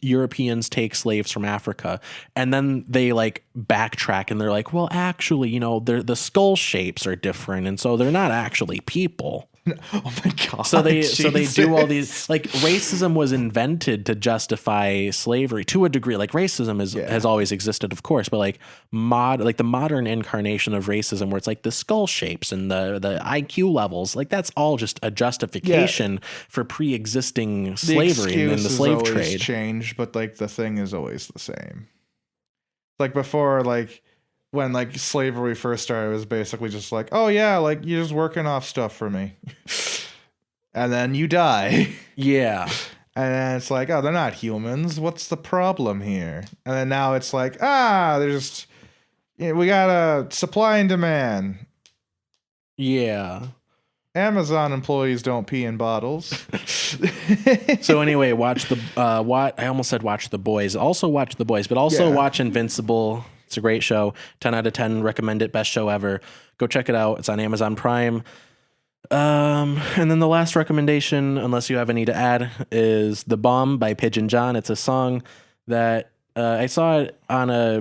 S1: Europeans take slaves from Africa, and then they like backtrack and they're like, well, actually, you know, the skull shapes are different, and so they're not actually people.
S2: Oh my god.
S1: So they
S2: Jesus.
S1: do all these, like, racism was invented to justify slavery to a degree. Like, racism has always existed, of course, but like the modern incarnation of racism, where it's like the skull shapes and the IQ levels, like that's all just a justification for pre-existing slavery and the slave trade.
S2: Changed, but like the thing is always the same. Like before, like when like slavery first started, it was basically just like, oh yeah, like you're just working off stuff for me. And then you die.
S1: Yeah.
S2: And then it's like, oh, they're not humans. What's the problem here? And then now it's like, they're just, we got a supply and demand.
S1: Yeah.
S2: Amazon employees don't pee in bottles.
S1: So anyway, watch I almost said watch The Boys. Also watch The Boys, but also watch Invincible. It's a great show. 10 out of 10. Recommend it. Best show ever. Go check it out. It's on Amazon Prime. And then the last recommendation, unless you have any to add, is The Bomb by Pigeon. It's a song that I saw it on a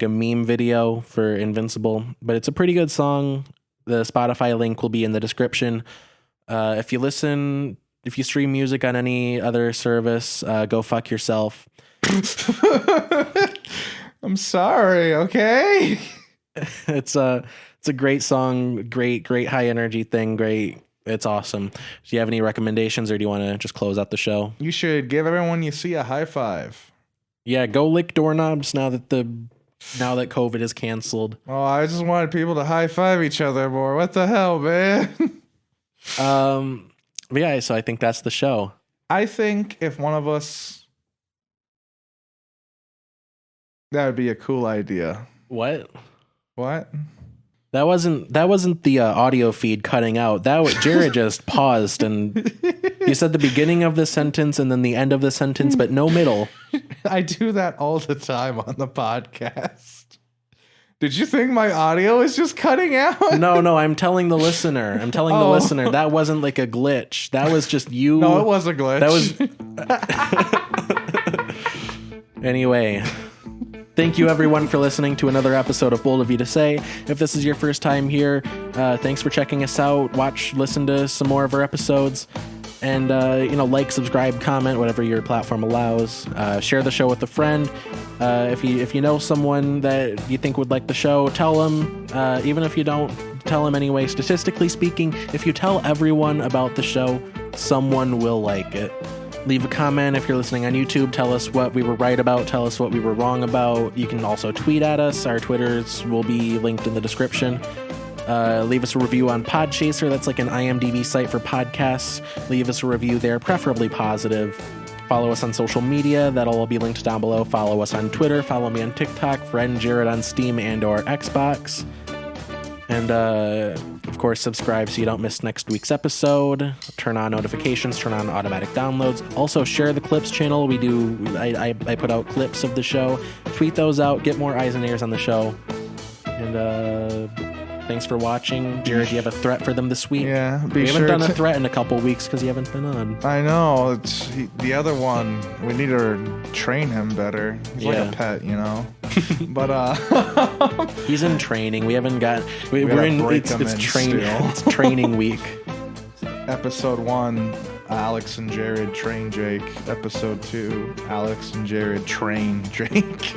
S1: meme video for Invincible, but it's a pretty good song. The Spotify link will be in the description. If you stream music on any other service, go fuck yourself.
S2: I'm sorry, okay?
S1: It's a great song, great high energy thing, great. It's awesome. Do you have any recommendations, or do you want to just close out the show?
S2: You should give everyone you see a high five.
S1: Yeah, go lick doorknobs now that COVID is canceled.
S2: Oh, I just wanted people to high five each other more. What the hell, man?
S1: But yeah, so I think that's the show.
S2: I think if one of us, that would be a cool idea.
S1: What? That wasn't the audio feed cutting out. Jared just paused and you said the beginning of the sentence and then the end of the sentence, but no middle.
S2: I do that all the time on the podcast. Did you think my audio is just cutting out?
S1: No, I'm telling the listener. The listener that wasn't like a glitch. That was just you.
S2: No, it was a glitch.
S1: That was Anyway. Thank you, everyone, for listening to another episode of Bold of You to Say. If this is your first time here, thanks for checking us out. Listen to some more of our episodes. And, like, subscribe, comment, whatever your platform allows. Share the show with a friend. If you know someone that you think would like the show, tell them. Even if you don't, tell them anyway. Statistically speaking, if you tell everyone about the show, someone will like it. Leave a comment if you're listening on YouTube. Tell us what we were right about. Tell us what we were wrong about. You can also tweet at us. Our Twitters will be linked in the description. Leave us a review on Podchaser. That's like an IMDb site for podcasts. Leave us a review there, preferably positive. Follow us on social media. That'll all be linked down below. Follow us on Twitter. Follow me on TikTok. Friend Jared on Steam and or Xbox. And, of course, subscribe so you don't miss next week's episode. Turn on notifications. Turn on automatic downloads. Also, share the Clips channel. I put out clips of the show. Tweet those out. Get more eyes and ears on the show. And, thanks for watching. Jared, do you have a threat for them this week?
S2: Yeah.
S1: We haven't done a threat in a couple weeks because you haven't been on.
S2: I know. It's the other one. We need to train him better. He's like a pet, you know? But,
S1: he's in training. We haven't got... We're in... It's training week.
S2: Episode 1, Alex and Jared train Jake. Episode 2, Alex and Jared train Jake.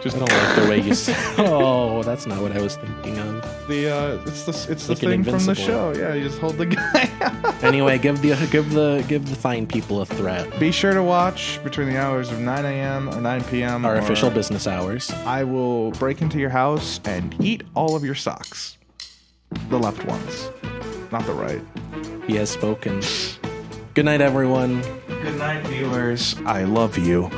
S1: I don't like the way you say. Oh, that's not what I was thinking of.
S2: It's the
S1: like
S2: thing from the show. Yeah, you just hold the guy out.
S1: Anyway, give the fine people a threat.
S2: Be sure to watch between the hours of 9 a.m. or 9 p.m.
S1: Our official business hours.
S2: I will break into your house and eat all of your socks. The left ones, not the right.
S1: He has spoken. Good night, everyone.
S2: Good night, viewers. I love you.